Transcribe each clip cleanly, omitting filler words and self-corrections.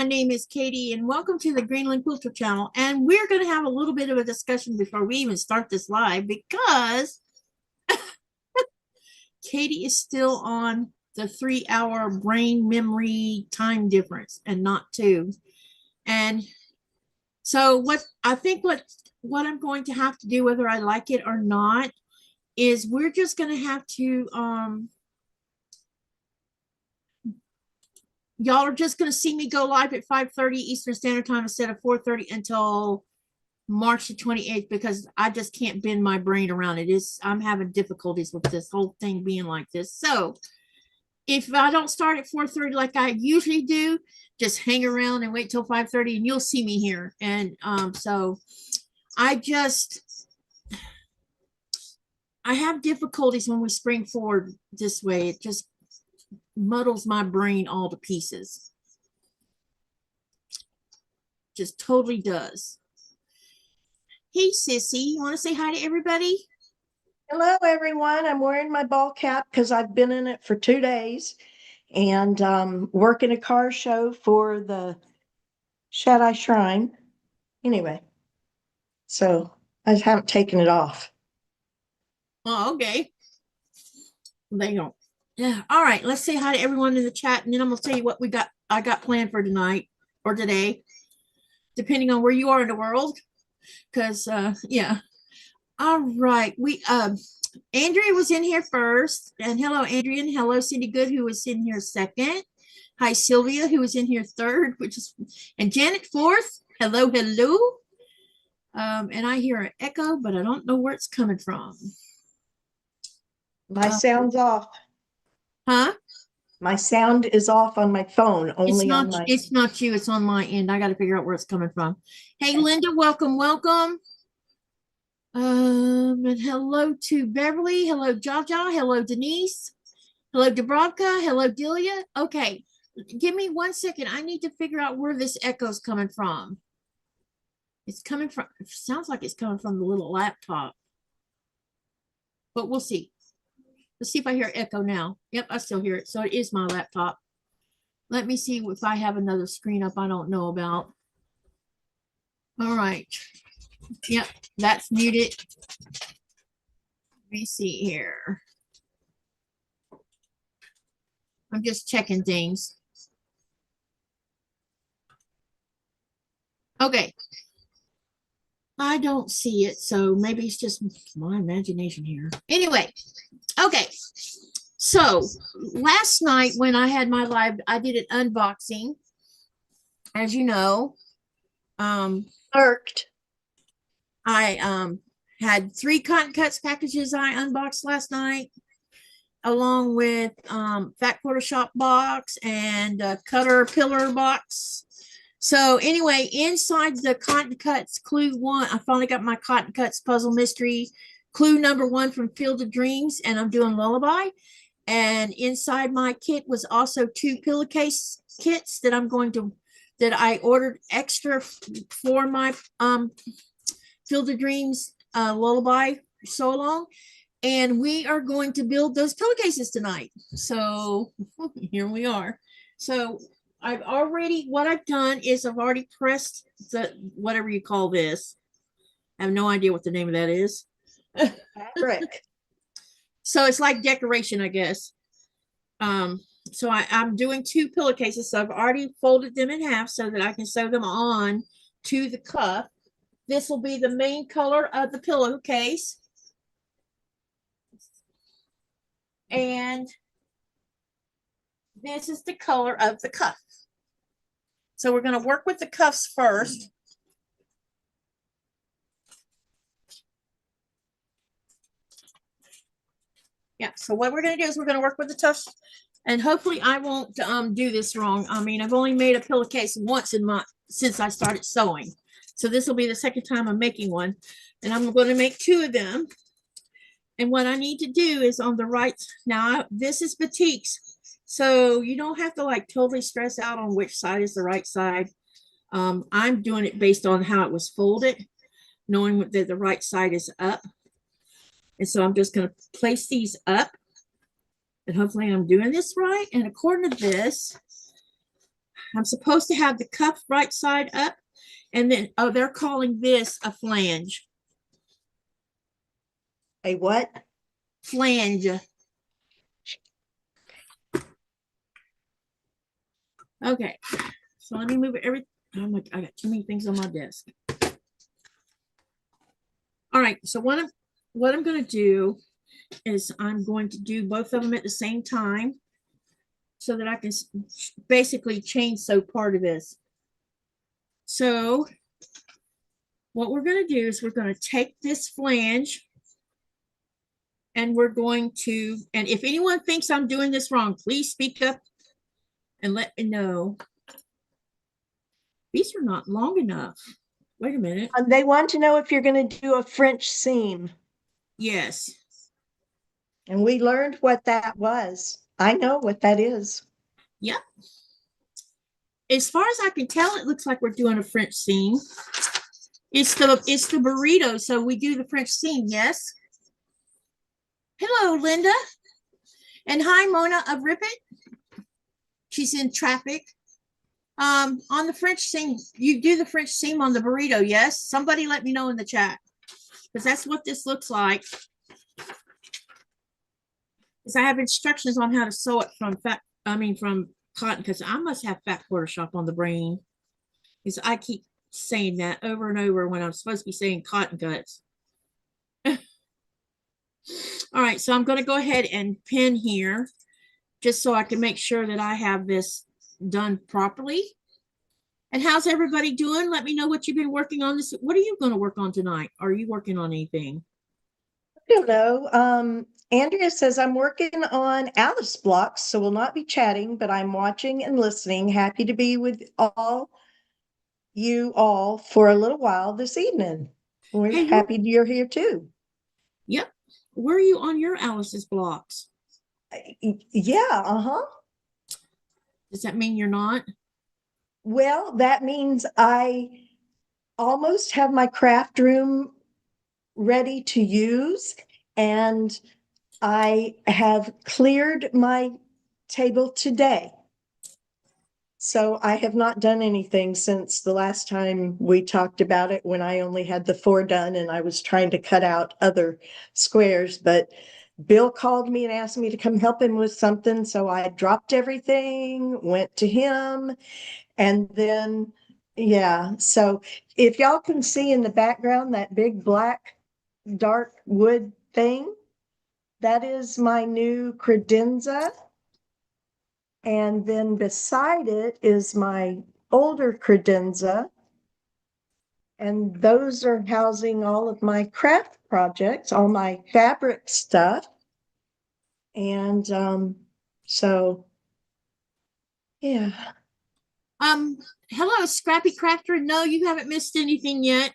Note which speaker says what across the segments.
Speaker 1: My name is Katie, and welcome to the Greenland Quilter channel. And we're going to have a little bit of a discussion before we even start this live because Katy is still on the 3-hour brain memory time difference and not 2. And so what I'm going to have to do, whether I like it or not, is we're just going to have to y'all are just going to see me go live at 5:30 Eastern Standard Time instead of 4:30 until March the 28th, because I just can't bend my brain around it. I'm having difficulties with this whole thing being like this. So if I don't start at 4:30 like I usually do, just hang around and wait till 5:30 and you'll see me here. And so I have difficulties when we spring forward this way. It just muddles my brain all to pieces. Just totally does. Hey, Sissy, you want to say hi to everybody?
Speaker 2: Hello, everyone. I'm wearing my ball cap because I've been in it for 2 days and working a car show for the Shaddai Shrine. Anyway, so I haven't taken it off.
Speaker 1: Oh, okay. They don't. Yeah. All right. Let's say hi to everyone in the chat, and then I'm gonna tell you what I got planned for tonight or today, depending on where you are in the world. Because yeah. All right. Andrea was in here first, and hello, Andrea, and hello, Cindy Good, who was in here second. Hi, Sylvia, who was in here third, and Janet fourth. Hello, hello. And I hear an echo, but I don't know where it's coming from.
Speaker 2: My sound's off.
Speaker 1: Huh?
Speaker 2: My sound is off on my phone.
Speaker 1: It's not you. It's on my end. I got to figure out where it's coming from. Hey, Linda, welcome, welcome. And hello to Beverly. Hello, Jaja. Hello, Denise. Hello, Dubravka. Hello, Delia. Okay, give me 1 second. I need to figure out where this echo's coming from. It's coming from, it sounds like it's coming from the little laptop, but we'll see. Let's see if I hear echo now. Yep, I still hear it. So it is my laptop. Let me see if I have another screen up I don't know about. All right. Yep, that's muted. Let me see here. I'm just checking things. Okay. I don't see it, so maybe it's just my imagination here. Anyway, okay. So last night when I had my live, I did an unboxing. As you know,
Speaker 2: Lurked.
Speaker 1: I had 3 Cotton Cuts packages I unboxed last night, along with Fat Quarter Shop box and Cutter Pillar box. So anyway, inside the Cotton Cuts Clue 1, I finally got my Cotton Cuts Puzzle Mystery Clue number 1 from Field of Dreams, and I'm doing Lullaby. And inside my kit was also 2 pillowcase kits that I ordered extra for my Field of Dreams Lullaby sew along. And we are going to build those pillowcases tonight. So here we are. So what I've done is I've already pressed the, whatever you call this. I have no idea what the name of that is.
Speaker 2: Fabric.
Speaker 1: So it's like decoration, I guess. So I'm doing 2 pillowcases. So I've already folded them in half so that I can sew them on to the cuff. This will be the main color of the pillowcase. And this is the color of the cuff. So we're going to work with the cuffs first. Yeah, so what we're going to do is we're going to work with the cuffs, and hopefully I won't do this wrong. I mean, I've only made a pillowcase once since I started sewing. So this will be the second time I'm making one, and I'm going to make 2 of them. And what I need to do is on the right, now this is batiks, so you don't have to like totally stress out on which side is the right side. I'm doing it based on how it was folded, knowing that the right side is up. And so I'm just going to place these up, and hopefully I'm doing this right. And according to this, I'm supposed to have the cuff right side up, and then, oh, they're calling this a flange.
Speaker 2: A what?
Speaker 1: Flange. Okay, so let me move everything. Oh my, I got too many things on my desk. All right, so what I'm going to do is I'm going to do both of them at the same time so that I can basically chainsaw part of this. So what we're going to do is we're going to take this flange and we're going to, and if anyone thinks I'm doing this wrong, please speak up and let me know. These are not long enough. Wait a minute.
Speaker 2: They want to know if you're going to do a French seam.
Speaker 1: Yes.
Speaker 2: And we learned what that was. I know what that is.
Speaker 1: Yep. As far as I can tell, it looks like we're doing a French seam. It's the burrito, so we do the French seam, yes? Hello, Linda. And hi, Mona of Rip It. She's in traffic. On the French seam, you do the French seam on the burrito, yes? Somebody let me know in the chat, because that's what this looks like. Because I have instructions on how to sew it from Cotton Cuts. I must have Qaqortoq on the brain, because I keep saying that over and over when I'm supposed to be saying Cotton Cuts. All right, so I'm going to go ahead and pin here just so I can make sure that I have this done properly. And how's everybody doing? Let me know what you've been working on this. What are you going to work on tonight? Are you working on anything?
Speaker 2: I don't know. Andrea says, I'm working on Alice blocks, so we'll not be chatting, but I'm watching and listening. Happy to be with you all for a little while this evening. We're
Speaker 1: Hey,
Speaker 2: happy you're here too.
Speaker 1: Yep. Where are you on your Alice's blocks?
Speaker 2: Yeah,
Speaker 1: Does that mean you're not?
Speaker 2: Well, that means I almost have my craft room ready to use, and I have cleared my table today. So I have not done anything since the last time we talked about it, when I only had the 4 done and I was trying to cut out other squares. But Bill called me and asked me to come help him with something. So I dropped everything, went to him, and then, yeah. So if y'all can see in the background that big black dark wood thing, that is my new credenza. And then beside it is my older credenza. And those are housing all of my craft projects, all my fabric stuff. And so, yeah.
Speaker 1: Hello, Scrappy Crafter. No, you haven't missed anything yet.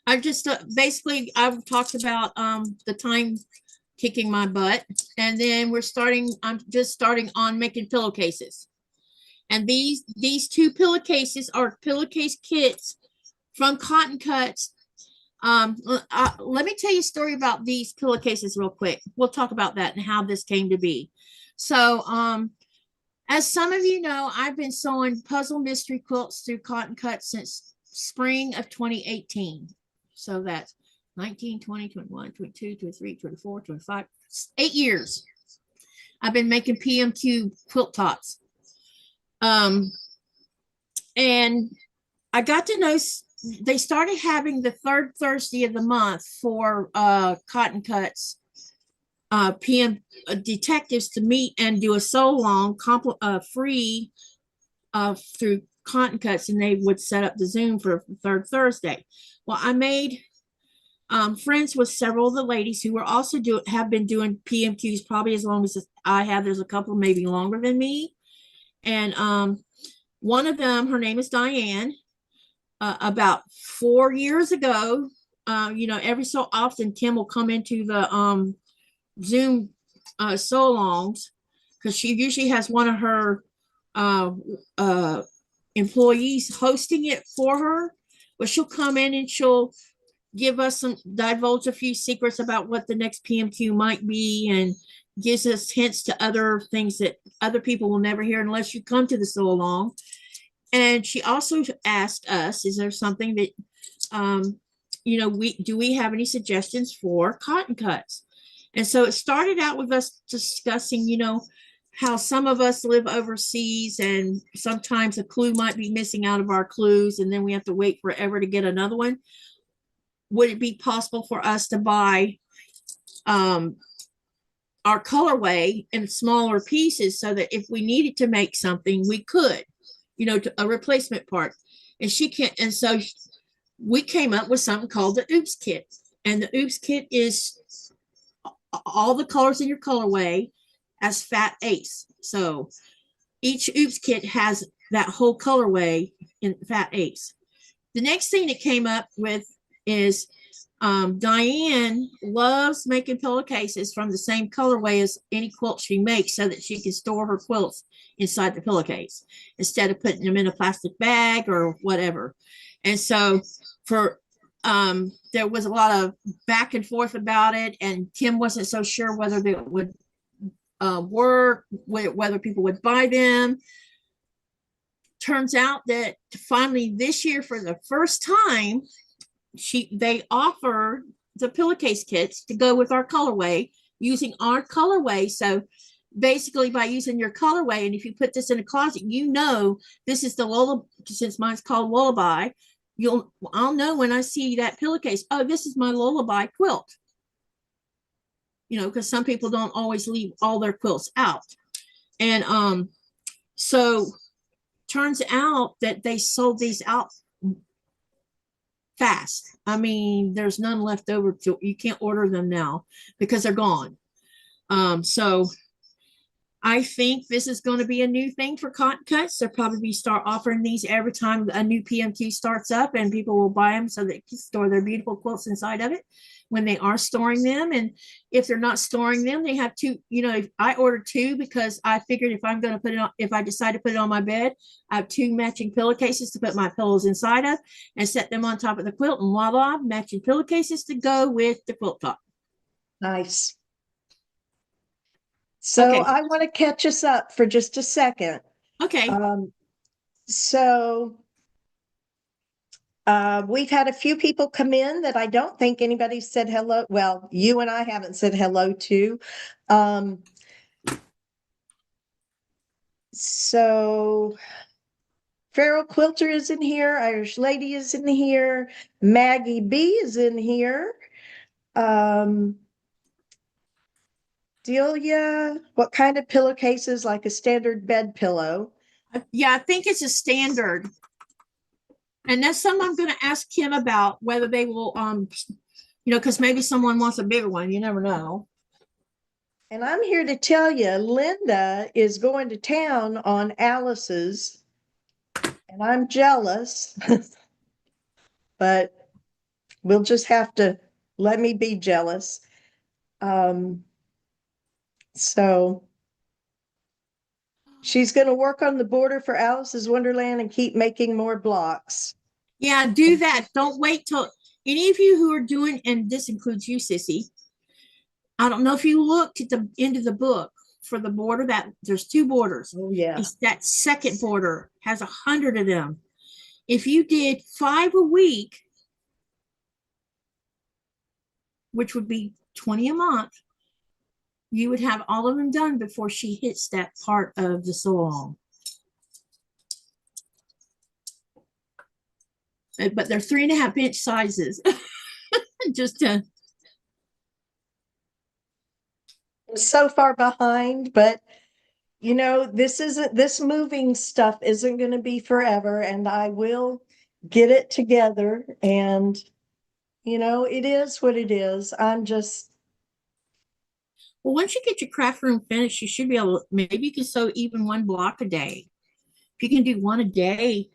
Speaker 1: I just basically I've talked about the time kicking my butt, and then I'm just starting on making pillowcases. And these 2 pillowcases are pillowcase kits from Cotton Cuts. Let me tell you a story about these pillowcases real quick. We'll talk about that and how this came to be. So as some of you know, I've been sewing puzzle mystery quilts through Cotton Cuts since spring of 2018. So that's 19, 20, 21, 22, 23, 24, 25, 8 years. I've been making PMQ quilt tops. And I got to know they started having the 3rd Thursday of the month for Cotton Cuts PM detectives to meet and do a sew along free through Cotton Cuts, and they would set up the Zoom for 3rd Thursday. Well, I made friends with several of the ladies who were also have been doing PMQs probably as long as I have. There's a couple maybe longer than me, and one of them, her name is Diane. About 4 years ago, every so often Kim will come into the Zoom sew-alongs, because she usually has one of her employees hosting it for her. But she'll come in and she'll divulge a few secrets about what the next PMQ might be, and gives us hints to other things that other people will never hear unless you come to the sew-along. And she also asked us, is there something that, we have any suggestions for cotton cuts? And so it started out with us discussing, how some of us live overseas and sometimes a clue might be missing out of our clues and then we have to wait forever to get another one. Would it be possible for us to buy our colorway in smaller pieces so that if we needed to make something, we could, a replacement part? And she can't. And so we came up with something called the Oops Kit. And the Oops Kit is all the colors in your colorway as fat eighths. So each Oops Kit has that whole colorway in fat eighths. The next thing it came up with is Diane loves making pillowcases from the same colorway as any quilt she makes so that she can store her quilts inside the pillowcase instead of putting them in a plastic bag or whatever. And so there was a lot of back and forth about it, and Tim wasn't so sure whether it would work, whether people would buy them. Turns out that finally this year, for the first time, they offer the pillowcase kits to go with our colorway, using our colorway. So basically by using your colorway, and if you put this in a closet, this is the lullaby. Since mine's called Lullaby, I'll know when I see that pillowcase, oh, this is my Lullaby quilt, because some people don't always leave all their quilts out. And so turns out that they sold these out fast. I mean, there's none left over. You can't order them now because they're gone. So I think this is going to be a new thing for Cotton Cuts. They'll probably start offering these every time a new PMQ starts up, and people will buy them so they can store their beautiful quilts inside of it when they are storing them. And if they're not storing them, they have two. I ordered two because I figured if I'm going to put it on, if I decide to put it on my bed, I have two matching pillowcases to put my pillows inside of and set them on top of the quilt, and voila, matching pillowcases to go with the quilt top.
Speaker 2: Nice. So
Speaker 1: okay.
Speaker 2: I want to catch us up for just a second.
Speaker 1: Okay.
Speaker 2: We've had a few people come in that I don't think anybody said hello. Well, you and I haven't said hello to. So Feral Quilter is in here. Irish Lady is in here. Maggie B is in here. Delia, what kind of pillowcases? Like a standard bed pillow?
Speaker 1: Yeah, I think it's a standard. And that's something I'm going to ask Kim about, whether they will, because maybe someone wants a bigger one. You never know.
Speaker 2: And I'm here to tell you, Linda is going to town on Alice's, and I'm jealous, but we'll just have to let me be jealous. So she's going to work on the border for Alice's Wonderland and keep making more blocks.
Speaker 1: Yeah, do that. Don't wait till any of you who are doing, and this includes you, Sissy. I don't know if you looked at the end of the book for the border, that there's two borders.
Speaker 2: Oh, yeah.
Speaker 1: It's that second border has 100 of them. If you did 5 a week, which would be 20 a month, you would have all of them done before she hits that part of the sew along. But they're 3.5 inch sizes. Just to
Speaker 2: so far behind, but this moving stuff isn't going to be forever, and I will get it together, and it is what it is.
Speaker 1: Well, once you get your craft room finished, you should be able to, maybe you can sew even 1 block a day. If you can do 1 a day,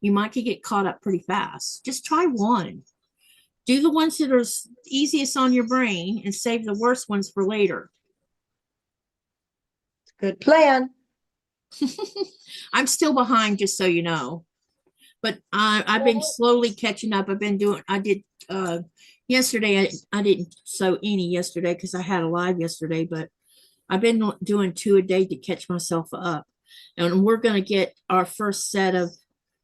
Speaker 1: you might get caught up pretty fast. Just try 1. Do the ones that are easiest on your brain and save the worst ones for later.
Speaker 2: Good plan.
Speaker 1: I'm still behind, just so you know. But I've been slowly catching up. I did yesterday. I didn't sew any yesterday because I had a live yesterday, but I've been doing 2 a day to catch myself up. And we're going to get our first set of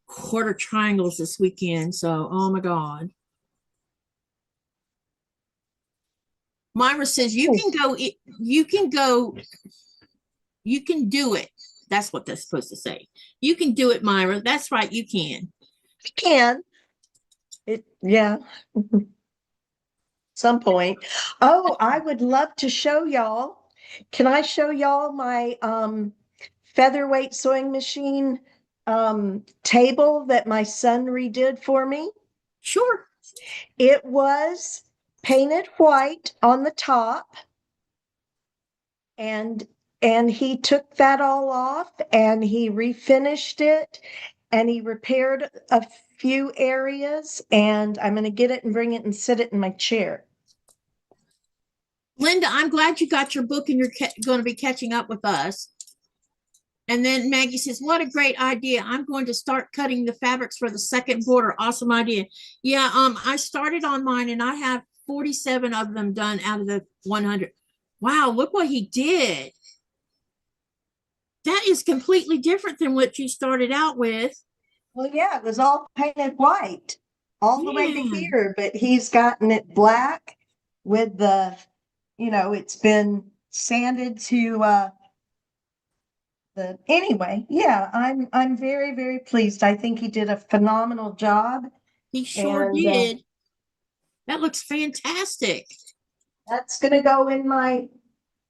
Speaker 1: quarter triangles this weekend. So, oh my God. Myra says you can go, you can do it. That's what that's supposed to say. You can do it, Myra. That's right, you can.
Speaker 2: I can. Yeah. Some point. Oh, I would love to show y'all. Can I show y'all my featherweight sewing machine table that my son redid for me?
Speaker 1: Sure.
Speaker 2: It was painted white on the top, and he took that all off and he refinished it and he repaired a few areas, and I'm going to get it and bring it and sit it in my chair.
Speaker 1: Linda, I'm glad you got your book and you're going to be catching up with us. And then Maggie says, what a great idea. I'm going to start cutting the fabrics for the second border. Awesome idea. Yeah, I started on mine and I have 47 of them done out of the 100. Wow, look what he did. That is completely different than what you started out with.
Speaker 2: Well, yeah, it was all painted white all the way to
Speaker 1: Yeah.
Speaker 2: here, but he's gotten it black with the, it's been sanded to anyway, yeah, I'm very, very pleased. I think he did a phenomenal job.
Speaker 1: He sure did. That looks fantastic.
Speaker 2: That's gonna go in my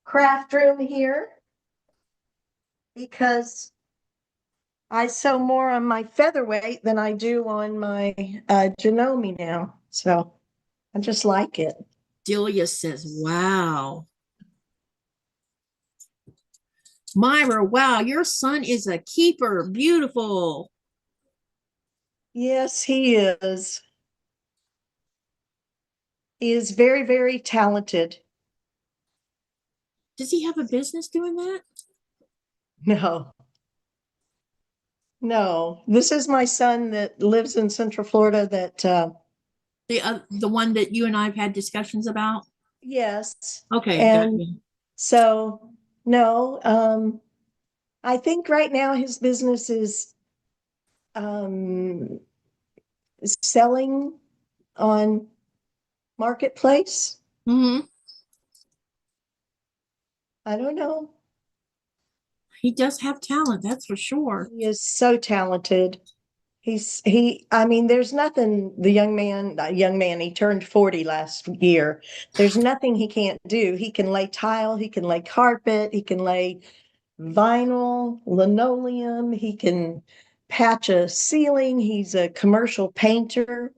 Speaker 2: craft room here because I sew more on my featherweight than I do on my Janome now. So I just like it.
Speaker 1: Delia says, wow. Myra, wow, your son is a keeper. Beautiful.
Speaker 2: Yes, he is. He is very, very talented.
Speaker 1: Does he have a business doing that?
Speaker 2: No. No, this is my son that lives in Central Florida that
Speaker 1: The one that you and I've had discussions about?
Speaker 2: yes.
Speaker 1: Okay,
Speaker 2: And
Speaker 1: gotcha.
Speaker 2: so no, I think right now his business is um selling on Marketplace.
Speaker 1: Mm-hmm.
Speaker 2: I don't know.
Speaker 1: He does have talent, that's for sure.
Speaker 2: He is so talented. I mean, there's nothing the young man, he turned 40 last year. There's nothing he can't do. He can lay tile, he can lay carpet, he can lay vinyl, linoleum, he can patch a ceiling. He's a commercial painter.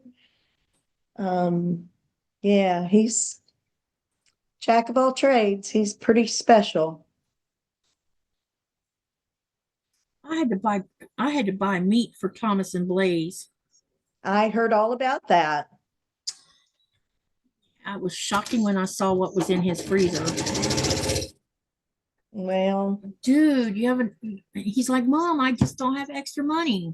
Speaker 2: Yeah, he's jack of all trades. He's pretty special.
Speaker 1: I had to buy meat for Thomas and Blaze.
Speaker 2: I heard all about that.
Speaker 1: It was shocking when I saw what was in his freezer.
Speaker 2: Well,
Speaker 1: Dude, you haven't. He's like, Mom, I just don't have extra money.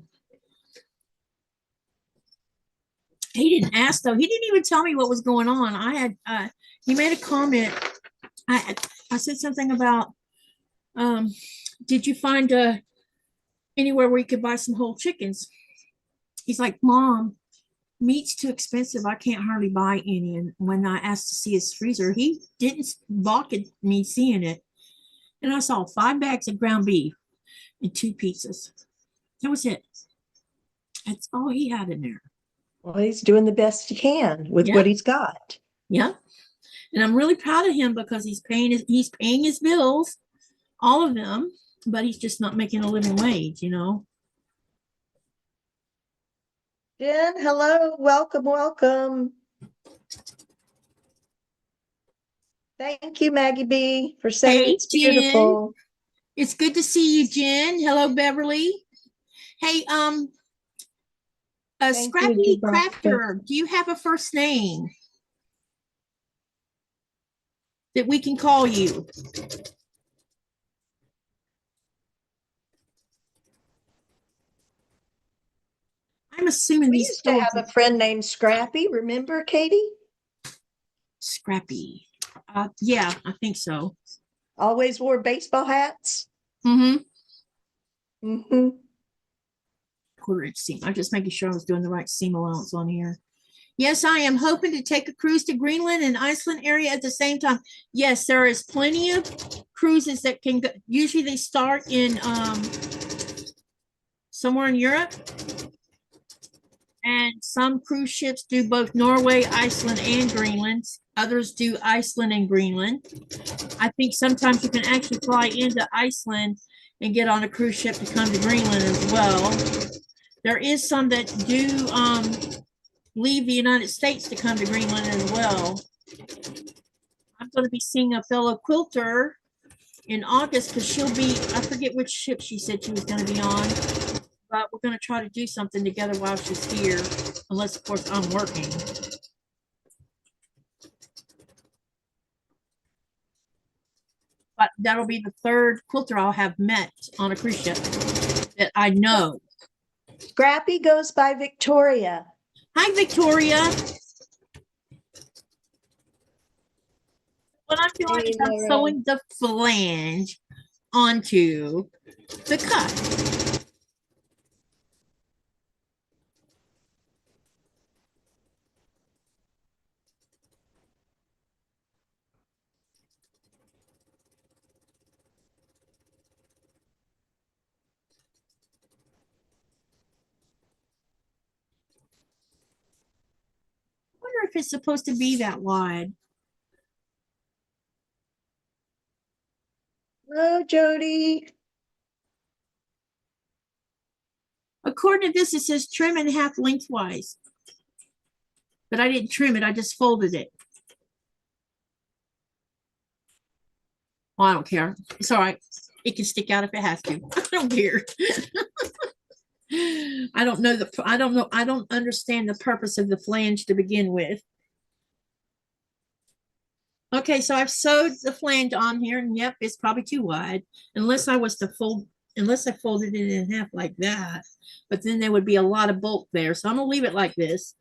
Speaker 1: He didn't ask though. He didn't even tell me what was going on. He made a comment. I said something about, did you find anywhere where you could buy some whole chickens? He's like, Mom, meat's too expensive. I can't hardly buy any. And when I asked to see his freezer, he didn't balk at me seeing it. And I saw 5 bags of ground beef and 2 pizzas. That was it. That's all he had in there.
Speaker 2: well, he's doing the best he can with what he's got.
Speaker 1: Yeah. And I'm really proud of him because he's paying his bills, all of them, but he's just not making a living wage,
Speaker 2: Jen, hello, welcome, welcome. Thank you, Maggie B, for saying it's beautiful.
Speaker 1: Jen. It's good to see you, Jen. Hello, Beverly. Hey, Scrappy Crafter, do you have a first name that we can call you? I'm assuming
Speaker 2: We
Speaker 1: these
Speaker 2: used to have a friend named Scrappy. Remember, Katy?
Speaker 1: Scrappy. Yeah, I think so.
Speaker 2: Always wore baseball hats.
Speaker 1: Mm-hmm.
Speaker 2: Mm-hmm.
Speaker 1: 1/4 inch seam. I'm just making sure I was doing the right seam allowance on here. Yes, I am hoping to take a cruise to Greenland and Iceland area at the same time. Yes, there is plenty of cruises that can go. Usually they start in somewhere in Europe. And some cruise ships do both Norway, Iceland, and Greenland. Others do Iceland and Greenland. I think sometimes you can actually fly into Iceland and get on a cruise ship to come to Greenland as well. There is some that do leave the United States to come to Greenland as well. I'm going to be seeing a fellow quilter in August because she'll be, I forget which ship she said she was going to be on, but we're going to try to do something together while she's here, unless, of course, I'm working. But that'll be the third quilter I'll have met on a cruise ship that I know.
Speaker 2: Scrappy goes by Victoria.
Speaker 1: Hi, Victoria. What I'm doing is I'm sewing the flange onto the cut. I wonder if it's supposed to be that wide.
Speaker 2: Hello, Jody.
Speaker 1: According to this, it says trim in half lengthwise. But I didn't trim it, I just folded it. Well, I don't care. It's all right. It can stick out if it has to. I don't care. I don't understand the purpose of the flange to begin with. Okay, so I've sewed the flange on here, and yep, it's probably too wide. Unless I folded it in half like that. But then there would be a lot of bulk there. So I'm gonna leave it like this.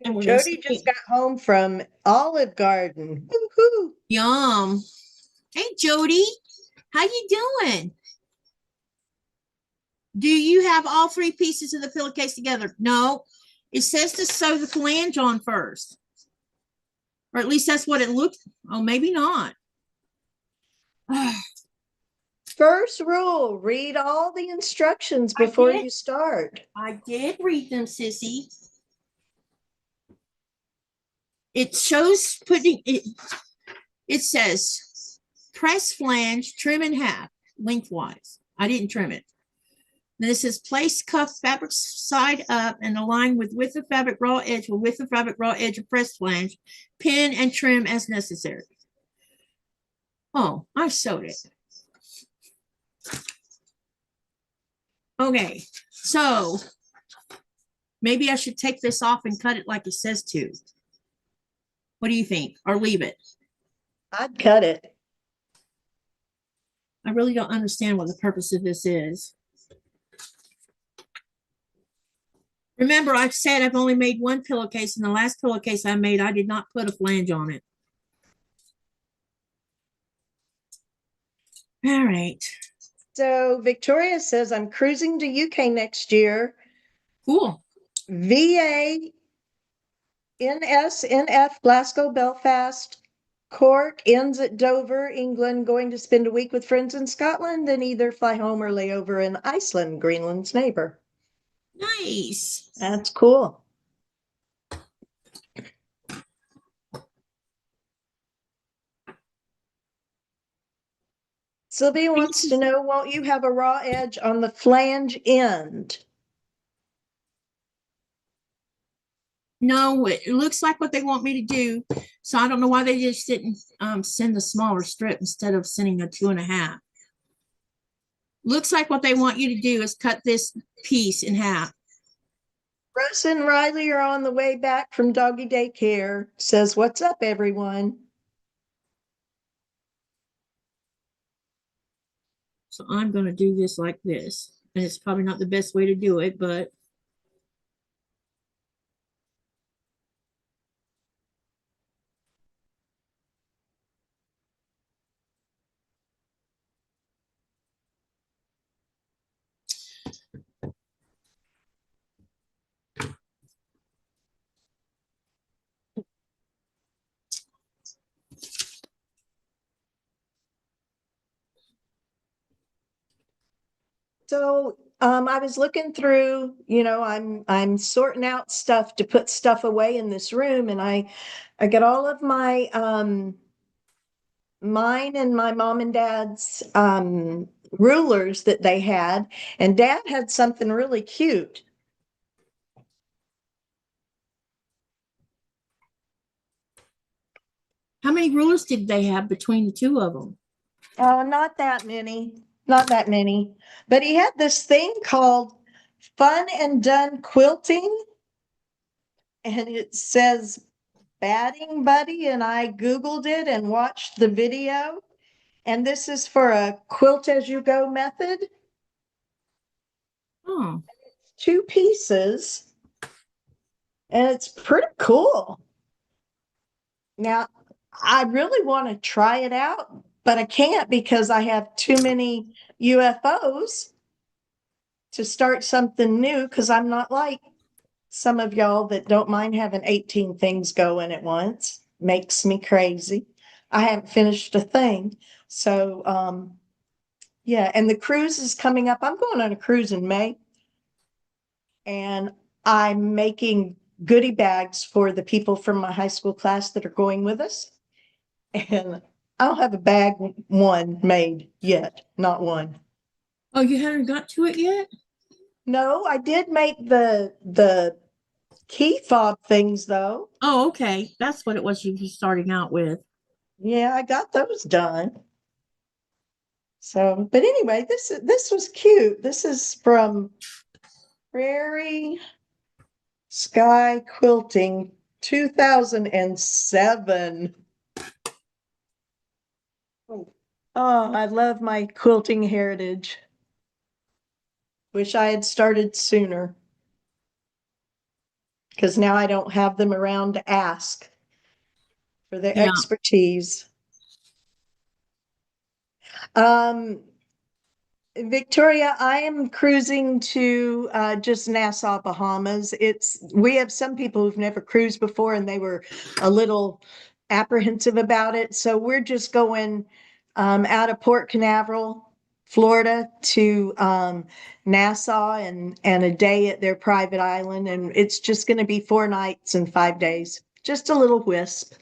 Speaker 2: And Jody just got home from Olive Garden. Woo-hoo.
Speaker 1: Yum. Hey, Jody, how you doing? Do you have all 3 pieces of the pillowcase together? No. It says to sew the flange on first. Or at least that's what it looked. Oh, maybe not.
Speaker 2: First rule, read all the instructions before you start.
Speaker 1: I did read them, sissy. It shows putting it. It says press flange, trim in half lengthwise. I didn't trim it. Then it says place cuff fabric side up and align with width of fabric raw edge with width of fabric raw edge of press flange. Pin and trim as necessary. Oh, I sewed it. Okay, so maybe I should take this off and cut it like it says to. What do you think? Or leave it?
Speaker 2: I'd cut it.
Speaker 1: I really don't understand what the purpose of this is. Remember, I've said I've only made 1 pillowcase, and the last pillowcase I made, I did not put a flange on it. All right.
Speaker 2: So Victoria says, I'm cruising to UK next year.
Speaker 1: Cool.
Speaker 2: VA, NSNF, Glasgow, Belfast, Cork, ends at Dover, England, going to spend a week with friends in Scotland, then either fly home or lay over in Iceland, Greenland's neighbor.
Speaker 1: Nice.
Speaker 2: That's cool. Sylvia wants to know, won't you have a raw edge on the flange end?
Speaker 1: No, it looks like what they want me to do. So I don't know why they just didn't send a smaller strip instead of sending a 2.5. Looks like what they want you to do is cut this piece in half.
Speaker 2: Russ and Riley are on the way back from doggy daycare. Says, what's up, everyone?
Speaker 1: So I'm going to do this like this. And it's probably not the best way to do it, but
Speaker 2: So I was looking through, I'm sorting out stuff to put stuff away in this room, and I got all of my mine and my mom and dad's rulers that they had, and dad had something really cute.
Speaker 1: How many rulers did they have between the two of them?
Speaker 2: Not that many, not that many. But he had this thing called Fun and Done Quilting, and it says batting buddy, and I Googled it and watched the video. And this is for a quilt as you go method.
Speaker 1: Oh,
Speaker 2: 2 pieces, and it's pretty cool. Now, I really want to try it out, but I can't because I have too many UFOs to start something new, because I'm not like some of y'all that don't mind having 18 things going at once. Makes me crazy. I haven't finished a thing. So, yeah, and the cruise is coming up. I'm going on a cruise in May, and I'm making goodie bags for the people from my high school class that are going with us. And I don't have a bag one made yet, not one.
Speaker 1: oh, you haven't got to it yet?
Speaker 2: No, I did make the key fob things though.
Speaker 1: Oh, okay. That's what it was you were starting out with.
Speaker 2: Yeah, I got those done. So, but anyway, this was cute. This is from Prairie Sky Quilting 2007. Oh, I love my quilting heritage. Wish I had started sooner, because now I don't have them around to ask for their
Speaker 1: Yeah.
Speaker 2: expertise. Um, Victoria, I am cruising to just Nassau, Bahamas. We have some people who've never cruised before, and they were a little apprehensive about it. So we're just going out of Port Canaveral, Florida, to Nassau, and a day at their private island. And it's just going to be 4 nights and 5 days. Just a little wisp.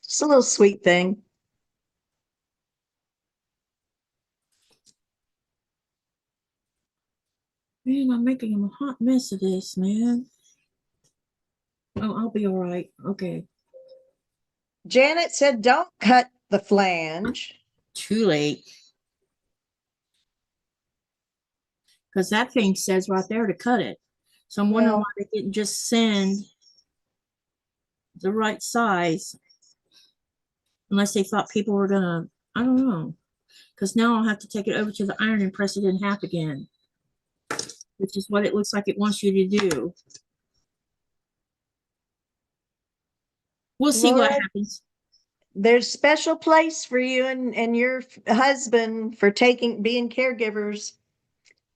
Speaker 2: Just a little sweet thing.
Speaker 1: Man, I'm making a hot mess of this, man. Oh, I'll be all right. Okay.
Speaker 2: Janet said, don't cut the flange.
Speaker 1: Too late. Because that thing says right there to cut it. So I'm wondering why they didn't just send the right size, unless they thought people were gonna, I don't know. Because now I'll have to take it over to the iron and press it in half again, which is what it looks like it wants you to do. We'll see what
Speaker 2: Laura,
Speaker 1: happens.
Speaker 2: there's special place for you and your husband for being caregivers.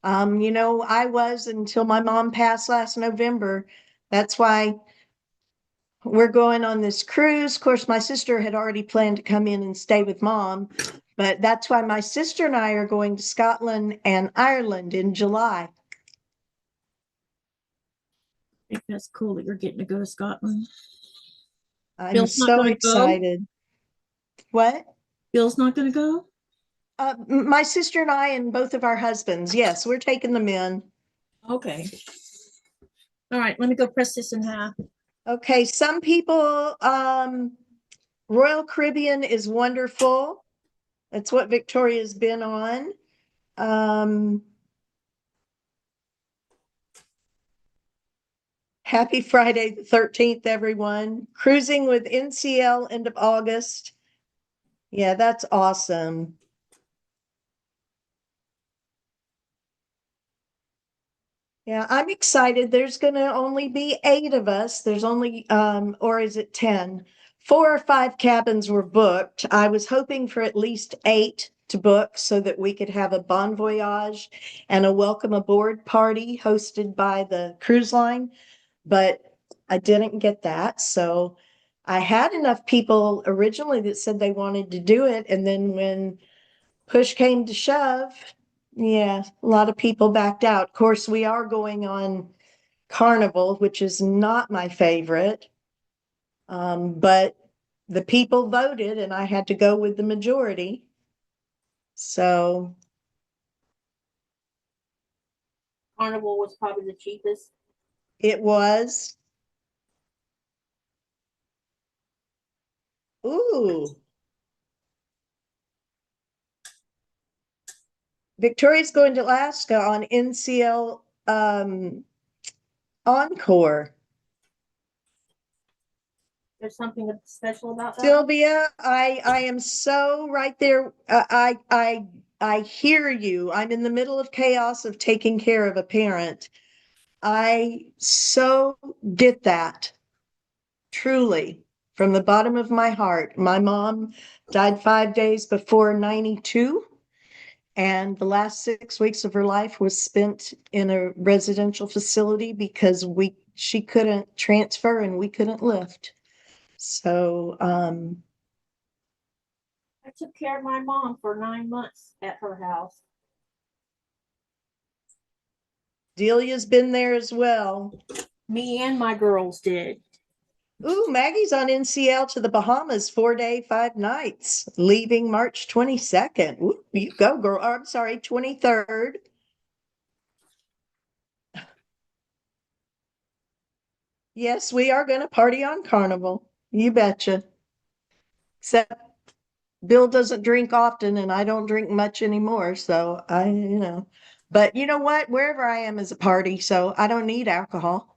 Speaker 2: I was until my mom passed last November. That's why we're going on this cruise. Of course, my sister had already planned to come in and stay with mom, but that's why my sister and I are going to Scotland and Ireland in July.
Speaker 1: I think that's cool that you're getting to go to Scotland.
Speaker 2: I'm
Speaker 1: Bill's not
Speaker 2: so
Speaker 1: going to go.
Speaker 2: excited. What?
Speaker 1: Bill's not going to go.
Speaker 2: My sister and I and both of our husbands. Yes, we're taking them in.
Speaker 1: Okay. All right. Let me go press this in half.
Speaker 2: Okay, some people, Royal Caribbean is wonderful. That's what Victoria's been on. Happy Friday the 13th, everyone. Cruising with NCL end of August. Yeah, that's awesome. Yeah, I'm excited. There's going to only be 8 of us. There's only, or is it 10? 4 or 5 cabins were booked. I was hoping for at least 8 to book so that we could have a bon voyage and a welcome aboard party hosted by the cruise line, but I didn't get that. So I had enough people originally that said they wanted to do it. And then when push came to shove, Yeah, a lot of people backed out. Of course, we are going on Carnival, which is not my favorite. But the people voted and I had to go with the majority. So
Speaker 1: Carnival was probably the cheapest.
Speaker 2: it was. Ooh. Victoria's going to Alaska on NCL Encore.
Speaker 1: There's something special about that.
Speaker 2: Sylvia, I am so right there. I hear you. I'm in the middle of chaos of taking care of a parent. I so get that. Truly, from the bottom of my heart. My mom died 5 days before 92, and the last 6 weeks of her life was spent in a residential facility because she couldn't transfer and we couldn't lift. So
Speaker 1: I took care of my mom for 9 months at her house.
Speaker 2: Delia's been there as well.
Speaker 1: Me and my girls did.
Speaker 2: Ooh, Maggie's on NCL to the Bahamas, 4 day, 5 nights, leaving March 22nd. Ooh, you go, girl. Oh, I'm sorry, 23rd. Yes, we are going to party on Carnival. You betcha. Except Bill doesn't drink often and I don't drink much anymore. So but you know what? Wherever I am is a party. So I don't need alcohol.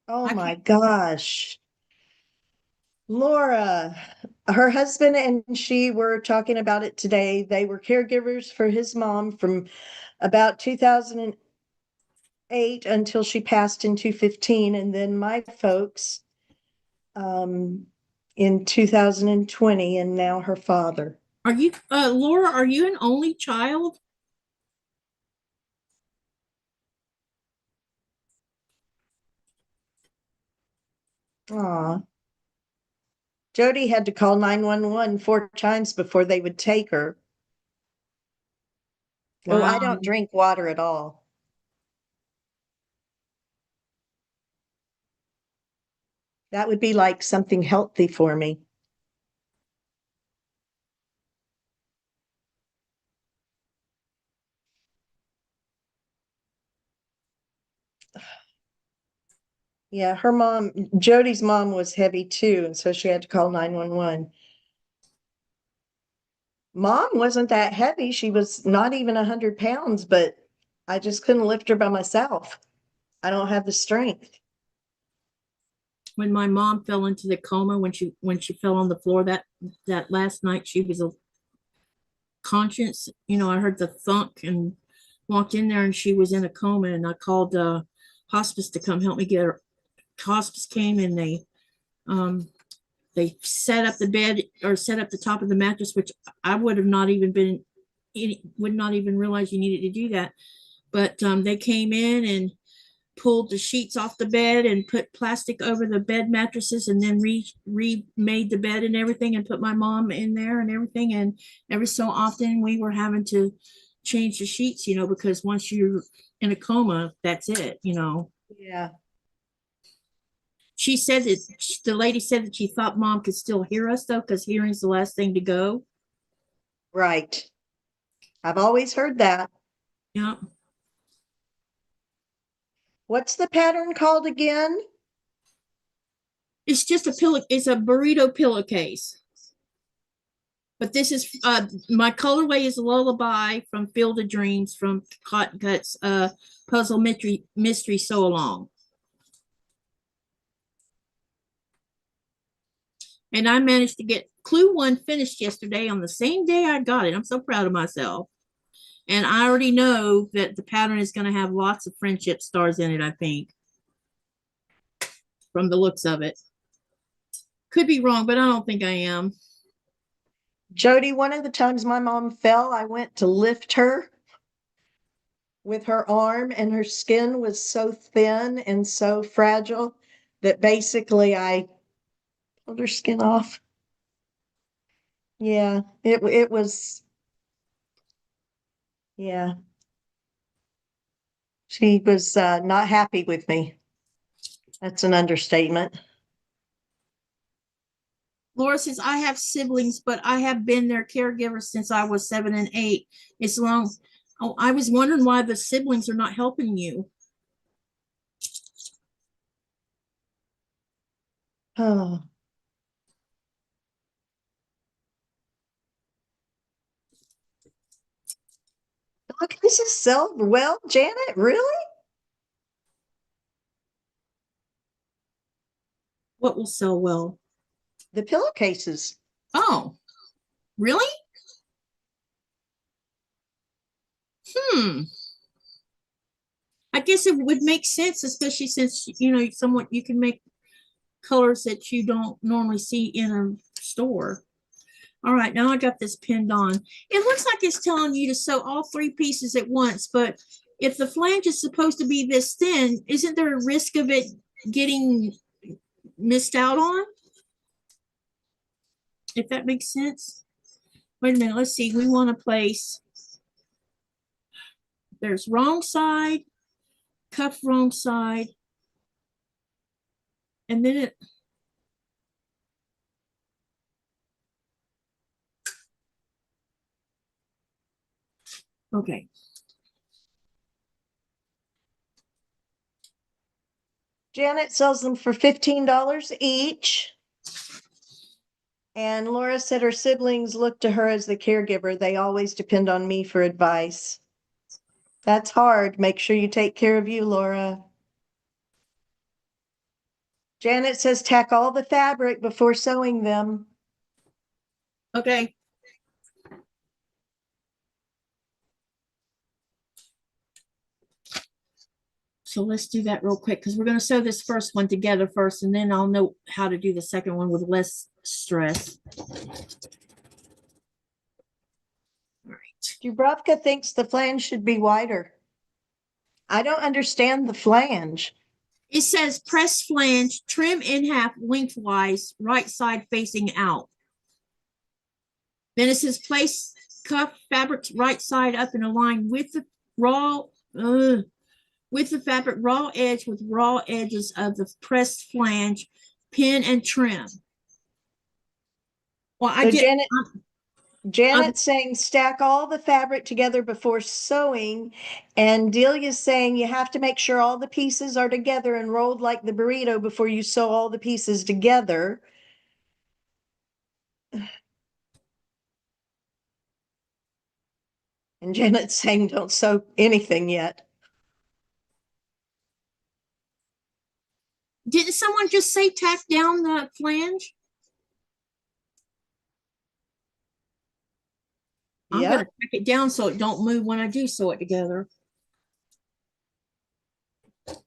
Speaker 2: Oh my gosh. Laura, her husband and she were talking about it today. They were caregivers for his mom from about 2008 until she passed in 2015, and then my folks in 2020, and now her father.
Speaker 1: Are you, Laura, are you an only child?
Speaker 2: Aw. Jody had to call 911 4 times before they would take her. Oh, I don't drink water at all. That would be like something healthy for me. Yeah, her mom, Jody's mom, was heavy too, and so she had to call 911. Mom wasn't that heavy. She was not even 100 pounds, but I just couldn't lift her by myself. I don't have the strength.
Speaker 1: When my mom fell into the coma, when she fell on the floor that last night, she was a conscious. I heard the thunk and walked in there, and she was in a coma. And I called hospice to come help me get her. Hospice came and they set up the bed, or set up the top of the mattress, which I would have not even been, would not even realize you needed to do that. But they came in and pulled the sheets off the bed and put plastic over the bed mattresses, and then remade the bed and everything, and put my mom in there and everything. And every so often we were having to change the sheets, because once you're in a coma, that's it.
Speaker 2: Yeah.
Speaker 1: She said that the lady said that she thought mom could still hear us though, because hearing's the last thing to go.
Speaker 2: Right. I've always heard that.
Speaker 1: Yeah.
Speaker 2: What's the pattern called again?
Speaker 1: It's just it's a burrito pillowcase. But this is my colorway is Lullaby from Field of Dreams from Cotton Cuts Puzzle Mystery Sew Along. And I managed to get Clue 1 finished yesterday on the same day I got it. I'm so proud of myself. And I already know that the pattern is going to have lots of friendship stars in it, I think, from the looks of it. Could be wrong, but I don't think I am.
Speaker 2: Jody, one of the times my mom fell, I went to lift her with her arm, and her skin was so thin and so fragile that basically I pulled her skin off. Yeah, it was, yeah. She was not happy with me. That's an understatement.
Speaker 1: Laura says, I have siblings, but I have been their caregiver since I was 7 and 8. It's long. Oh, I was wondering why the siblings are not helping you.
Speaker 2: Oh. Look, this is so well, Janet, really?
Speaker 1: What will sell well?
Speaker 2: The pillowcases.
Speaker 1: Oh, really? I guess it would make sense, especially since, you know, somewhat you can make colors that you don't normally see in a store. All right, now I got this pinned on. It looks like it's telling you to sew all 3 pieces at once, but if the flange is supposed to be this thin, isn't there a risk of it getting missed out on? If that makes sense. Wait a minute, let's see. We want to place, there's wrong side, cuff wrong side, and then it, okay.
Speaker 2: Janet sells them for $15 each. And Laura said her siblings look to her as the caregiver. They always depend on me for advice. That's hard. Make sure you take care of you, Laura. Janet says tack all the fabric before sewing them.
Speaker 1: Okay. So let's do that real quick because we're going to sew this first one together first, and then I'll know how to do the second one with less stress. All right.
Speaker 2: Dubrovka thinks the flange should be wider. I don't understand the flange.
Speaker 1: It says press flange, trim in half lengthwise, right side facing out. Then it says place cuff fabric right side up and align with the raw, with the fabric raw edge with raw edges of the pressed flange, pin and trim. Well,
Speaker 2: So Janet's saying stack all the fabric together before sewing, and Delia's saying you have to make sure all the pieces are together and rolled like the burrito before you sew all the pieces together. And Janet's saying don't sew anything yet.
Speaker 1: Didn't someone just say tack down the flange? I'm going to tack it down so it don't move when I do sew it together.
Speaker 2: All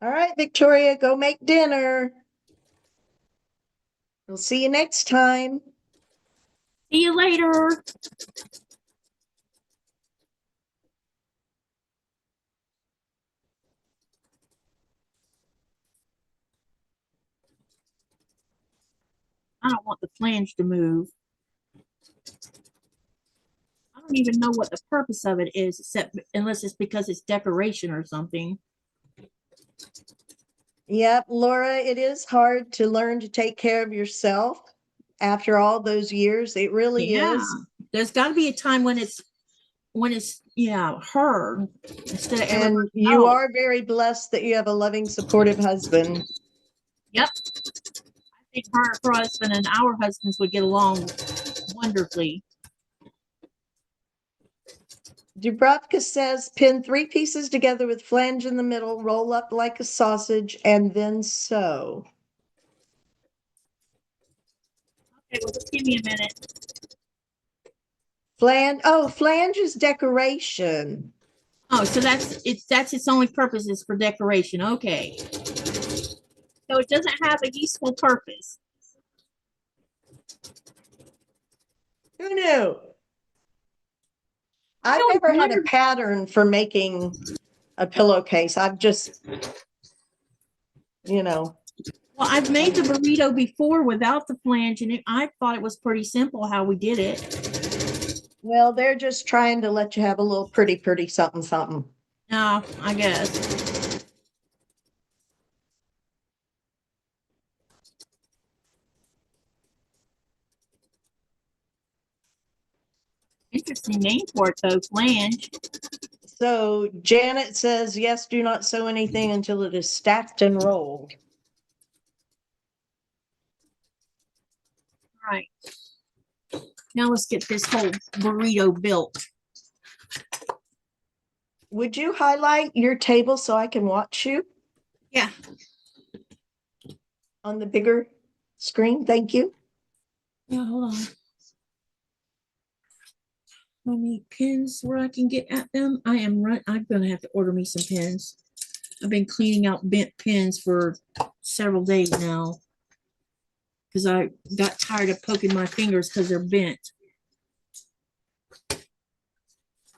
Speaker 2: right, Victoria, go make dinner. We'll see you next time.
Speaker 1: See you later. I don't want the flange to move. I don't even know what the purpose of it is, except unless it's because it's decoration or something.
Speaker 2: Yep, Laura, it is hard to learn to take care of yourself after all those years. It really is.
Speaker 1: There's got to be a time when it's her instead of everybody else.
Speaker 2: You are very blessed that you have a loving, supportive husband.
Speaker 1: Yep. I think her husband and our husbands would get along wonderfully.
Speaker 2: Dubrovka says pin 3 pieces together with flange in the middle, roll up like a sausage, and then sew.
Speaker 1: Okay, well, just give me a minute.
Speaker 2: Flange is decoration.
Speaker 1: Oh, so that's its only purpose is for decoration. Okay. So it doesn't have a useful purpose.
Speaker 2: Who knew? I've
Speaker 1: always
Speaker 2: never had a
Speaker 1: wondered-
Speaker 2: pattern for making a pillowcase. I've just, you know,
Speaker 1: Well, I've made the burrito before without the flange, and I thought it was pretty simple how we did it.
Speaker 2: well, they're just trying to let you have a little pretty something something.
Speaker 1: No, I guess. Interesting name for it though, flange.
Speaker 2: So Janet says, yes, do not sew anything until it is stacked and rolled.
Speaker 1: Right. Now let's get this whole burrito built.
Speaker 2: Would you highlight your table so I can watch you
Speaker 1: Yeah.
Speaker 2: on the bigger screen? Thank you.
Speaker 1: Yeah, hold on. I need pins where I can get at them. I'm gonna have to order me some pins. I've been cleaning out bent pins for several days now because I got tired of poking my fingers because they're bent.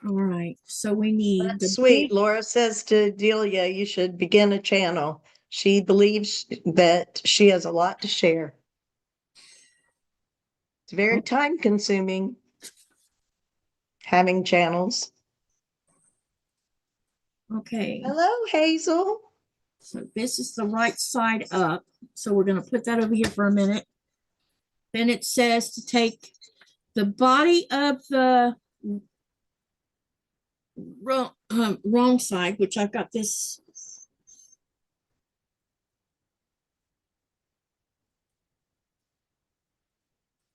Speaker 1: All right, so we need
Speaker 2: That's sweet. Laura says to Delia, you should begin a channel. She believes that she has a lot to share. It's very time consuming having channels.
Speaker 1: Okay.
Speaker 2: Hello, Hazel.
Speaker 1: So this is the right side up. So we're going to put that over here for a minute. Then it says to take the body of the wrong side, which I've got this.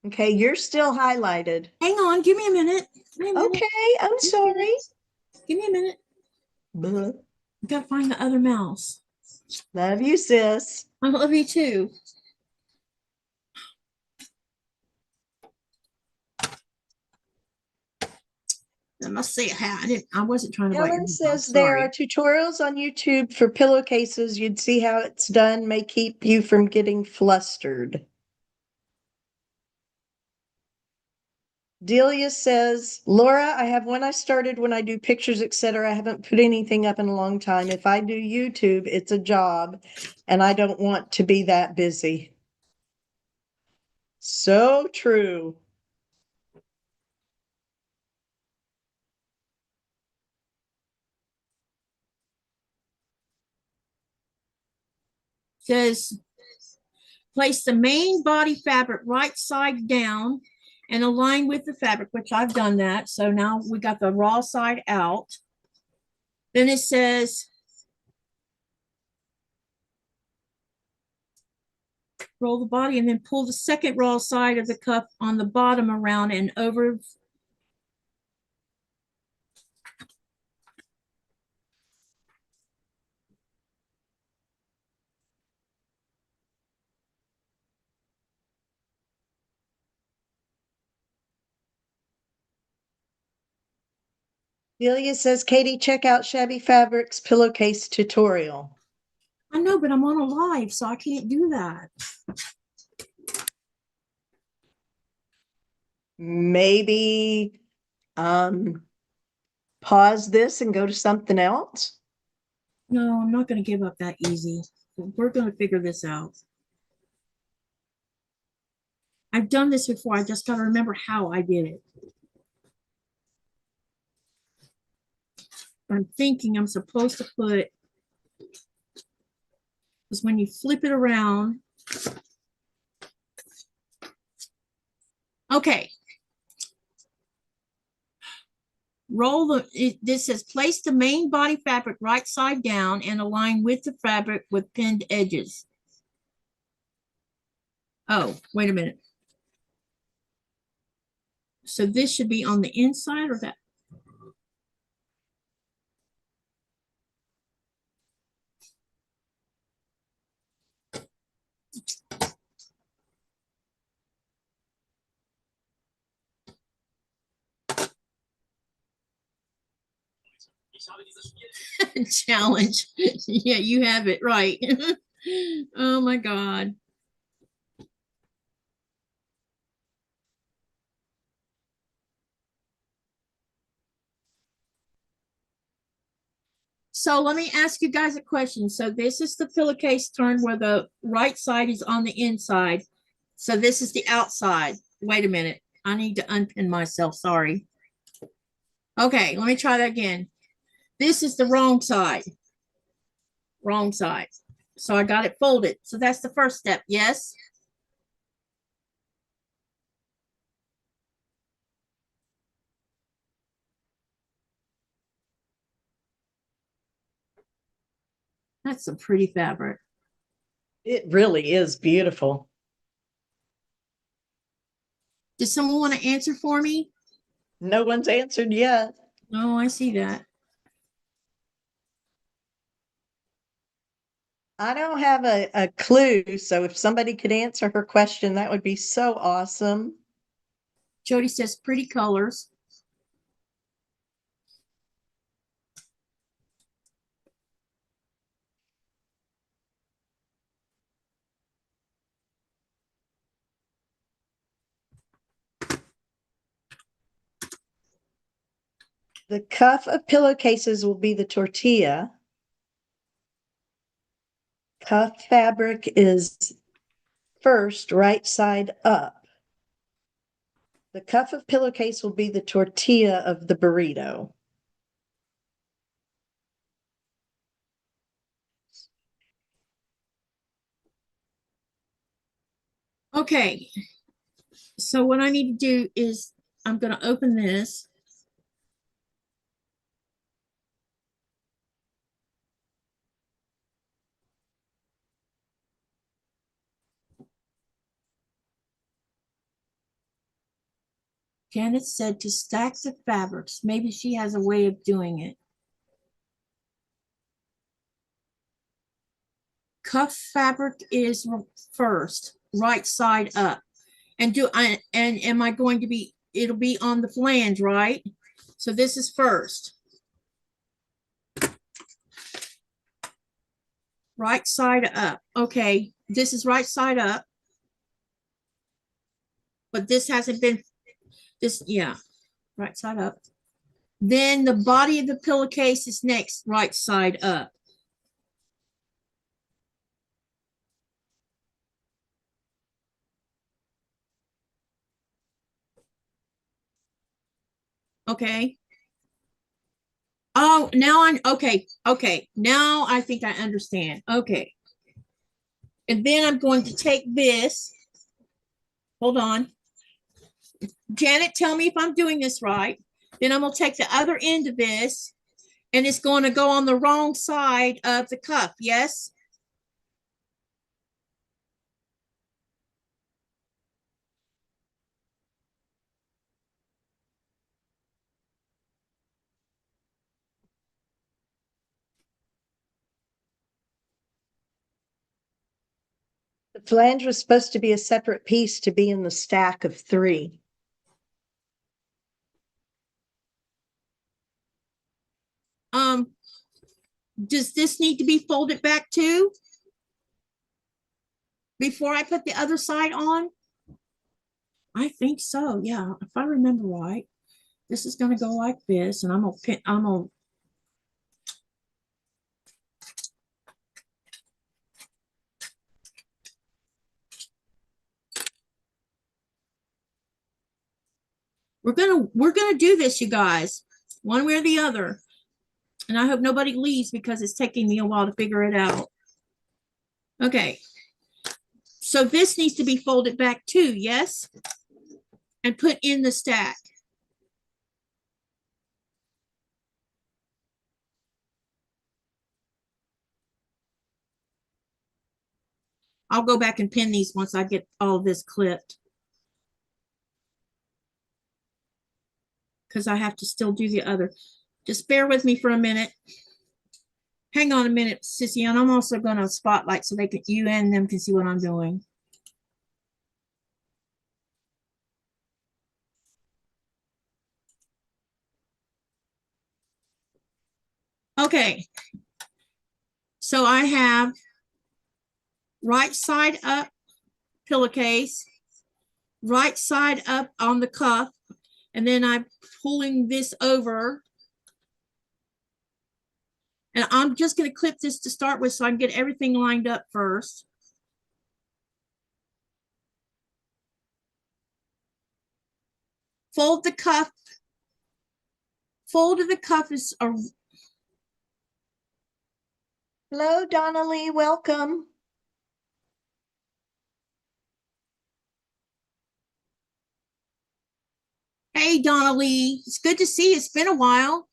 Speaker 2: Okay, you're still highlighted.
Speaker 1: Hang on, give me a minute.
Speaker 2: Okay, I'm sorry.
Speaker 1: Give me a minute.
Speaker 2: Blah.
Speaker 1: I've got to find the other mouse.
Speaker 2: Love you, sis.
Speaker 1: I love you too. I must say I wasn't trying to write.
Speaker 2: Ellen says there are tutorials on YouTube for pillowcases. You'd see how it's done, may keep you from getting flustered. Delia says, Laura, I have one I started when I do pictures, etc. I haven't put anything up in a long time. If I do YouTube, it's a job and I don't want to be that busy. So true.
Speaker 1: Says place the main body fabric right side down and align with the fabric, which I've done that. So now we got the raw side out. Then it says roll the body and then pull the second raw side of the cuff on the bottom around and over.
Speaker 2: Delia says, Katie, check out Shabby Fabrics pillowcase tutorial.
Speaker 1: I know, but I'm on a live, so I can't do that.
Speaker 2: Maybe pause this and go to something else.
Speaker 1: No, I'm not going to give up that easy. We're going to figure this out. I've done this before. I just got to remember how I did it. I'm thinking I'm supposed to put, because when you flip it around, okay. Roll this says place the main body fabric right side down and align with the fabric with pinned edges. Oh, wait a minute. So this should be on the inside or that? Challenge. Yeah, you have it right. Oh my God. So let me ask you guys a question. So this is the pillowcase turned where the right side is on the inside. So this is the outside. Wait a minute. I need to unpin myself. Sorry. Okay, let me try that again. This is the wrong side. Wrong side. So I got it folded. So that's the first step. Yes. That's some pretty fabric.
Speaker 2: It really is beautiful.
Speaker 1: Does someone want to answer for me?
Speaker 2: No one's answered yet.
Speaker 1: Oh, I see that.
Speaker 2: I don't have a clue, so if somebody could answer her question, that would be so awesome.
Speaker 1: Jody says pretty colors.
Speaker 2: The cuff of pillowcases will be the tortilla. Cuff fabric is first right side up. The cuff of pillowcase will be the tortilla of the burrito.
Speaker 1: Okay. So what I need to do is I'm going to open this. Janet said to stack the fabrics. Maybe she has a way of doing it. Cuff fabric is first, right side up. And am I going to be, it'll be on the flange, right? So this is first. Right side up. Okay, this is right side up. But this hasn't been, this, yeah, right side up. Then the body of the pillowcase is next, right side up. Okay. Oh, now I'm okay. Okay. Now I think I understand. Okay. And then I'm going to take this. Hold on. Janet, tell me if I'm doing this right. Then I'm going to take the other end of this and it's going to go on the wrong side of the cuff. Yes.
Speaker 2: The flange was supposed to be a separate piece to be in the stack of 3.
Speaker 1: Does this need to be folded back too? Before I put the other side on? I think so. Yeah. If I remember right, this is going to go like this and I'm going to pin, we're gonna do this, you guys, one way or the other. And I hope nobody leaves because it's taking me a while to figure it out. Okay. So this needs to be folded back too, yes? And put in the stack. I'll go back and pin these once I get all of this clipped. Because I have to still do the other. Just bear with me for a minute. Hang on a minute, Sissy, and I'm also going to spotlight so they can, you and them can see what I'm doing. Okay. So I have right side up pillowcase, right side up on the cuff, and then I'm pulling this over And I'm just going to clip this to start with so I can get everything lined up first. Fold the cuff. Fold of the cuff is a.
Speaker 2: Hello, Donnelly, welcome.
Speaker 1: Hey, Donnelly, it's good to see you. It's been a while.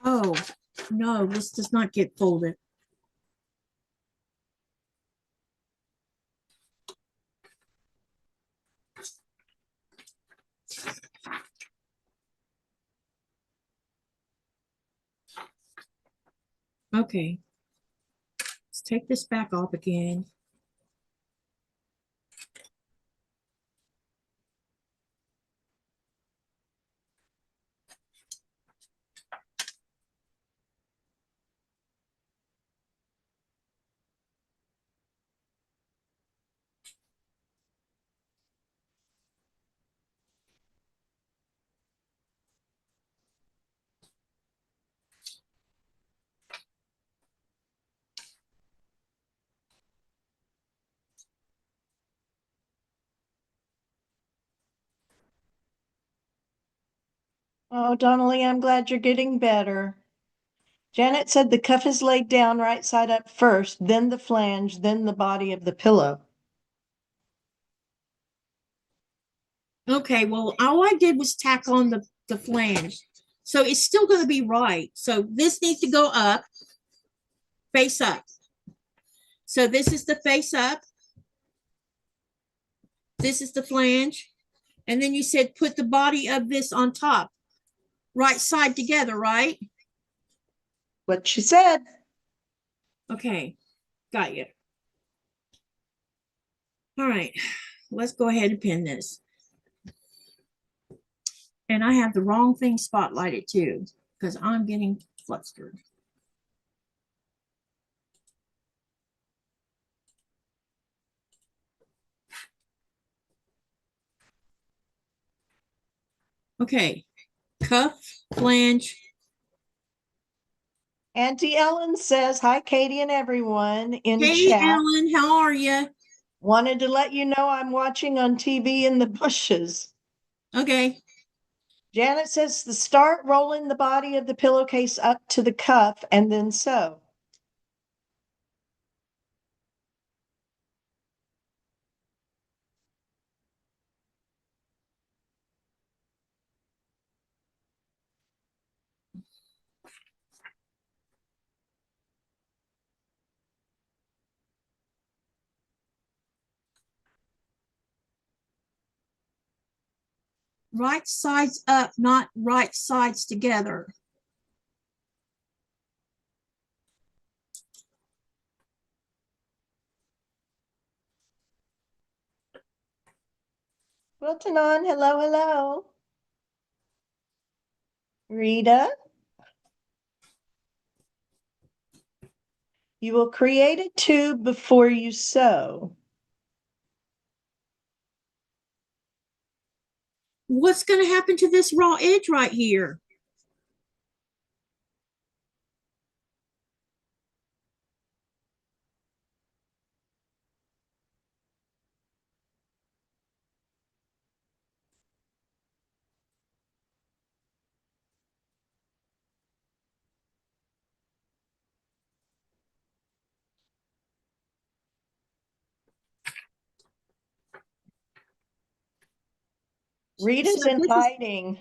Speaker 1: Oh, no, this does not get folded. Okay, let's take this back off again.
Speaker 2: Oh, Donnelly, I'm glad you're getting better. Janet said the cuff is laid down right side up first, then the flange, then the body of the pillow.
Speaker 1: Okay, well, all I did was tack on the flange. So it's still going to be right. So this needs to go up, face up. So this is the face up. This is the flange. And then you said put the body of this on top, right side together, right?
Speaker 2: What she said.
Speaker 1: Okay, got you. All right, let's go ahead and pin this. And I have the wrong thing spotlighted too, because I'm getting flustered. Okay, cuff, flange.
Speaker 2: Auntie Ellen says, hi, Katy and everyone in
Speaker 1: Hey,
Speaker 2: chat.
Speaker 1: Ellen, how are you?
Speaker 2: Wanted to let you know I'm watching on TV in the bushes.
Speaker 1: Okay.
Speaker 2: Janet says the start rolling the body of the pillowcase up to the cuff and then sew.
Speaker 1: Right sides up, not right sides together.
Speaker 2: Quilting on, hello, hello. Rita. You will create a tube before you sew.
Speaker 1: What's going to happen to this raw edge right here?
Speaker 2: Rita's in hiding.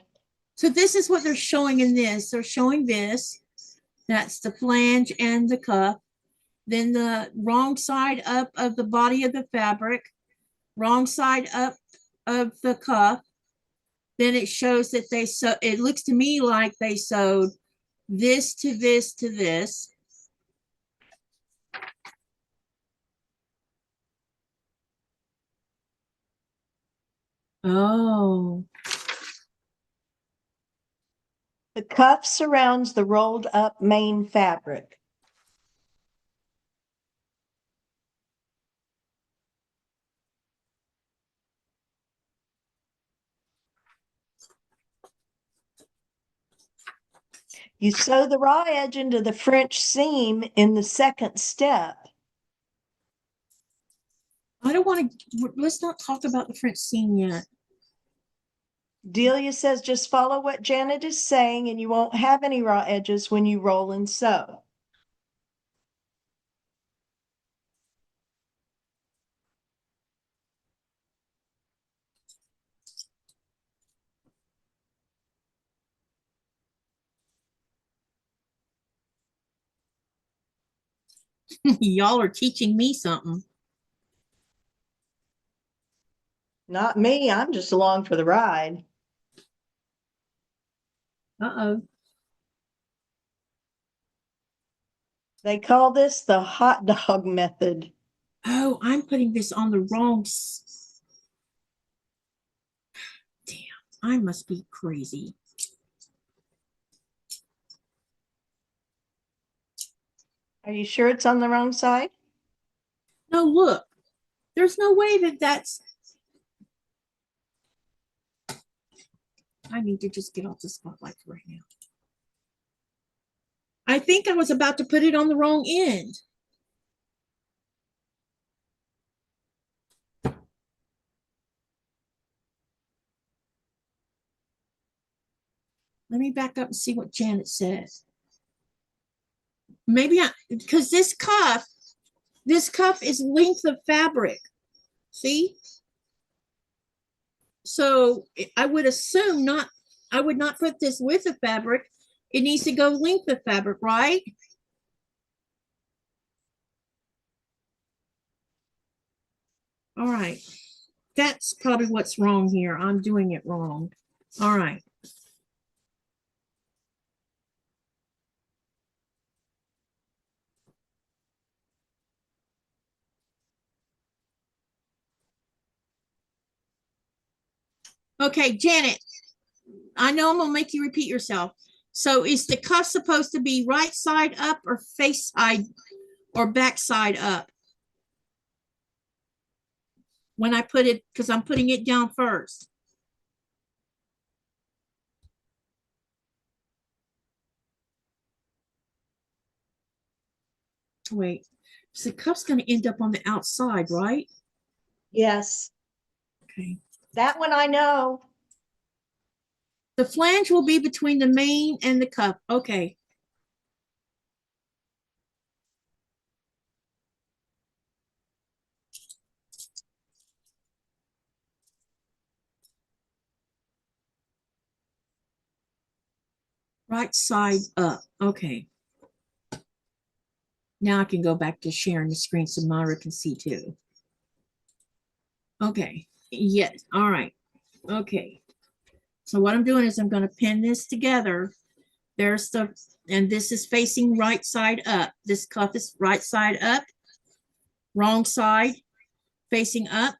Speaker 1: So this is what they're showing in this. They're showing this. That's the flange and the cuff. Then the wrong side up of the body of the fabric, wrong side up of the cuff. Then it shows that they sew. It looks to me like they sewed this to this to this. Oh.
Speaker 2: The cuff surrounds the rolled up main fabric. You sew the raw edge into the French seam in the second step.
Speaker 1: I don't want to, let's not talk about the French seam yet.
Speaker 2: Delia says just follow what Janet is saying and you won't have any raw edges when you roll and sew.
Speaker 1: Y'all are teaching me something.
Speaker 2: Not me, I'm just along for the ride.
Speaker 1: Uh-oh.
Speaker 2: They call this the hot dog method.
Speaker 1: Oh, I'm putting this on the wrong. Damn, I must be crazy.
Speaker 2: Are you sure it's on the wrong side?
Speaker 1: No, look, there's no way that that's. I need to just get off the spotlight right now. I think I was about to put it on the wrong end. Let me back up and see what Janet says. Maybe because this cuff is length of fabric. See? So I would assume not, I would not put this width of fabric. It needs to go length of fabric, right? All right. That's probably what's wrong here. I'm doing it wrong. All right. Okay, Janet, I know I'm gonna make you repeat yourself. So is the cuff supposed to be right side up or face side or back side up? When I put it, because I'm putting it down first. Wait, so the cuff's gonna end up on the outside, right?
Speaker 2: Yes.
Speaker 1: Okay.
Speaker 2: That one I know.
Speaker 1: The flange will be between the main and the cuff. Okay. Right side up. Okay. Now I can go back to sharing the screen so Myra can see too. Okay. Yes. All right. Okay. So what I'm doing is I'm going to pin this together. There's the, and this is facing right side up. This cuff is right side up. Wrong side facing up.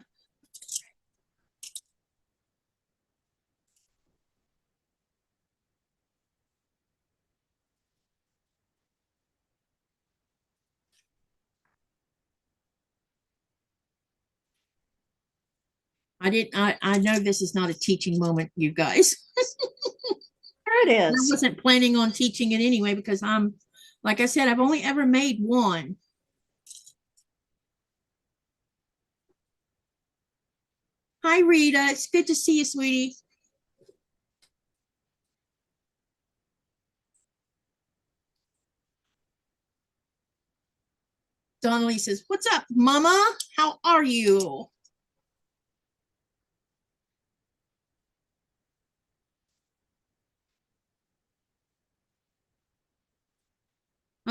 Speaker 1: I know this is not a teaching moment, you guys.
Speaker 2: There it
Speaker 1: I
Speaker 2: is.
Speaker 1: wasn't planning on teaching it anyway because like I said, I've only ever made one. Hi, Rita. It's good to see you, sweetie. Donnelly says, "What's up, Mama? How are you?"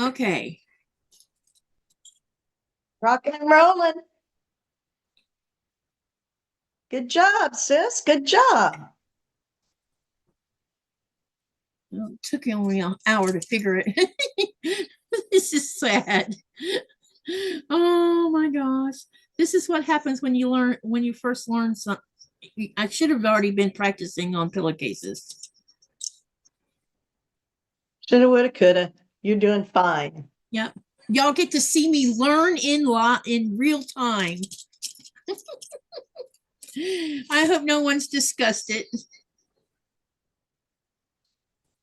Speaker 1: Okay.
Speaker 2: Rocking and rolling. Good job, sis. Good job.
Speaker 1: Well, it took you only an hour to figure it. This is sad. Oh my gosh. This is what happens when you first learn something. I should have already been practicing on pillowcases.
Speaker 2: Shoulda, woulda, coulda. You're doing fine.
Speaker 1: Yep. Y'all get to see me learn in real time. I hope no one's discussed it.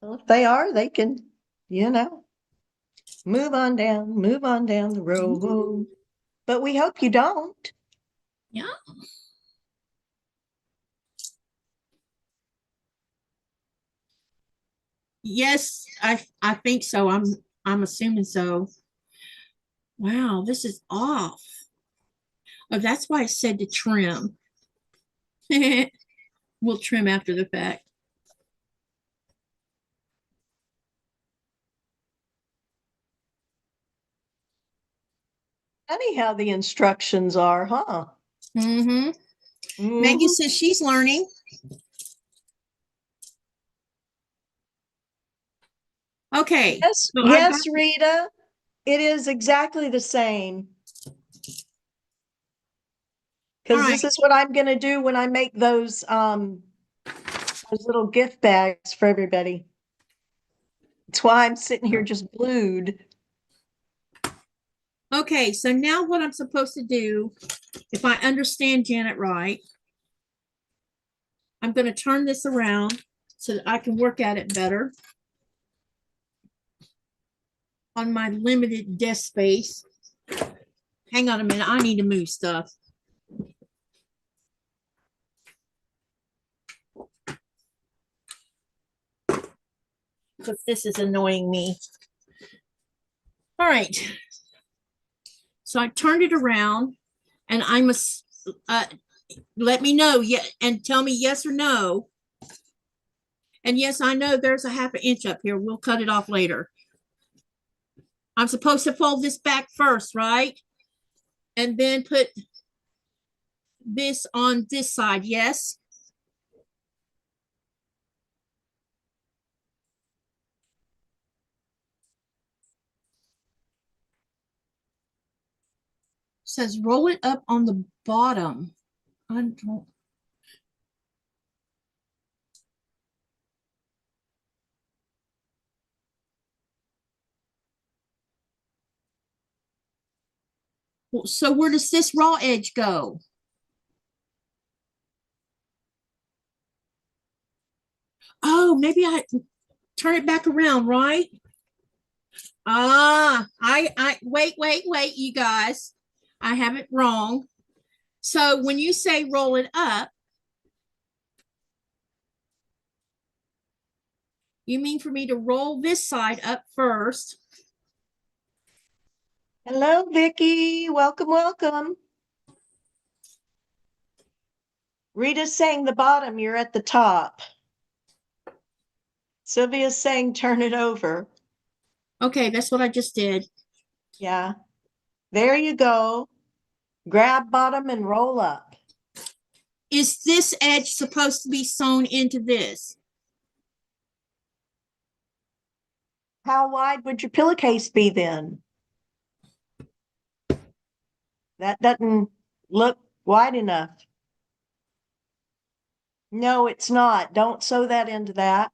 Speaker 2: Well, if they are, they can, move on down the road. But we hope you don't.
Speaker 1: Yeah. Yes, I think so. I'm assuming so. Wow, this is off. Oh, that's why it said to trim. We'll trim after the fact.
Speaker 2: Funny how the instructions are, huh?
Speaker 1: Mm-hmm. Maggie says she's learning. Okay.
Speaker 2: Yes,
Speaker 1: So
Speaker 2: yes, Rita. It is exactly the same. Because this is what I'm going to do when I make those little gift bags for everybody. That's why I'm sitting here just glued.
Speaker 1: Okay, so now what I'm supposed to do, if I understand Janet right, I'm going to turn this around so that I can work at it better on my limited desk space. Hang on a minute, I need to move stuff. Because this is annoying me. All right. So I turned it around and I must let me know and tell me yes or no. And yes, I know there's a half an inch up here. We'll cut it off later. I'm supposed to fold this back first, right? And then put this on this side, yes? It says roll it up on the bottom. I don't. So where does this raw edge go? Oh, maybe I turn it back around, right? I wait, you guys. I have it wrong. So when you say roll it up, you mean for me to roll this side up first.
Speaker 2: Hello, Vicki. Welcome, welcome. Rita's saying the bottom, you're at the top. Sylvia's saying turn it over.
Speaker 1: Okay, that's what I just did.
Speaker 2: Yeah. There you go. Grab bottom and roll up.
Speaker 1: Is this edge supposed to be sewn into this?
Speaker 2: How wide would your pillowcase be then? That doesn't look wide enough. No, it's not. Don't sew that into that.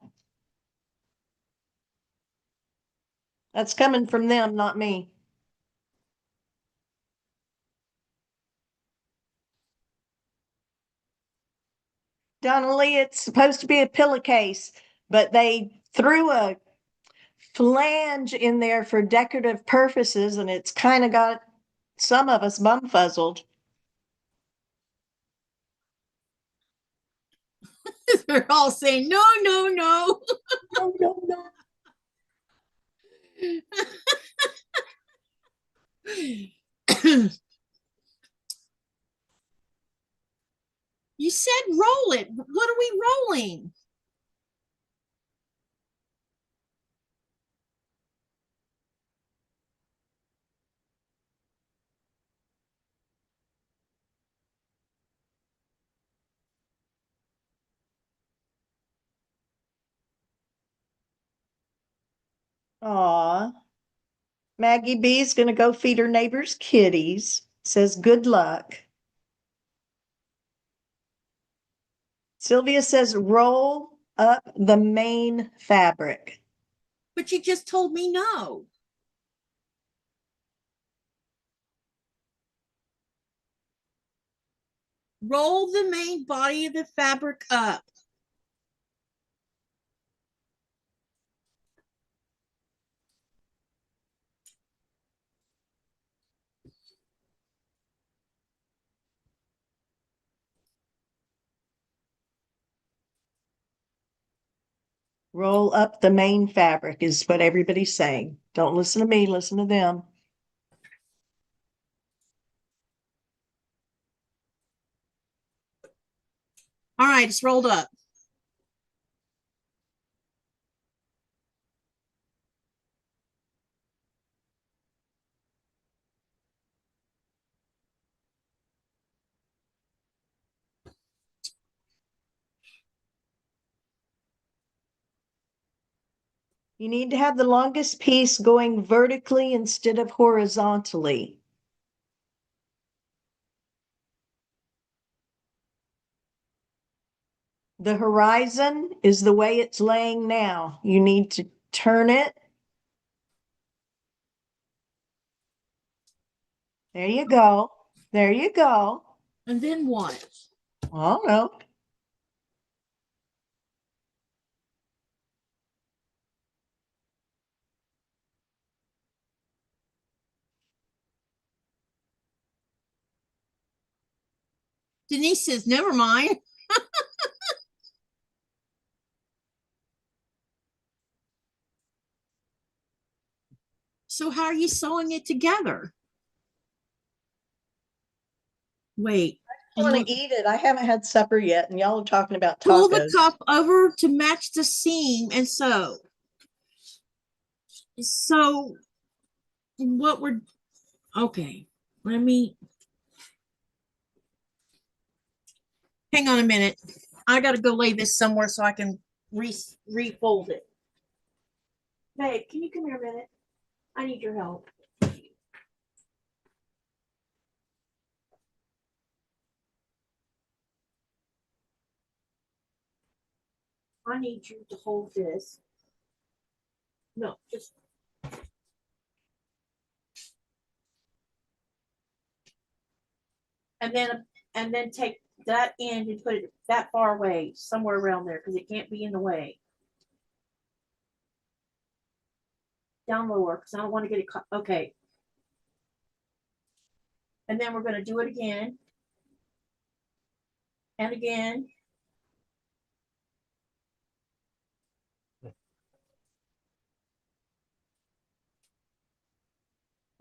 Speaker 2: That's coming from them, not me. Donnelly, it's supposed to be a pillowcase, but they threw a flange in there for decorative purposes, and it's kind of got some of us bumfuzzled.
Speaker 1: They're all saying, no, no, no.
Speaker 2: No, no, no.
Speaker 1: You said roll it. What are we rolling?
Speaker 2: Aw. Maggie B is going to go feed her neighbor's kitties. Says good luck. Sylvia says roll up the main fabric.
Speaker 1: But you just told me no. Roll the main body of the fabric up.
Speaker 2: Roll up the main fabric is what everybody's saying. Don't listen to me, listen to them.
Speaker 1: All right, it's rolled up.
Speaker 2: You need to have the longest piece going vertically instead of horizontally. The horizon is the way it's laying now. You need to turn it. There you go. There you go.
Speaker 1: And then what?
Speaker 2: I don't know.
Speaker 1: Denise says, never mind. So how are you sewing it together? Wait.
Speaker 2: I want to eat it. I haven't had supper yet, and y'all are talking about tacos.
Speaker 1: Pull the cup over to match the seam and sew. So what we're okay. Let me hang on a minute. I got to go lay this somewhere so I can refold it. Babe, can you come here a minute? I need your help. I need you to hold this. No, just. And then take that end and put it that far away, somewhere around there, because it can't be in the way. Down lower, because I don't want to get it caught. Okay. And then we're going to do it again. And again.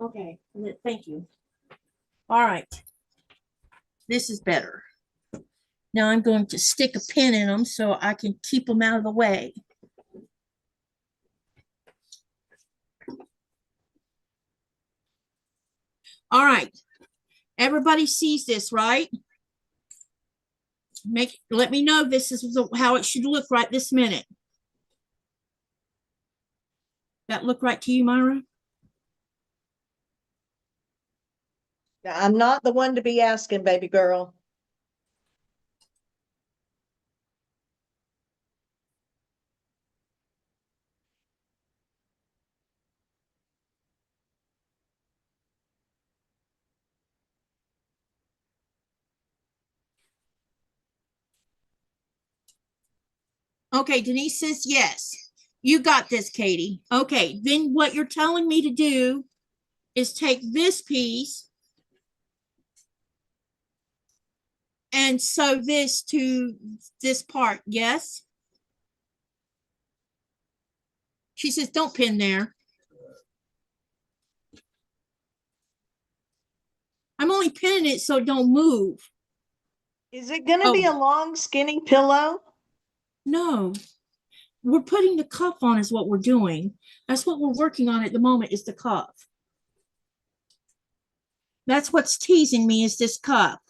Speaker 1: Okay, thank you. All right. This is better. Now I'm going to stick a pin in them so I can keep them out of the way. All right. Everybody sees this, right? Let me know this is how it should look right this minute. That look right to you, Myra?
Speaker 2: I'm not the one to be asking, baby girl.
Speaker 1: Okay, Denise says yes. You got this, Katy. Okay, then what you're telling me to do is take this piece and sew this to this part. Yes? She says, don't pin there. I'm only pinning it so it don't move.
Speaker 2: Is it going to be a long, skinny pillow?
Speaker 1: No. We're putting the cuff on is what we're doing. That's what we're working on at the moment is the cuff. That's what's teasing me is this cuff.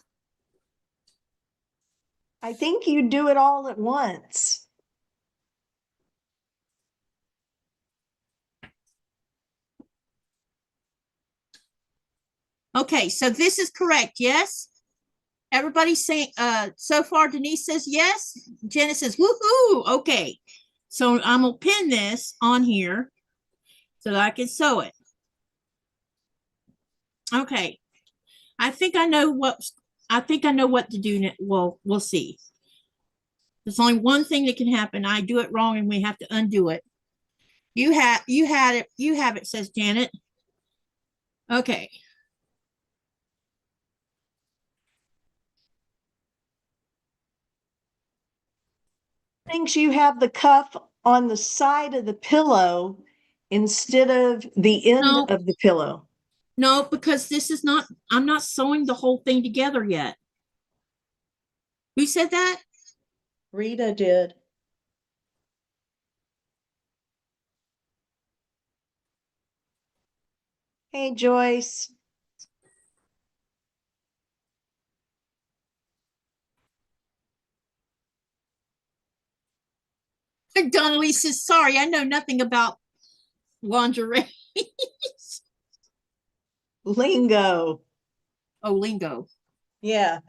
Speaker 2: I think you do it all at once.
Speaker 1: Okay, so this is correct, yes? Everybody's saying, so far Denise says yes. Jenna says, woohoo, okay. So I'm gonna pin this on here so that I can sew it. Okay. I think I know what to do. Well, we'll see. There's only one thing that can happen. I do it wrong and we have to undo it. You have it, says Janet. Okay.
Speaker 2: Thinks you have the cuff on the side of the pillow instead of the end
Speaker 1: No,
Speaker 2: of the pillow.
Speaker 1: no, because I'm not sewing the whole thing together yet. Who said that?
Speaker 2: Rita did. Hey, Joyce.
Speaker 1: Donnelly says, sorry, I know nothing about lingerie.
Speaker 2: Lingo.
Speaker 1: Oh, lingo.
Speaker 2: Yeah.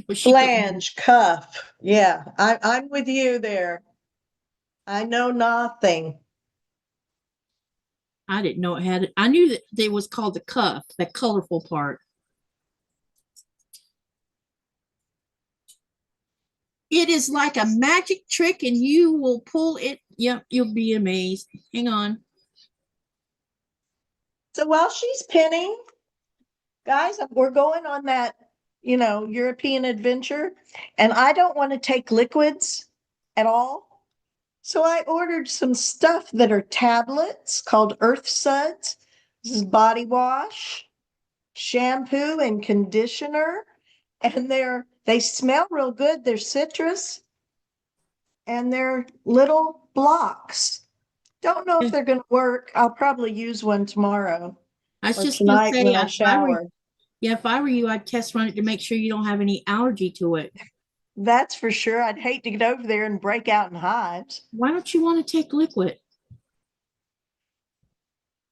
Speaker 1: But
Speaker 2: Flange, cuff. Yeah, I'm with you there. I know nothing.
Speaker 1: I didn't know it had it. I knew that it was called the cuff, that colorful part. It is like a magic trick and you will pull it. Yep, you'll be amazed. Hang on.
Speaker 2: So while she's pinning, guys, we're going on that, European adventure, and I don't want to take liquids at all. So I ordered some stuff that are tablets called Earth Suds. This is body wash, shampoo, and conditioner. And they smell real good. They're citrus and they're little blocks. Don't know if they're going to work. I'll probably use one tomorrow
Speaker 1: I was
Speaker 2: or
Speaker 1: just gonna
Speaker 2: tonight
Speaker 1: say,
Speaker 2: when I shower.
Speaker 1: if I were you, I'd test run it to make sure you don't have any allergy to it.
Speaker 2: That's for sure. I'd hate to get over there and break out in hives.
Speaker 1: Why don't you want to take liquid?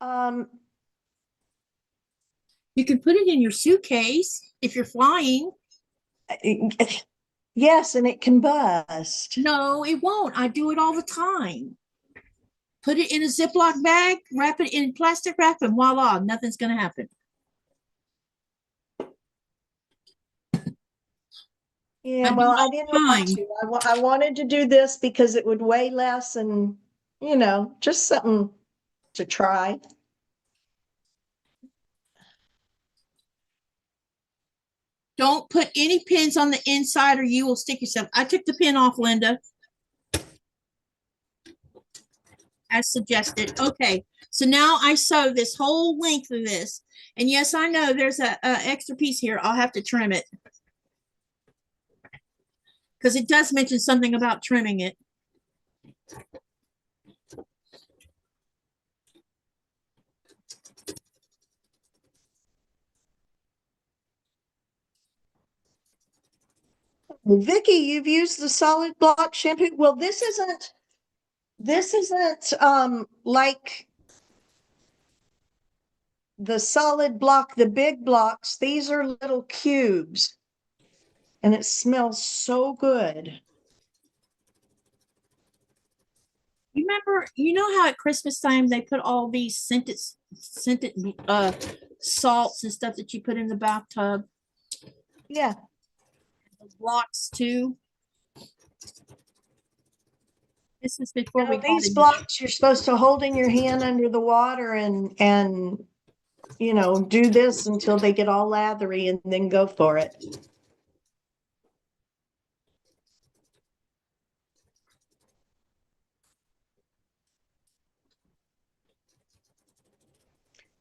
Speaker 2: Um,
Speaker 1: You can put it in your suitcase if you're flying.
Speaker 2: yes, and it can bust.
Speaker 1: No, it won't. I do it all the time. Put it in a Ziploc bag, wrap it in plastic wrap, and voila, nothing's going to happen.
Speaker 2: Yeah, well, I didn't want to. I wanted to do this because it would weigh less and, just something to try.
Speaker 1: Don't put any pins on the inside or you will stick yourself. I took the pin off, Linda, as suggested. Okay, so now I sew this whole length of this. And yes, I know there's a extra piece here. I'll have to trim it. Because it does mention something about trimming it.
Speaker 2: Well, Vicky, you've used the solid block shampoo. Well, this isn't like the solid block, the big blocks. These are little cubes. And it smells so good.
Speaker 1: You remember, you know how at Christmas time they put all these scented salts and stuff that you put in the bathtub?
Speaker 2: Yeah.
Speaker 1: Blocks too. This is before we
Speaker 2: these blocks you're supposed to hold in your hand under the water and do this until they get all lathery and then go for it.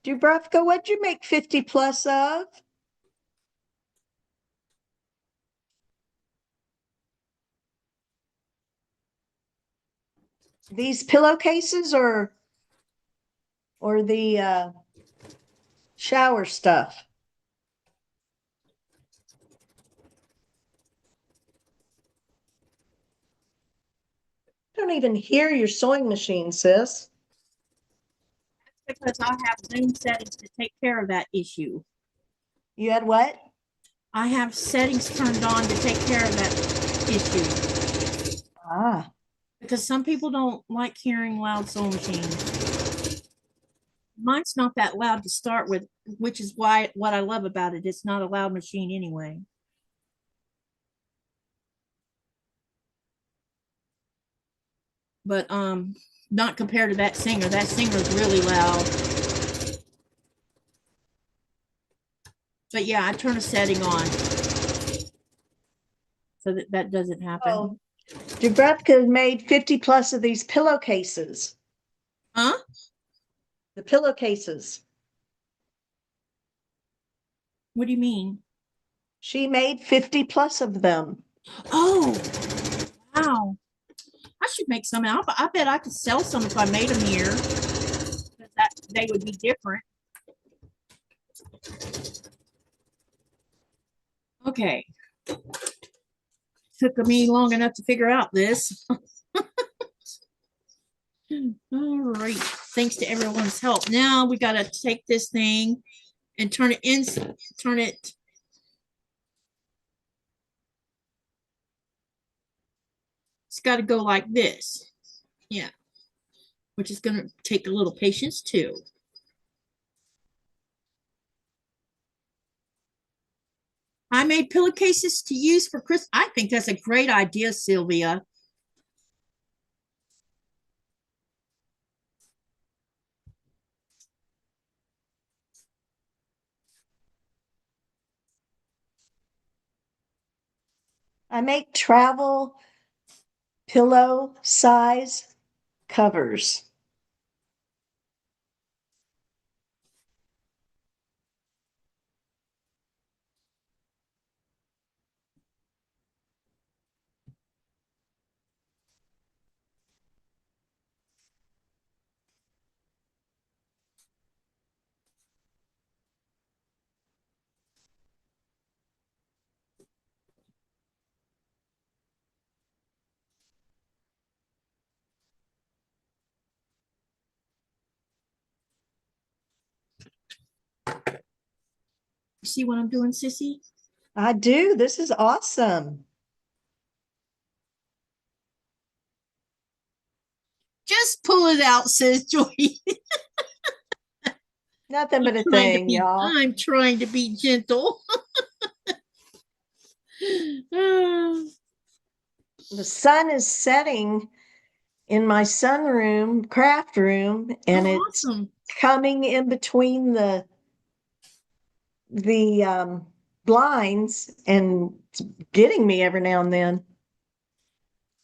Speaker 2: Dubravka, what'd you make 50 plus of? These pillowcases or the shower stuff? I don't even hear your sewing machine, sis.
Speaker 1: Because I have Zoom settings to take care of that issue.
Speaker 2: You had what?
Speaker 1: I have settings turned on to take care of that issue.
Speaker 2: Ah.
Speaker 1: because some people don't like hearing loud sewing machines. Mine's not that loud to start with, which is why what I love about it. It's not a loud machine anyway. But not compared to that Singer. That Singer's really loud. But yeah, I turn a setting on so that that doesn't happen.
Speaker 2: Oh, Dubravka made 50 plus of these pillowcases.
Speaker 1: Huh?
Speaker 2: The pillowcases.
Speaker 1: What do you mean?
Speaker 2: She made 50 plus of them.
Speaker 1: Oh, wow. I should make some. I bet I could sell some if I made them here. That they would be different. Okay. Took me long enough to figure out this. All right. Thanks to everyone's help. Now we got to take this thing and turn it in. Turn it. It's got to go like this. Yeah. Which is going to take a little patience too. I made pillowcases to use for Christmas. I think that's a great idea, Sylvia.
Speaker 2: I make travel pillow size covers.
Speaker 1: You see what I'm doing, Sissy?
Speaker 2: I do. This is awesome.
Speaker 1: Just pull it out, says Joy.
Speaker 2: Nothing but a thing, y'all.
Speaker 1: I'm trying to be gentle.
Speaker 2: The sun is setting in my sunroom, craft room, and it's
Speaker 1: awesome.
Speaker 2: coming in between the blinds and getting me every now and then.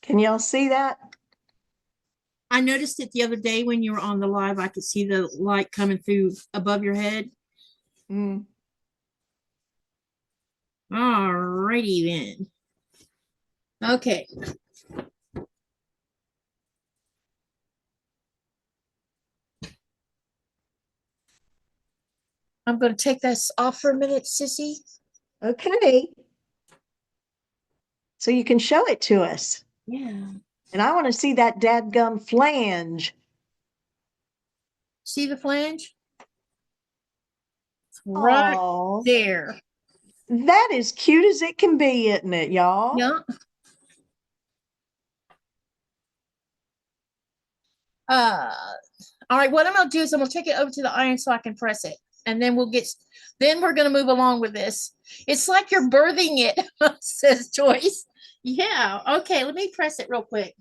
Speaker 2: Can y'all see that?
Speaker 1: I noticed it the other day when you were on the live. I could see the light coming through above your head.
Speaker 2: Mm.
Speaker 1: All righty then. Okay. I'm going to take this off for a minute, Sissy.
Speaker 2: Okay. So you can show it to us.
Speaker 1: Yeah.
Speaker 2: And I want to see that dadgum flange.
Speaker 1: See the flange? It's right
Speaker 2: Aww.
Speaker 1: there.
Speaker 2: That is cute as it can be, isn't it, y'all?
Speaker 1: Yeah. All right, what I'm gonna do is I'm gonna take it over to the iron so I can press it. And then then we're gonna move along with this. It's like you're birthing it, says Joyce. Yeah, okay, let me press it real quick.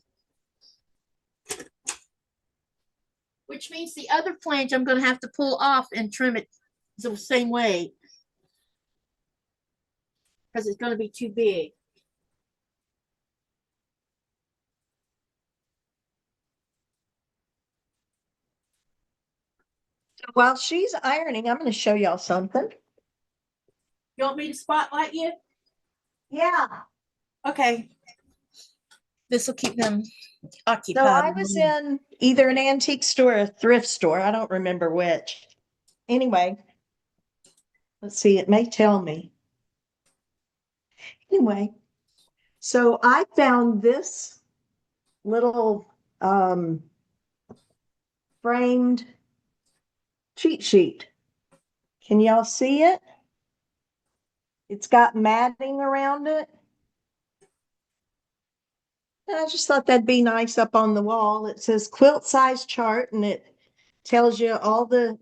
Speaker 1: Which means the other flange I'm gonna have to pull off and trim it the same way. Because it's gonna be too big.
Speaker 2: While she's ironing, I'm going to show y'all something.
Speaker 1: You want me to spotlight you?
Speaker 2: Yeah.
Speaker 1: Okay. This will keep them occupied.
Speaker 2: So I was in either an antique store or a thrift store. I don't remember which. Anyway, let's see. It may tell me. Anyway, so I found this little framed cheat sheet. Can y'all see it? It's got matting around it. And I just thought that'd be nice up on the wall. It says quilt size chart and it tells you all the,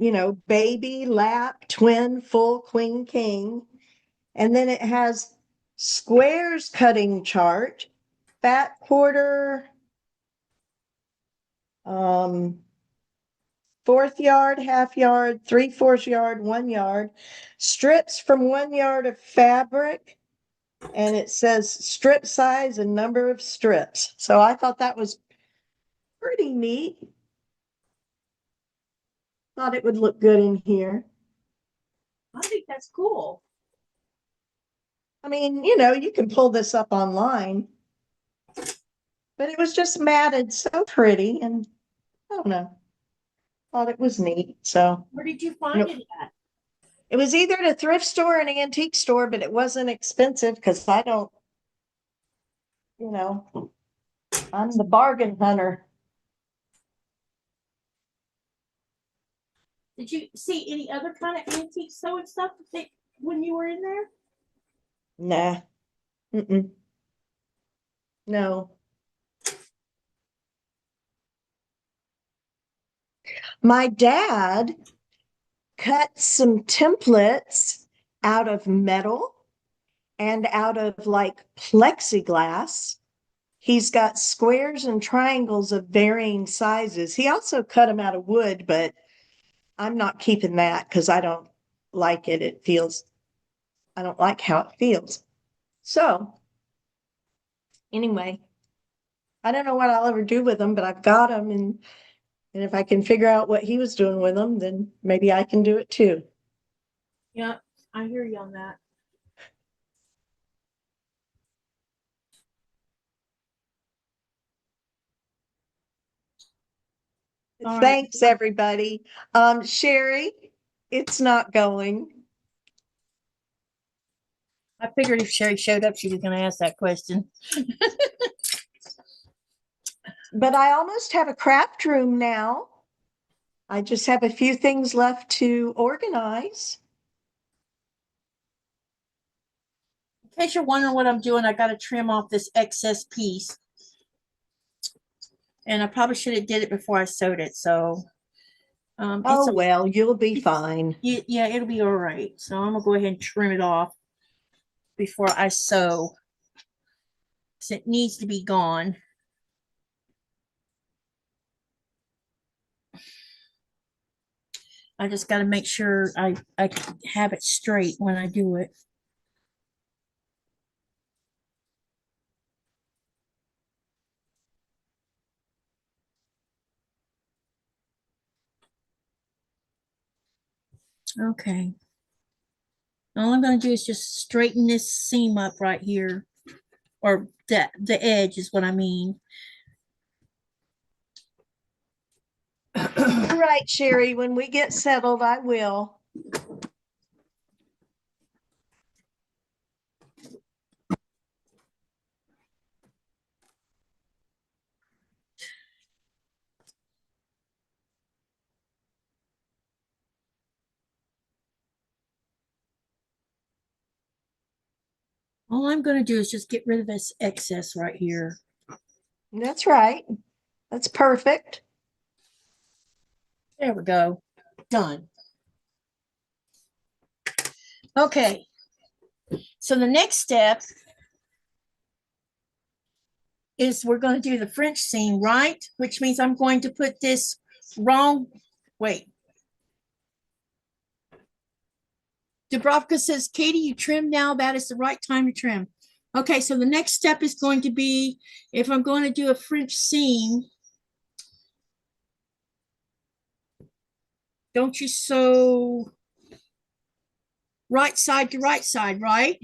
Speaker 2: baby, lap, twin, full, queen, king. And then it has squares cutting chart, fat quarter, fourth yard, half yard, 3/4 yard, 1 yard, strips from 1 yard of fabric. And it says strip size and number of strips. So I thought that was pretty neat. Thought it would look good in here.
Speaker 1: I think that's cool.
Speaker 2: I mean, you can pull this up online, but it was just matted so pretty, and I don't know, thought it was neat. So
Speaker 1: Where did you find it at?
Speaker 2: it was either at a thrift store or an antique store, but it wasn't expensive because I don't, I'm the bargain hunter.
Speaker 1: Did you see any other kind of antique sewing stuff when you were in there?
Speaker 2: Nah. Mm-mm. No. My dad cut some templates out of metal and out of like plexiglass. He's got squares and triangles of varying sizes. He also cut them out of wood, but I'm not keeping that because I don't like it. I don't like how it feels. So anyway, I don't know what I'll ever do with them, but I've got them. And if I can figure out what he was doing with them, then maybe I can do it too.
Speaker 1: Yeah, I hear you on that.
Speaker 2: Thanks, everybody. Sherry, it's not going.
Speaker 1: I figured if Sherry showed up, she was going to ask that question.
Speaker 2: But I almost have a craft room now. I just have a few things left to organize.
Speaker 1: In case you're wondering what I'm doing, I got to trim off this excess piece. And I probably should have did it before I sewed it. So,
Speaker 2: well, you'll be fine.
Speaker 1: Yeah, it'll be all right. So I'm gonna go ahead and trim it off before I sew. So it needs to be gone. I just got to make sure I have it straight when I do it. Okay. All I'm going to do is just straighten this seam up right here, or the edge is what I mean.
Speaker 2: All right, Sherry, when we get settled, I will.
Speaker 1: All I'm going to do is just get rid of this excess right here.
Speaker 2: That's right. That's perfect.
Speaker 1: There we go. Done. Okay. So the next step is we're going to do the French seam, right? Which means I'm going to put this wrong. Wait. Dubrovka says, Katie, you trim now. That is the right time to trim. Okay, so the next step is going to be, if I'm going to do a French seam, don't you sew right side to right side, right?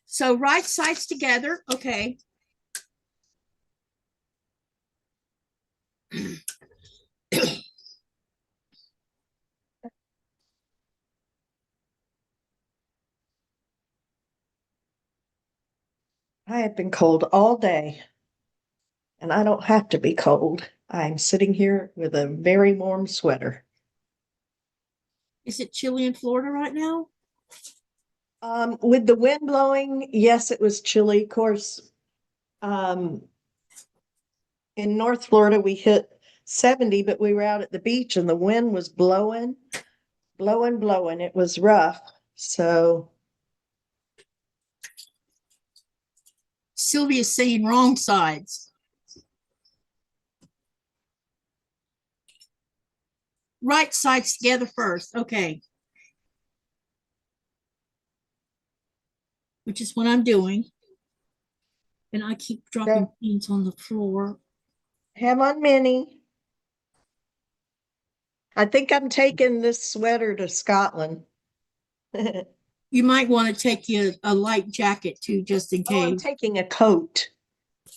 Speaker 1: So right sides together, okay.
Speaker 2: I have been cold all day, and I don't have to be cold. I'm sitting here with a very warm sweater.
Speaker 1: Is it chilly in Florida right now?
Speaker 2: With the wind blowing, yes, it was chilly. Of course, in North Florida, we hit 70, but we were out at the beach and the wind was blowing, blowing, blowing. It was rough. So,
Speaker 1: Sylvia's saying wrong sides. Right sides together first. Okay. Which is what I'm doing. And I keep dropping beans on the floor.
Speaker 2: have on Minnie. I think I'm taking this sweater to Scotland.
Speaker 1: You might want to take you a light jacket too, just in
Speaker 2: Oh, I'm
Speaker 1: case.
Speaker 2: taking a coat.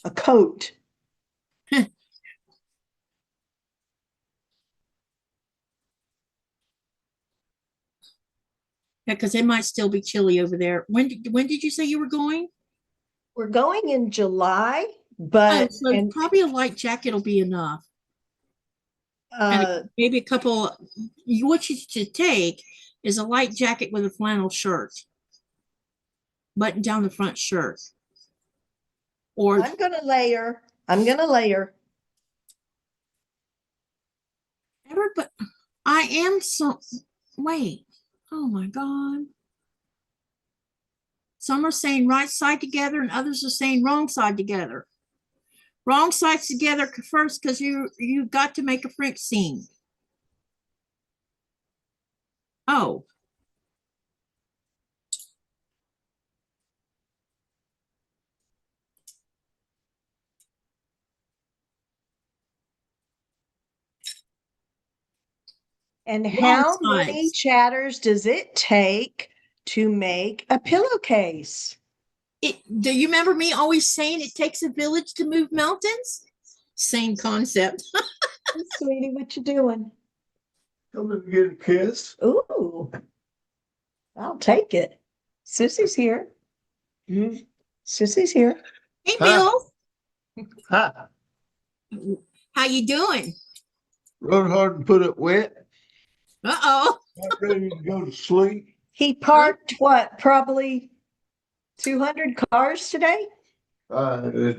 Speaker 2: A coat.
Speaker 1: Yeah, because it might still be chilly over there. When did you say you were going?
Speaker 2: We're going in July,
Speaker 1: Oh,
Speaker 2: but
Speaker 1: so probably a light jacket will be enough. And maybe a couple. What you should take is a light jacket with a flannel shirt, button down the front shirt. Or
Speaker 2: I'm gonna layer. I'm gonna layer.
Speaker 1: but I am so. Wait. Oh my God. Some are saying right side together, and others are saying wrong side together. Wrong sides together first, because you got to make a French seam. Oh.
Speaker 2: And
Speaker 1: Wrong
Speaker 2: how many
Speaker 1: sides.
Speaker 2: chatters does it take to make a pillowcase?
Speaker 1: Do you remember me always saying it takes a village to move mountains? Same concept.
Speaker 2: Hey, sweetie, what you doing?
Speaker 3: Coming to get a kiss.
Speaker 2: Ooh, I'll take it. Sissy's here.
Speaker 3: Mm-hmm.
Speaker 2: Sissy's here.
Speaker 1: Hey,
Speaker 3: Huh?
Speaker 1: Bill.
Speaker 3: Hi.
Speaker 1: How you doing?
Speaker 3: Rode hard and put it wet.
Speaker 1: Uh-oh.
Speaker 3: Not ready to go to sleep.
Speaker 2: He parked what? Probably 200 cars today?
Speaker 3: I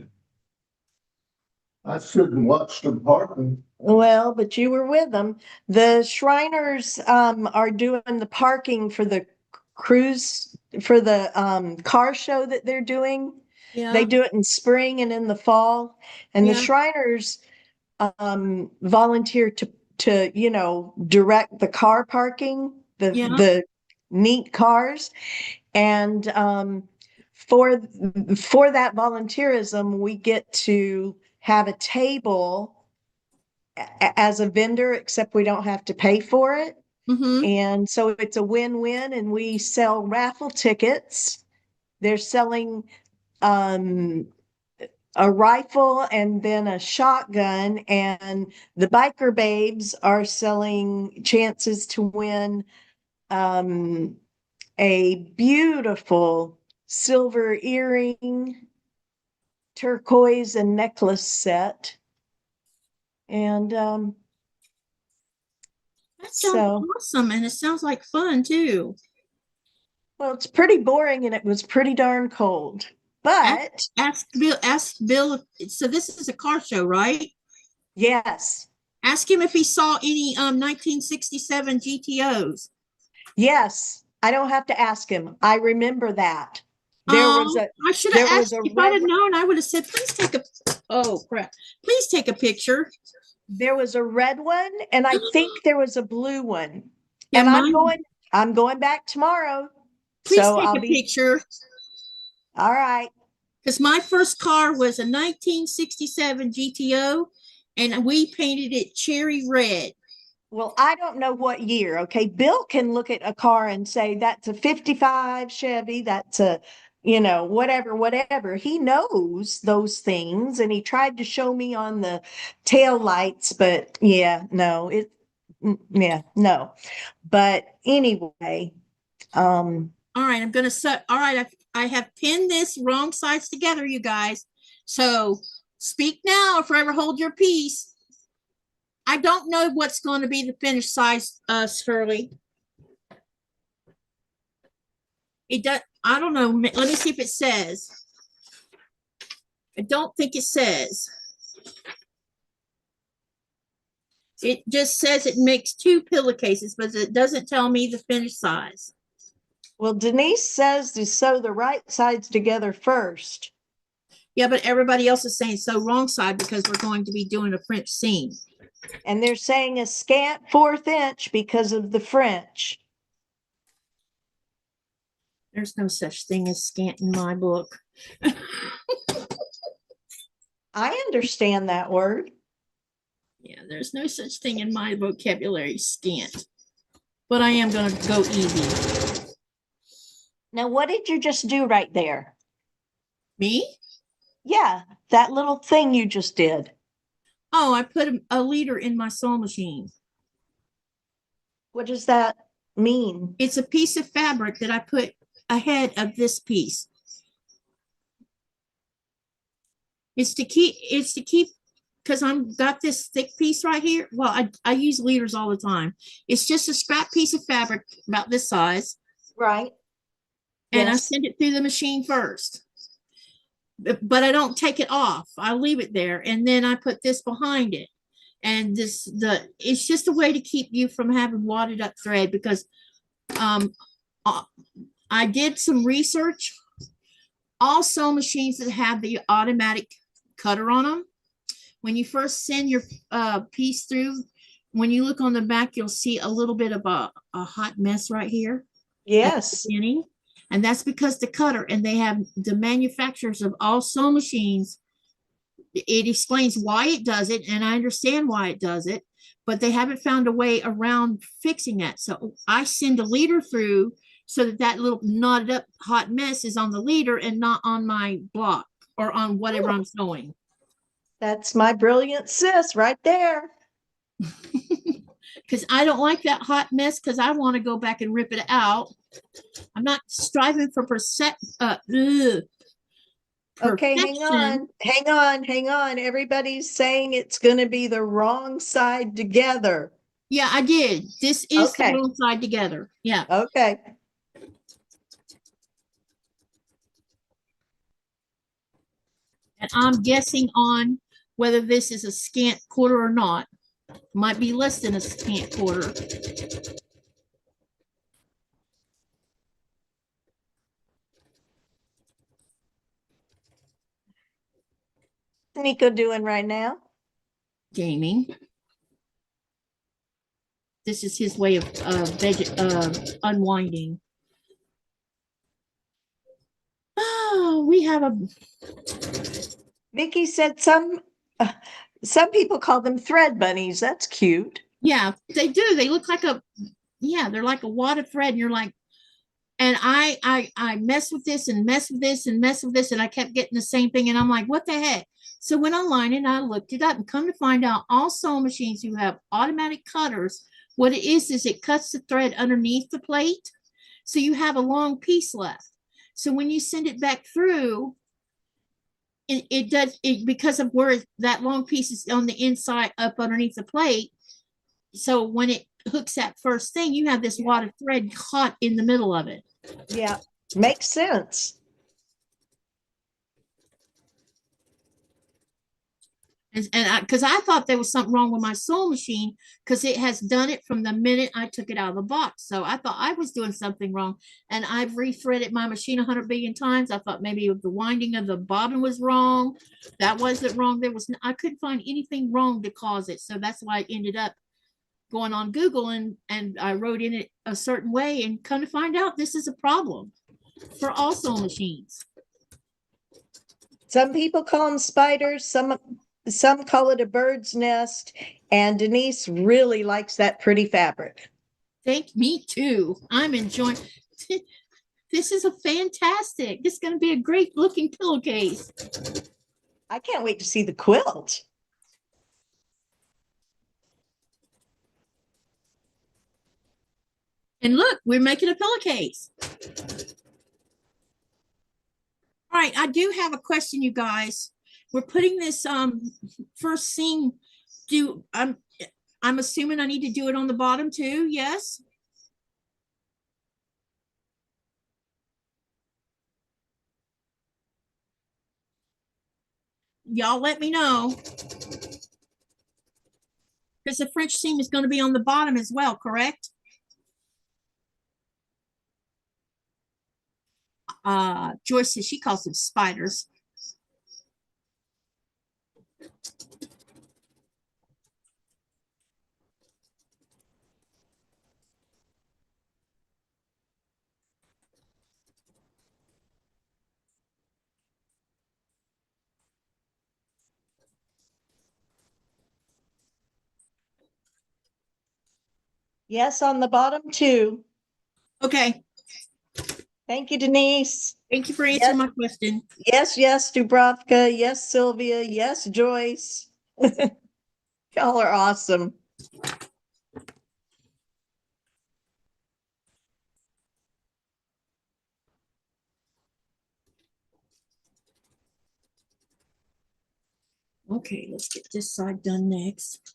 Speaker 3: shouldn't watch them parking.
Speaker 2: Well, but you were with them. The Shriners are doing the parking for the cruise for the car show that they're doing.
Speaker 1: Yeah.
Speaker 2: They do it in spring and in the fall. And the
Speaker 1: Yeah.
Speaker 2: Shriners volunteer to direct the car parking,
Speaker 1: Yeah.
Speaker 2: the neat cars. And for that volunteerism, we get to have a table as a vendor, except we don't have to pay for it.
Speaker 1: Mm-hmm.
Speaker 2: And so it's a win-win, and we sell raffle tickets. They're selling a rifle and then a shotgun, and the biker babes are selling chances to win a beautiful silver earring, turquoise, and necklace set. And
Speaker 1: That sounds awesome, and it sounds like fun too.
Speaker 2: well, it's pretty boring, and it was pretty darn cold. But
Speaker 1: ask Bill. So this is a car show, right?
Speaker 2: yes,
Speaker 1: Ask him if he saw any 1967 GTOs.
Speaker 2: yes, I don't have to ask him. I remember that. I
Speaker 1: should have asked. If I'd have known, I would have said, please take a, oh crap, please take a picture.
Speaker 2: There was a red one, and I think there was a blue one.
Speaker 1: Yeah,
Speaker 2: and I'm going back tomorrow.
Speaker 1: Please
Speaker 2: so
Speaker 1: take a picture.
Speaker 2: All right.
Speaker 1: Because my first car was a 1967 GTO, and we painted it cherry red.
Speaker 2: Well, I don't know what year. Okay. Bill can look at a car and say, that's a 55 Chevy. That's a, whatever. He knows those things. And he tried to show me on the tail lights, but no. But anyway,
Speaker 1: all right, I'm going to set, all right, I have pinned this wrong sides together, you guys. So speak now or forever hold your peace. I don't know what's going to be the finished size, Shirley. It does. I don't know. Let me see if it says. I don't think it says. It just says it makes 2 pillowcases, but it doesn't tell me the finished size.
Speaker 2: Well, Denise says to sew the right sides together first.
Speaker 1: Yeah, but everybody else is saying so wrong side because we're going to be doing a French seam.
Speaker 2: And they're saying a scant 1/4 inch because of the French.
Speaker 1: There's no such thing as scant in my book.
Speaker 2: I understand that word.
Speaker 1: Yeah, there's no such thing in my vocabulary, scant. But I am going to go easy.
Speaker 2: Now, what did you just do right there?
Speaker 1: Me?
Speaker 2: Yeah, that little thing you just did.
Speaker 1: Oh, I put a leader in my sewing machine.
Speaker 2: What does that mean?
Speaker 1: It's a piece of fabric that I put ahead of this piece. It's to keep, because I'm got this thick piece right here. Well, I use leaders all the time. It's just a scrap piece of fabric about this size.
Speaker 2: Right.
Speaker 1: And I
Speaker 2: Yes.
Speaker 1: send it through the machine first. But I don't take it off. I leave it there. And then I put this behind it. And it's just a way to keep you from having wadded up thread, because I did some research. All sewing machines that have the automatic cutter on them, when you first send your piece through, when you look on the back, you'll see a little bit of a hot mess right here.
Speaker 2: Yes.
Speaker 1: And that's because the cutter, and they have the manufacturers of all sewing machines, it explains why it does it, and I understand why it does it, but they haven't found a way around fixing that. So I send a leader through so that little knotted up hot mess is on the leader and not on my block or on whatever I'm sewing.
Speaker 2: That's my brilliant sis right there.
Speaker 1: Because I don't like that hot mess, because I want to go back and rip it out. I'm not striving for
Speaker 2: Okay, hang on. Everybody's saying it's going to be the wrong side together.
Speaker 1: Yeah, I did. This is
Speaker 2: Okay.
Speaker 1: the wrong side together. Yeah.
Speaker 2: Okay.
Speaker 1: And I'm guessing on whether this is a scant quarter or not. Might be less than a scant quarter.
Speaker 2: What's Nico doing right now?
Speaker 1: Gaming. This is his way of unwinding. Oh, we have a.
Speaker 2: Vicky said some people call them thread bunnies. That's cute.
Speaker 1: Yeah, they do. They look like they're like a wad of thread, and you're like, and I mess with this and mess with this and mess with this, and I kept getting the same thing, and I'm like, what the heck? So went online and I looked it up, and come to find out, all sewing machines who have automatic cutters, what it is it cuts the thread underneath the plate, so you have a long piece left. So when you send it back through, it does it, because of where that long piece is on the inside up underneath the plate. So when it hooks that first thing, you have this wad of thread caught in the middle of it.
Speaker 2: Yeah, makes sense.
Speaker 1: And because I thought there was something wrong with my sewing machine, because it has done it from the minute I took it out of the box. So I thought I was doing something wrong, and I've rethreaded my machine 100 billion times. I thought maybe the winding of the bobbin was wrong. That wasn't wrong. I couldn't find anything wrong to cause it. So that's why I ended up going on Google, and I wrote in it a certain way, and come to find out this is a problem for all sewing machines.
Speaker 2: Some people call them spiders. Some call it a bird's nest, and Denise really likes that pretty fabric.
Speaker 1: Thank me too. I'm enjoying. This is a fantastic. This is going to be a great looking pillowcase.
Speaker 2: I can't wait to see the quilt.
Speaker 1: And look, we're making a pillowcase. All right, I do have a question, you guys. We're putting this first seam. I'm assuming I need to do it on the bottom too. Yes. Y'all let me know. Because the French seam is going to be on the bottom as well, correct? Joyce says she calls them spiders.
Speaker 2: Yes, on the bottom too.
Speaker 1: Okay.
Speaker 2: Thank you, Denise.
Speaker 1: Thank you for answering
Speaker 2: Yes.
Speaker 1: my question.
Speaker 2: Yes, yes, Dubravka. Yes, Sylvia. Yes, Joyce. Y'all are awesome.
Speaker 1: Okay, let's get this side done next.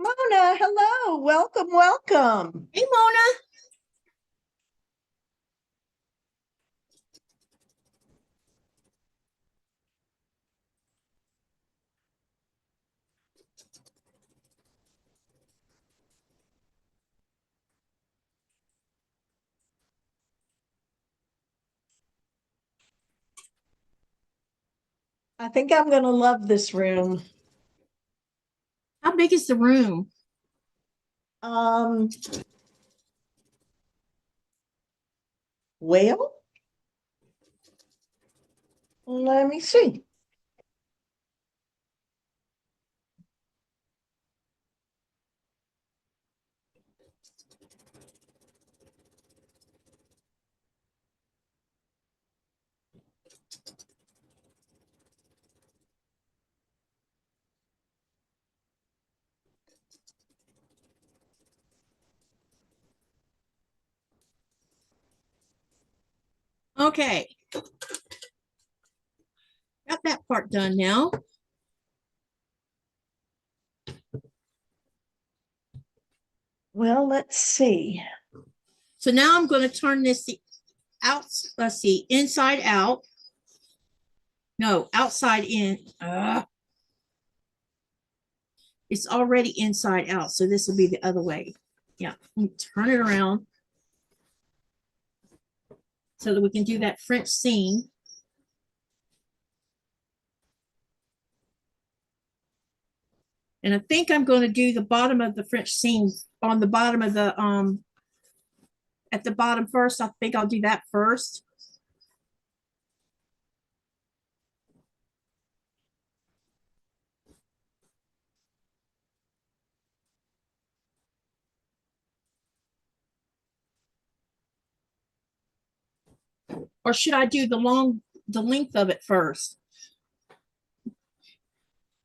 Speaker 2: Mona, hello. Welcome, welcome.
Speaker 1: Hey, Mona.
Speaker 2: I think I'm going to love this room.
Speaker 1: How big is the room?
Speaker 2: Well, let me see.
Speaker 1: Okay. Got that part done now.
Speaker 2: Well, let's see.
Speaker 1: So now I'm going to turn this out. Let's see, inside out. No, outside in. It's already inside out. So this will be the other way. Yeah. Turn it around so that we can do that French seam. And I think I'm going to do the bottom of the French seam on the bottom of the, at the bottom first. I think I'll do that first. Or should I do the length of it first?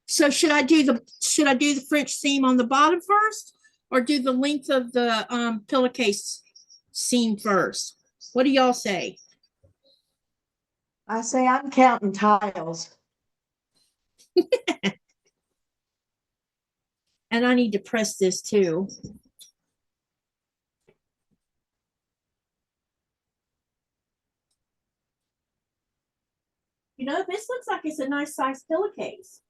Speaker 1: So should I do the French seam on the bottom first, or do the length of the pillowcase seam first? What do y'all say?
Speaker 2: I say I'm counting tiles.
Speaker 1: And I need to press this too. You know, this looks like it's a nice size pillowcase.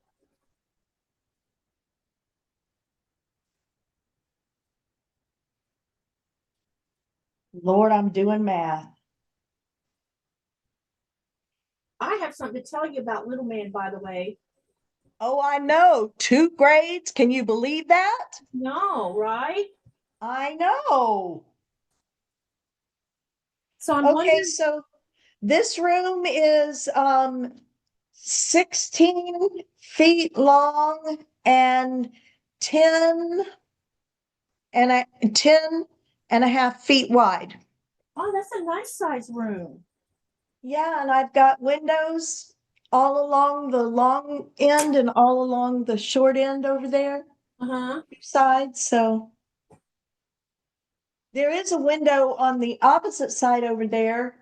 Speaker 2: Lord, I'm doing math.
Speaker 1: I have something to tell you about Little Man, by the way.
Speaker 2: Oh, I know. 2 grades. Can you believe that?
Speaker 1: No, right?
Speaker 2: I know.
Speaker 1: So I'm
Speaker 2: Okay,
Speaker 1: wondering.
Speaker 2: so this room is 16 feet long and 10 and a half feet wide.
Speaker 1: Oh, that's a nice size room.
Speaker 2: Yeah, and I've got windows all along the long end and all along the short end over there, sides, so. There is a window on the opposite side over there,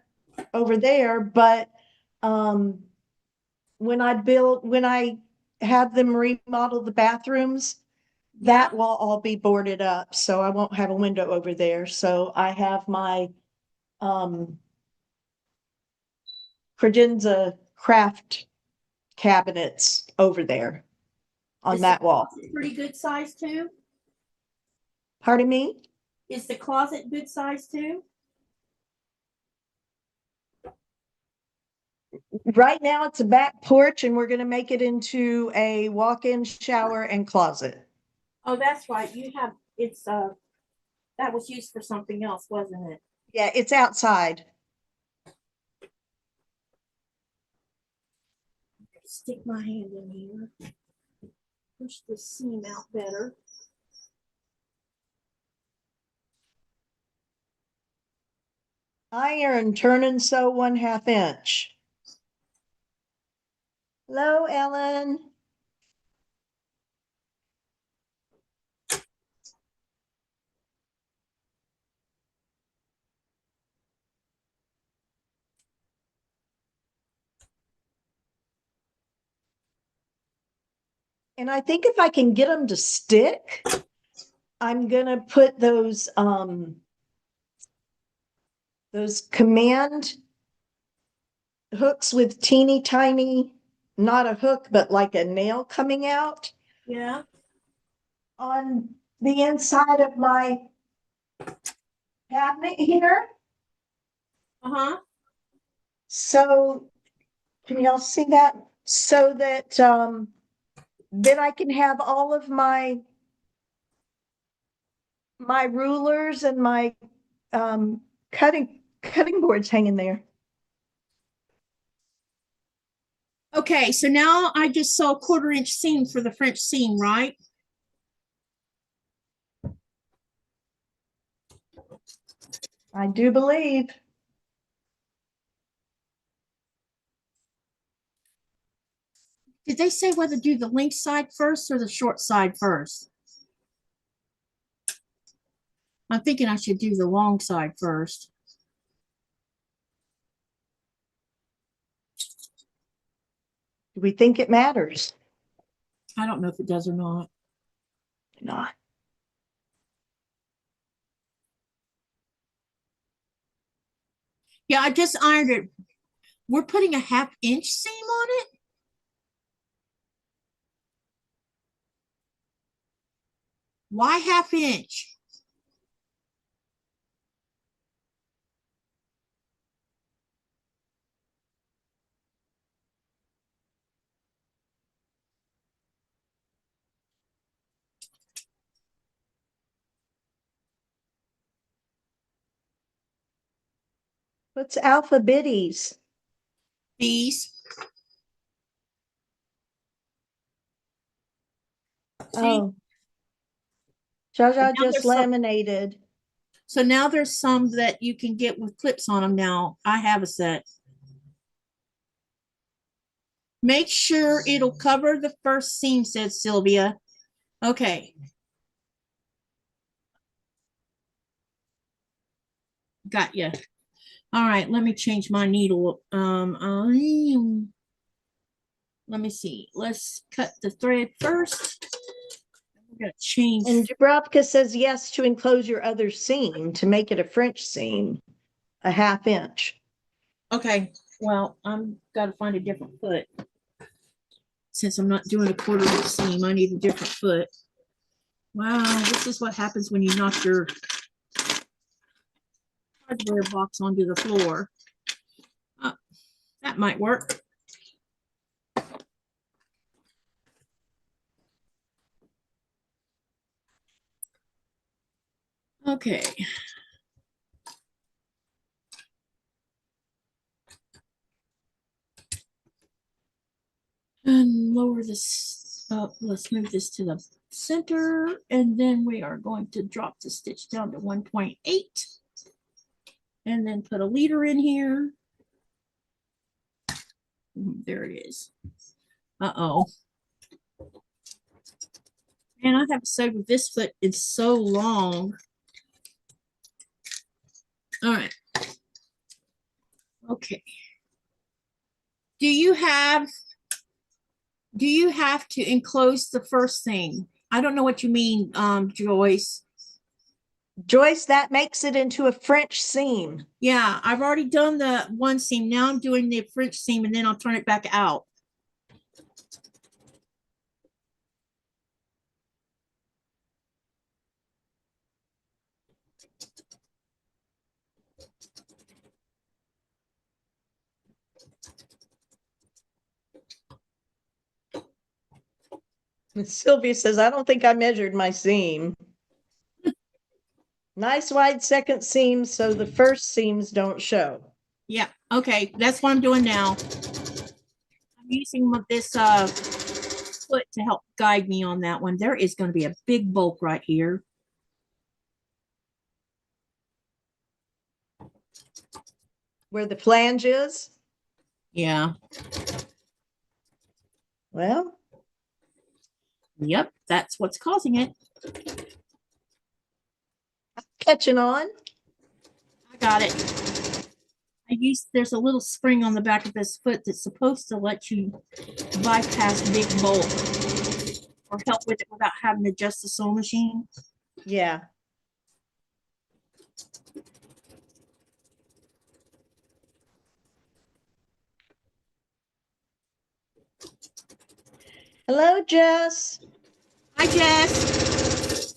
Speaker 2: but, when I have them remodel the bathrooms, that will all be boarded up, so I won't have a window over there, so I have my, credenza craft cabinets over there on
Speaker 1: Is
Speaker 2: that
Speaker 1: the
Speaker 2: wall.
Speaker 1: closet pretty good size too?
Speaker 2: Pardon me?
Speaker 1: Is the closet good size too?
Speaker 2: Right now it's a back porch and we're gonna make it into a walk-in shower and closet.
Speaker 1: Oh, that's right. You have, it's, that was used for something else, wasn't it?
Speaker 2: Yeah, it's outside.
Speaker 1: Stick my hand in here. Push the seam out better.
Speaker 2: Iron, turn and sew 1/2 inch. Hello, Ellen. And I think if I can get them to stick, I'm gonna put those command hooks with teeny tiny, not a hook, but like a nail coming out
Speaker 1: Yeah.
Speaker 2: on the inside of my cabinet here. So can y'all see that? So that then I can have all of my rulers and my cutting boards hanging there.
Speaker 1: Okay, so now I just saw a 1/4 inch seam for the French seam, right?
Speaker 2: I do believe.
Speaker 1: Did they say whether to do the length side first or the short side first? I'm thinking I should do the long side first.
Speaker 2: Do we think it matters?
Speaker 1: I don't know if it does or not.
Speaker 2: Not.
Speaker 1: Yeah, I just ironed it. We're putting a 1/2 inch seam on it. Why 1/2 inch?
Speaker 2: What's alphabetties?
Speaker 1: These.
Speaker 2: Oh. Jaja
Speaker 1: now
Speaker 2: just
Speaker 1: there's some-
Speaker 2: laminated.
Speaker 1: So now there's some that you can get with clips on them now. I have a set. Make sure it'll cover the first seam, said Sylvia. Okay. Got you. All right, let me change my needle. Let me see. Let's cut the thread first. We're gonna change.
Speaker 2: And Dubrovka says yes to enclose your other seam to make it a French seam, a 1/2 inch.
Speaker 1: Okay, well, I'm gotta find a different foot. Since I'm not doing a 1/4 inch seam, I need a different foot. Wow, this is what happens when you knock your hardware box onto the floor. That might work. Okay. And lower this up. Let's move this to the center. And then we are going to drop the stitch down to 1.8. And then put a leader in here. There it is. Uh-oh. Man, I have sewed with this foot. It's so long. All right. Okay. Do you have to enclose the first thing? I don't know what you mean, Joyce.
Speaker 2: Joyce, that makes it into a French seam.
Speaker 1: Yeah, I've already done the one seam. Now I'm doing the French seam and then I'll turn it back out.
Speaker 2: Sylvia says, I don't think I measured my seam. Nice wide second seam so the first seams don't show.
Speaker 1: Yeah, okay, that's what I'm doing now. I'm using this foot to help guide me on that one. There is going to be a big bulk right here.
Speaker 2: Where the flange is?
Speaker 1: Yeah.
Speaker 2: Well,
Speaker 1: yep, that's what's causing it.
Speaker 2: catching on.
Speaker 1: I got it. There's a little spring on the back of this foot that's supposed to let you bypass big bulk or help with it without having to adjust the sewing machine.
Speaker 2: Yeah. Hello, Jess.
Speaker 1: Hi, Jess.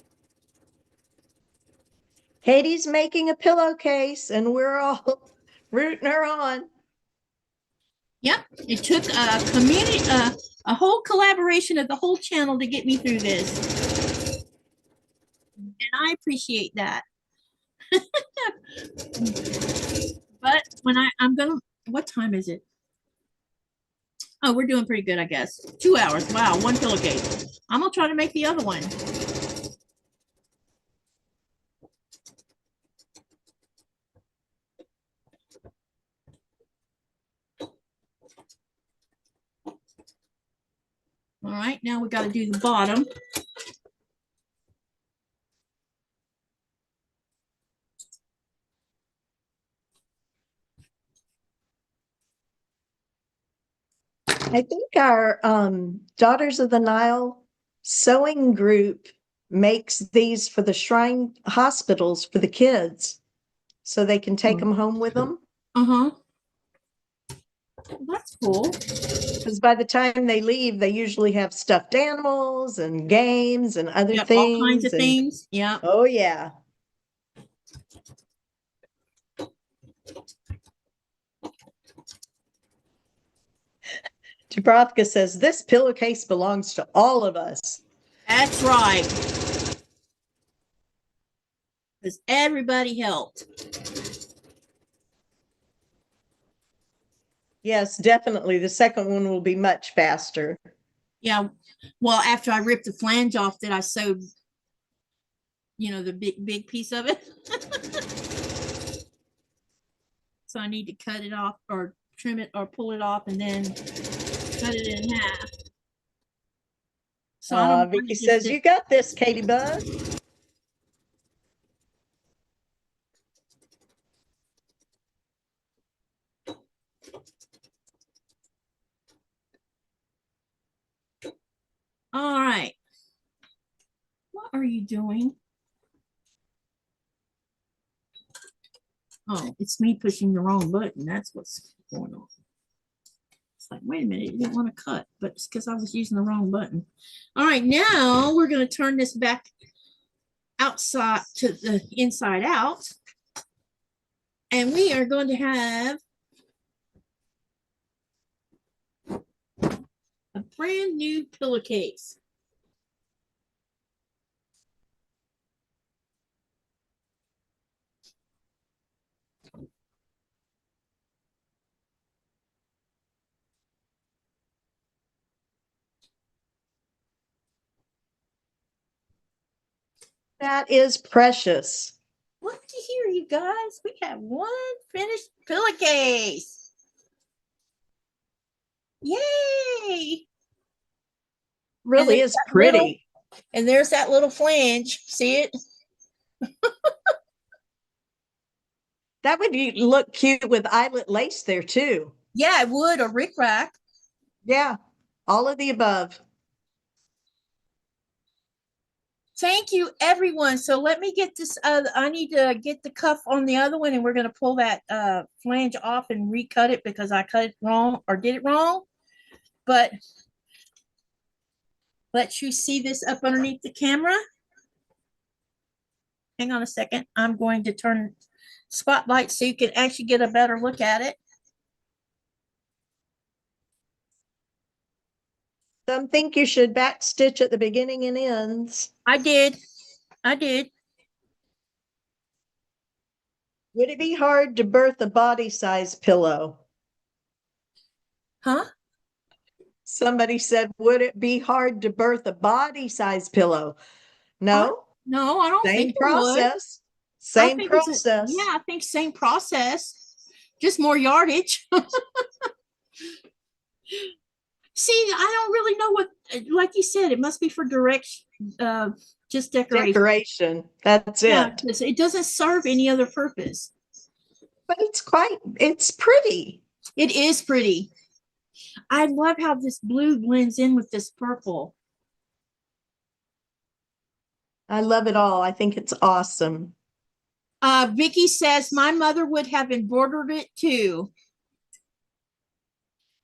Speaker 2: Katie's making a pillowcase and we're all rooting her on.
Speaker 1: Yep, it took a community, a whole collaboration of the whole channel to get me through this. And I appreciate that. But when I'm gonna, what time is it? Oh, we're doing pretty good, I guess. 2 hours. Wow, one pillowcase. I'm gonna try to make the other one. All right, now we got to do the bottom.
Speaker 2: I think our Daughters of the Nile sewing group makes these for the shrine hospitals for the kids so they can take them home with them.
Speaker 1: Uh-huh. That's cool.
Speaker 2: Because by the time they leave, they usually have stuffed animals and games and other
Speaker 1: Yep,
Speaker 2: things.
Speaker 1: all kinds of things. Yeah.
Speaker 2: Oh, yeah. Dubrovka says, this pillowcase belongs to all of us.
Speaker 1: That's right. Because everybody helped.
Speaker 2: Yes, definitely. The second one will be much faster.
Speaker 1: Yeah. Well, after I ripped the flange off that I sewed, you know, the big piece of it. So I need to cut it off or trim it or pull it off and then cut it in half. So
Speaker 2: Vicky says, you got this, Katy Bug.
Speaker 1: All right. What are you doing? Oh, it's me pushing the wrong button. That's what's going on. It's like, wait a minute, you didn't want to cut, but it's because I was using the wrong button. All right, now we're going to turn this back outside to the inside out. And we are going to have a brand new pillowcase.
Speaker 2: That is precious.
Speaker 1: Look to here, you guys. We have one finished pillowcase. Yay!
Speaker 2: Really
Speaker 1: there's
Speaker 2: is
Speaker 1: that little-
Speaker 2: pretty.
Speaker 1: And there's that little flange. See it?
Speaker 2: That would look cute with eyelet lace there too.
Speaker 1: Yeah, it would, a rickrack.
Speaker 2: Yeah, all of the above.
Speaker 1: Thank you, everyone. So let me get this. I need to get the cuff on the other one, and we're going to pull that flange off and recut it because I cut it wrong or did it wrong. But let you see this up underneath the camera. Hang on a second. I'm going to turn spotlight so you can actually get a better look at it.
Speaker 2: Some think you should back stitch at the beginning and ends.
Speaker 1: I did. I did.
Speaker 2: Would it be hard to birth a body size pillow?
Speaker 1: Huh?
Speaker 2: Somebody said, would it be hard to birth a body size pillow? No,
Speaker 1: No, I don't
Speaker 2: same
Speaker 1: think it would.
Speaker 2: process.
Speaker 1: I
Speaker 2: Same
Speaker 1: think it's
Speaker 2: process.
Speaker 1: yeah, I think same process, just more yardage. See, I don't really know what, like you said, it must be for direction, just decoration.
Speaker 2: Decoration. That's
Speaker 1: Yeah,
Speaker 2: it.
Speaker 1: 'cause it doesn't serve any other purpose.
Speaker 2: But it's pretty.
Speaker 1: It is pretty. I love how this blue blends in with this purple.
Speaker 2: I love it all. I think it's awesome.
Speaker 1: Vicky says my mother would have embroidered it too.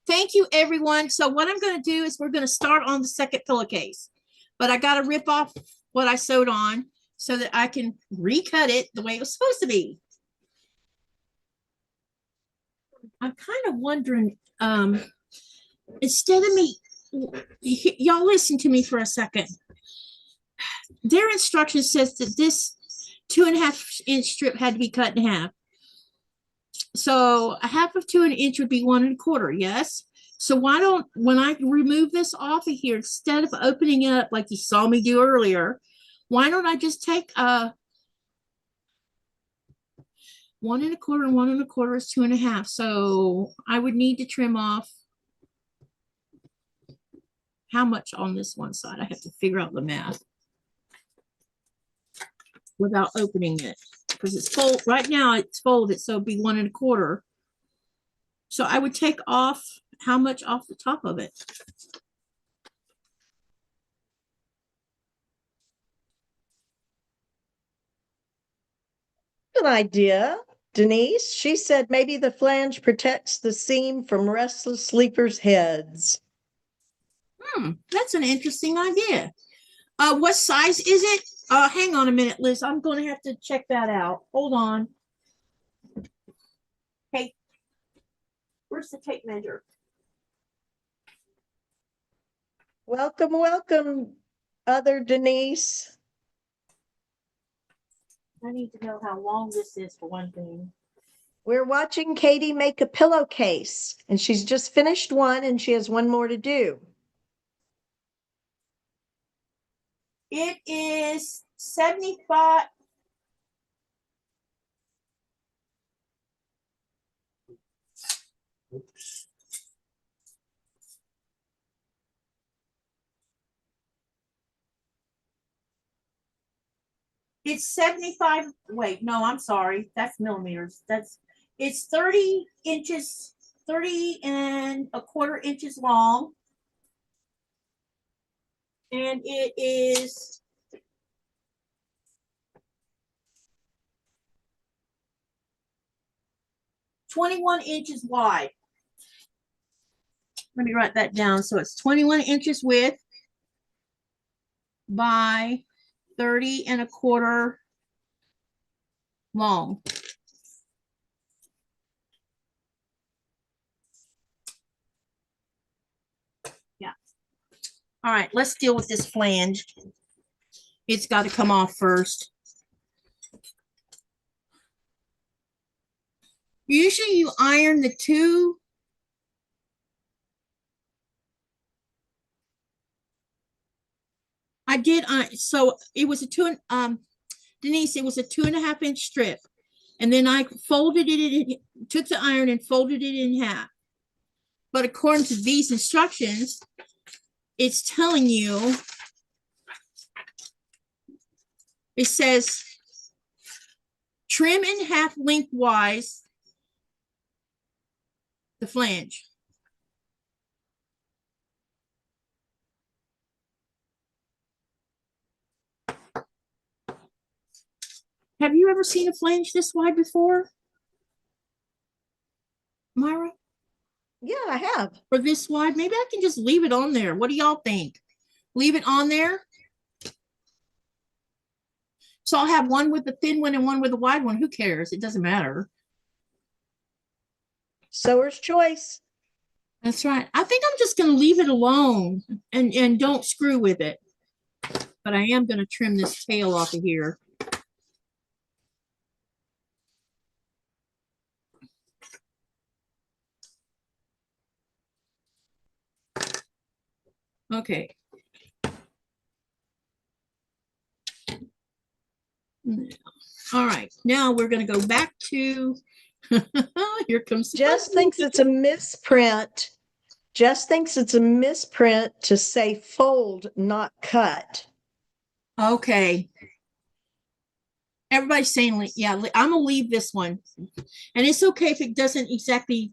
Speaker 1: Thank you, everyone. So what I'm going to do is we're going to start on the second pillowcase, but I got to rip off what I sewed on so that I can recut it the way it was supposed to be. I'm kind of wondering, instead of me, y'all listen to me for a second. Their instruction says that this 2.5 inch strip had to be cut in half. So a half of 2 inch would be 1 1/4. Yes. So why don't, when I remove this off of here, instead of opening it up like you saw me do earlier, why don't I just take 1 1/4 and 1 1/4 is 2.5. So I would need to trim off how much on this one side. I have to figure out the math without opening it because it's fold right now. It's folded, so it'd be 1 1/4. So I would take off how much off the top of it.
Speaker 2: An idea, Denise. She said maybe the flange protects the seam from restless sleepers' heads.
Speaker 1: That's an interesting idea. What size is it? Hang on a minute, Liz. I'm going to have to check that out. Hold on. Hey, where's the tape measure?
Speaker 2: Welcome, welcome, other Denise.
Speaker 1: I need to know how long this is for one thing.
Speaker 2: We're watching Katy make a pillowcase, and she's just finished one, and she has one more to do.
Speaker 1: It is 75. It's 75. Wait, no, I'm sorry. That's millimeters. It's 30 inches, 30 1/4 inches long. And it is 21 inches wide. Let me write that down. So it's 21 inches width by 30 1/4 long. Yeah. All right, let's deal with this flange. It's got to come off first. Usually you iron the two. I did, so it was a Denise, it was a 2.5 inch strip. And then I folded it, took the iron and folded it in half. But according to these instructions, it's telling you, it says trim in half lengthwise the flange. Have you ever seen a flange this wide before, Myra?
Speaker 2: Yeah, I have.
Speaker 1: Or this wide? Maybe I can just leave it on there. What do y'all think? Leave it on there? So I'll have one with the thin one and one with the wide one. Who cares? It doesn't matter.
Speaker 2: Sewer's choice.
Speaker 1: That's right. I think I'm just going to leave it alone and don't screw with it. But I am going to trim this tail off of here. Okay. All right. Now we're going to go back to, here comes.
Speaker 2: Jess thinks it's a misprint. Jess thinks it's a misprint to say fold, not cut.
Speaker 1: Okay. Everybody's saying, yeah, I'm going to leave this one. And it's okay if it doesn't exactly.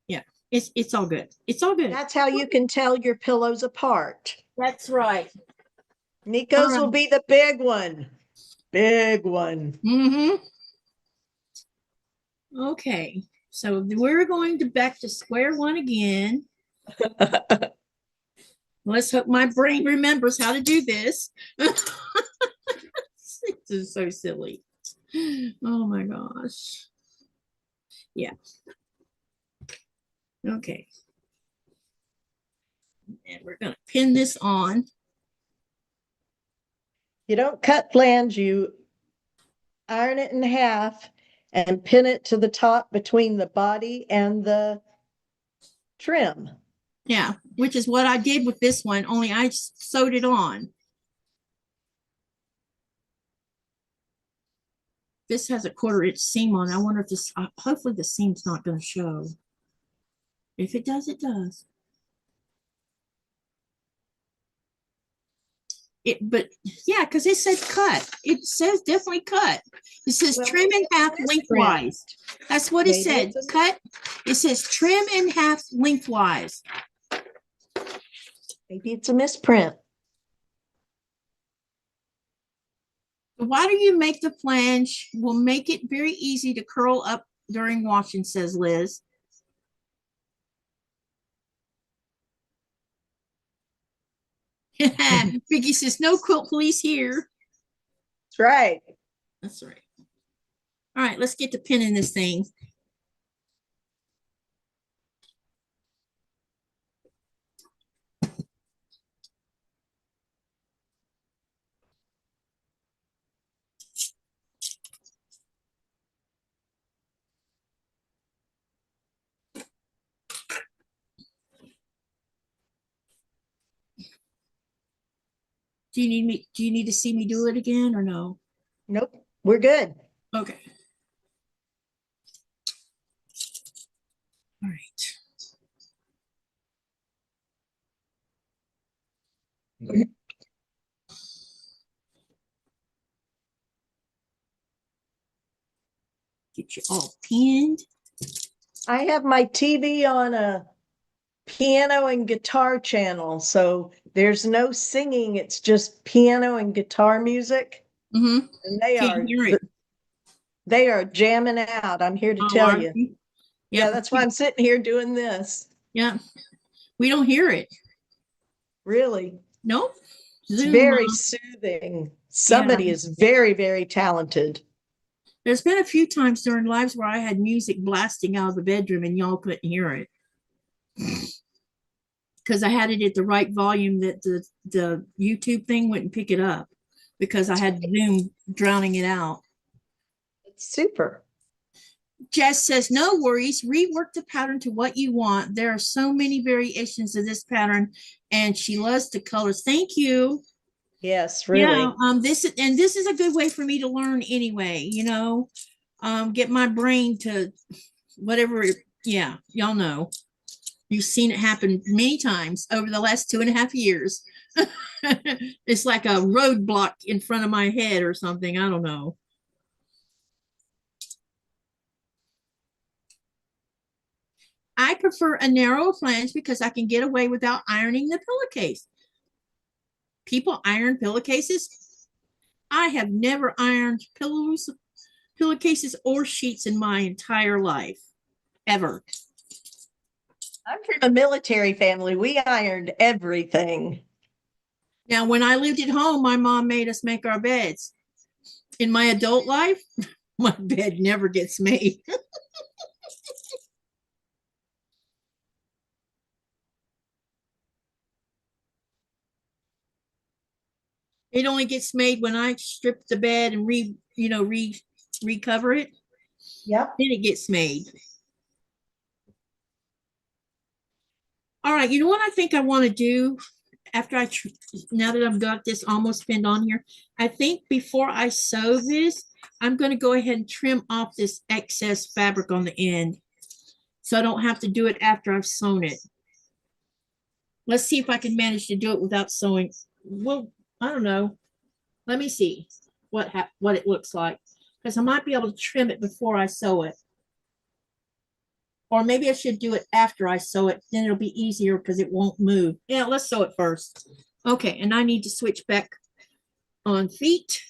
Speaker 1: Yeah, it's all good. It's all good.
Speaker 2: That's how you can tell your pillows apart.
Speaker 1: That's right.
Speaker 2: Nico's
Speaker 1: All
Speaker 2: will
Speaker 1: right.
Speaker 2: be the big one. Big one.
Speaker 1: Mm-hmm. Okay. So we're going to back to square one again. Let's hope my brain remembers how to do this. This is so silly. Oh my gosh. Yeah. Okay. And we're going to pin this on.
Speaker 2: You don't cut flange, you iron it in half and pin it to the top between the body and the trim.
Speaker 1: Yeah, which is what I did with this one, only I sewed it on. This has a 1/4 inch seam on it. I wonder if this, hopefully the seam's not going to show. If it does, it does. But yeah, because it says cut. It says definitely cut. It says
Speaker 2: Well,
Speaker 1: trim in half
Speaker 2: misprint.
Speaker 1: lengthwise. That's what it
Speaker 2: Maybe
Speaker 1: said.
Speaker 2: it's a-
Speaker 1: Cut. It says trim in half lengthwise.
Speaker 2: Maybe it's a misprint.
Speaker 1: Why do you make the flange? Will make it very easy to curl up during washing, says Liz. Vicky says, no quilt police here.
Speaker 2: That's right.
Speaker 1: That's right. All right, let's get to pinning this thing. Do you need to see me do it again or no?
Speaker 2: Nope, we're good.
Speaker 1: Okay. All right. Get you all pinned.
Speaker 2: I have my TV on a piano and guitar channel, so there's no singing. It's just piano and guitar music.
Speaker 1: Mm-hmm.
Speaker 2: And
Speaker 1: Can't hear it.
Speaker 2: they are jamming out. I'm here to
Speaker 1: Oh,
Speaker 2: tell
Speaker 1: are
Speaker 2: you.
Speaker 1: you?
Speaker 2: Yeah,
Speaker 1: Yep.
Speaker 2: that's why I'm sitting here doing this.
Speaker 1: Yeah. We don't hear it.
Speaker 2: Really.
Speaker 1: Nope.
Speaker 2: It's
Speaker 1: Zoom,
Speaker 2: very soothing. Somebody is very, very talented.
Speaker 1: there's been a few times during lives where I had music blasting out of the bedroom and y'all couldn't hear it. Because I had it at the right volume that the YouTube thing wouldn't pick it up because I had Zoom drowning it out.
Speaker 2: It's super.
Speaker 1: Jess says, no worries, rework the pattern to what you want. There are so many variations of this pattern and she loves the colors. Thank you.
Speaker 2: Yes, really.
Speaker 1: Yeah, this is a good way for me to learn anyway, you know, get my brain to whatever. Yeah, y'all know. You've seen it happen many times over the last 2.5 years. It's like a roadblock in front of my head or something. I don't know. I prefer a narrow flange because I can get away without ironing the pillowcase. People iron pillowcases. I have never ironed pillowcases or sheets in my entire life, ever.
Speaker 2: I'm from a military family. We ironed everything.
Speaker 1: Now, when I lived at home, my mom made us make our beds. In my adult life, my bed never gets made. It only gets made when I strip the bed and recover it.
Speaker 2: Yep.
Speaker 1: Then it gets made. All right, you know what I think I want to do after now that I've got this almost pinned on here, I think before I sew this, I'm going to go ahead and trim off this excess fabric on the end so I don't have to do it after I've sewn it. Let's see if I can manage to do it without sewing. Well, I don't know. Let me see what it looks like, because I might be able to trim it before I sew it. Or maybe I should do it after I sew it. Then it'll be easier because it won't move. Yeah, let's sew it first. Okay, and I need to switch back on feet.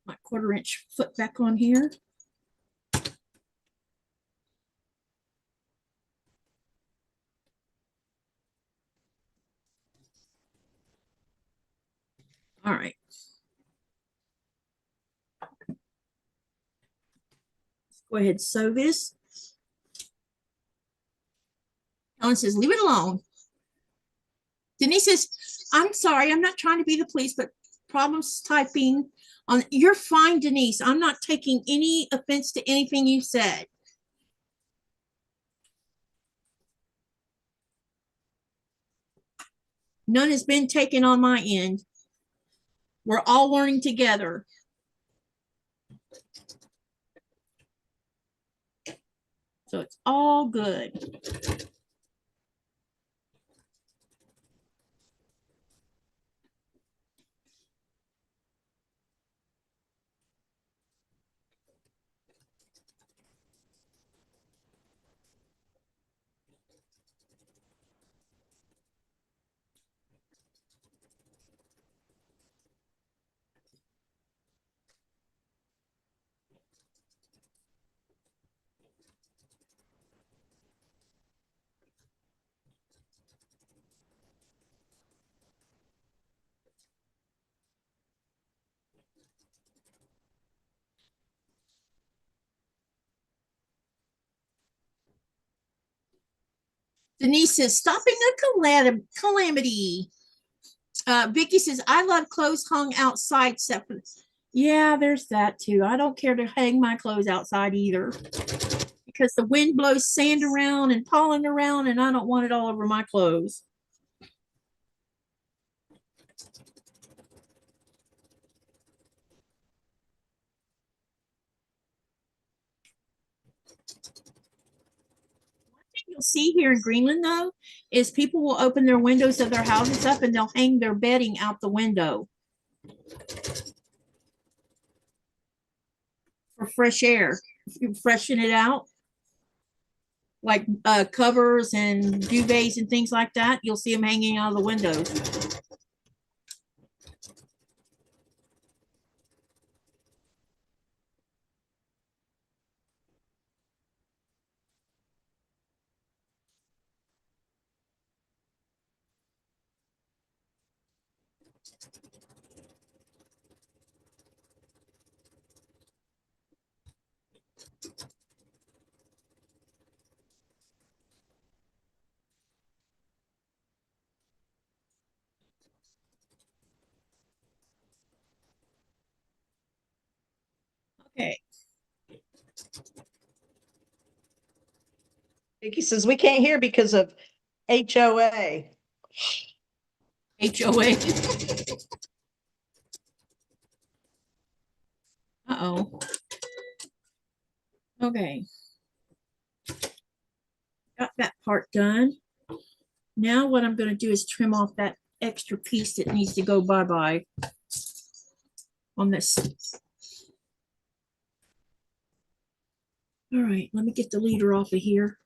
Speaker 1: My 1/4 inch foot back on here. All right. Let's go ahead and sew this. Ellen says, leave it alone. Denise says, I'm sorry, I'm not trying to be the police, but problems typing on. You're fine, Denise. I'm not taking any offense to anything you said. None has been taken on my end. We're all learning together. So it's all good. Denise says, stopping a calamity. Vicky says, I love clothes hung outside. Yeah, there's that too. I don't care to hang my clothes outside either, because the wind blows sand around and pollen around, and I don't want it all over my clothes. You'll see here in Greenland, though, is people will open their windows of their houses up and they'll hang their bedding out the window for fresh air. You freshen it out, like covers and duvets and things like that. You'll see them hanging out of the windows. Okay.
Speaker 2: Vicky says we can't hear because of HOA.
Speaker 1: HOA. Uh-oh. Okay. Got that part done. Now what I'm going to do is trim off that extra piece that needs to go bye-bye on this. All right, let me get the leader off of here.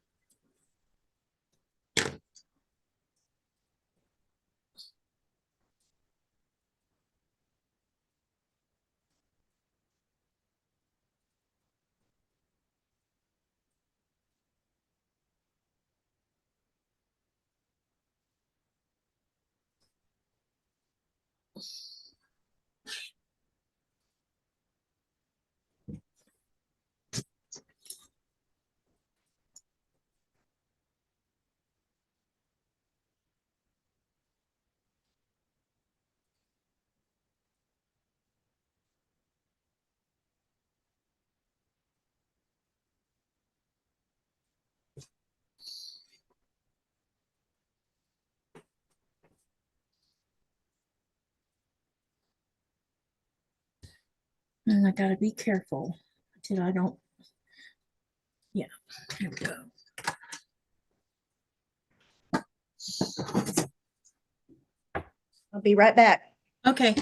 Speaker 1: And I got to be careful that I don't. Yeah, there we go.
Speaker 2: I'll be right back.
Speaker 1: Okay.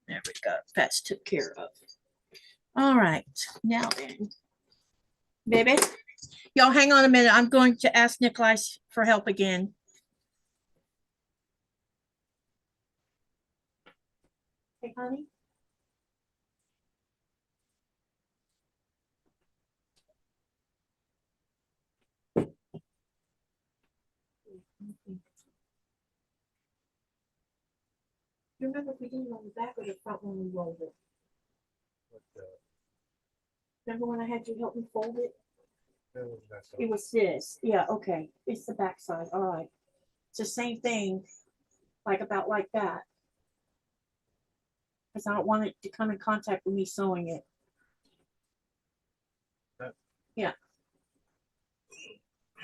Speaker 1: There we go. That's took care of. All right. Now then, baby, y'all hang on a minute. I'm going to ask Nikolai for help again. Hey, honey. You remember if we did it on the back or the front when we rolled it? Remember when I had you help me fold it? It was this. Yeah, okay. It's the back side. All right. It's the same thing, like about like that. Because I don't want it to come in contact with me sewing it. Yeah.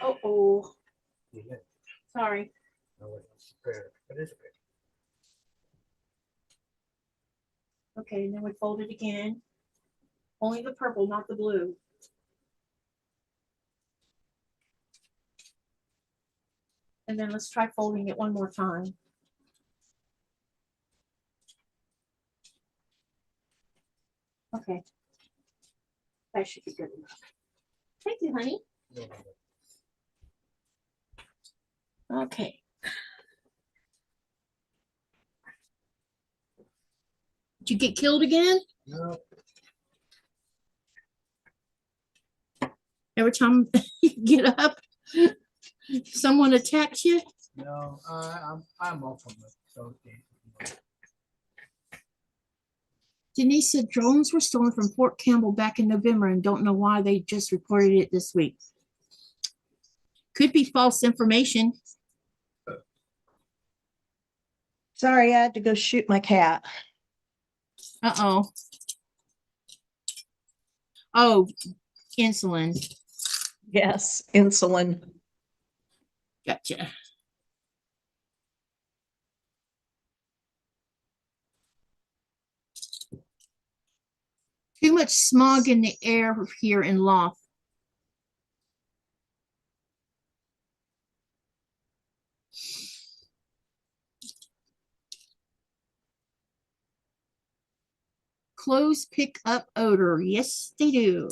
Speaker 1: Oh. Sorry. Okay, and then we fold it again. Only the purple, not the blue. And then let's try folding it one more time. Okay. That should be good enough. Thank you, honey. Okay. Did you get killed again?
Speaker 3: No.
Speaker 1: Every time you get up, someone attacks you?
Speaker 4: No, I'm off on the okay.
Speaker 1: Denise said drones were stolen from Fort Campbell back in November and don't know why they just reported it this week. Could be false information.
Speaker 2: Sorry, I had to go shoot my cat.
Speaker 1: Uh-oh. Oh, insulin.
Speaker 2: Yes, insulin.
Speaker 1: Gotcha. Too much smog in the air here in Loft. Clothes pick up odor. Yes, they do.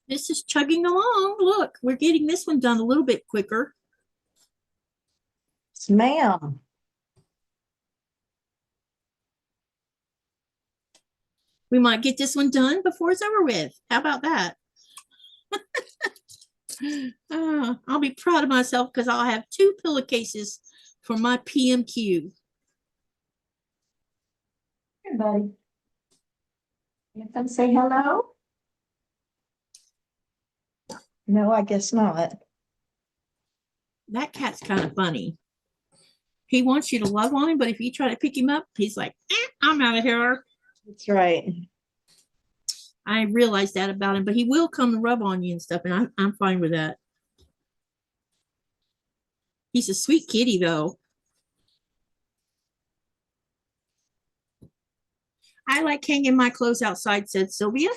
Speaker 1: This is chugging along. Look, we're getting this one done a little bit quicker.
Speaker 2: Yes, ma'am.
Speaker 1: We might get this one done before it's over with. How about that? I'll be proud of myself because I'll have 2 pillowcases for my PMQ.
Speaker 2: Here, buddy. You come say hello? No, I guess not.
Speaker 1: That cat's kind of funny. He wants you to love on him, but if you try to pick him up, he's like, I'm out of here.
Speaker 2: That's right.
Speaker 1: I realized that about him, but he will come and rub on you and stuff, and I'm fine with that. He's a sweet kitty, though. I like hanging my clothes outside, said Sylvia.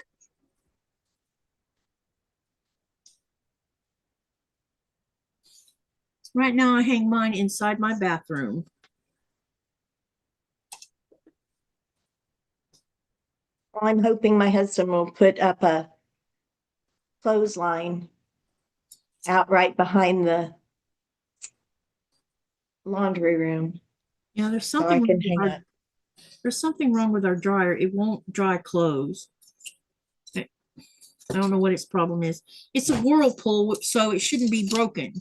Speaker 1: Right now, I hang mine inside my bathroom.
Speaker 2: I'm hoping my husband will put up a clothesline out right behind the laundry room.
Speaker 1: Yeah, there's
Speaker 2: So I
Speaker 1: something
Speaker 2: can
Speaker 1: wrong with
Speaker 2: hang
Speaker 1: our,
Speaker 2: up.
Speaker 1: there's something wrong with our dryer. It won't dry clothes. I don't know what its problem is. It's a whirlpool, so it shouldn't be broken.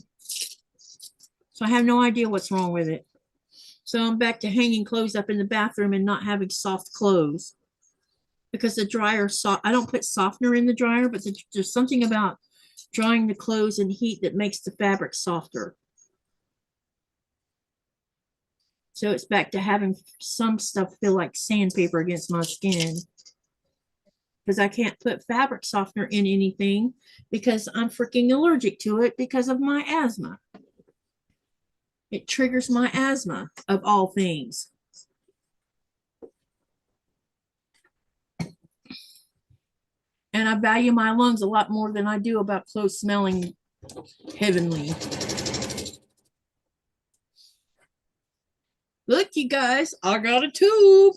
Speaker 1: So I have no idea what's wrong with it. So I'm back to hanging clothes up in the bathroom and not having soft clothes. Because the dryer, I don't put softener in the dryer, but there's something about drying the clothes in heat that makes the fabric softer. So it's back to having some stuff feel like sandpaper against my skin. Because I can't put fabric softener in anything because I'm freaking allergic to it because of my asthma. It triggers my asthma, of all things. And I value my lungs a lot more than I do about clothes smelling heavenly. Look, you guys, I got a tube.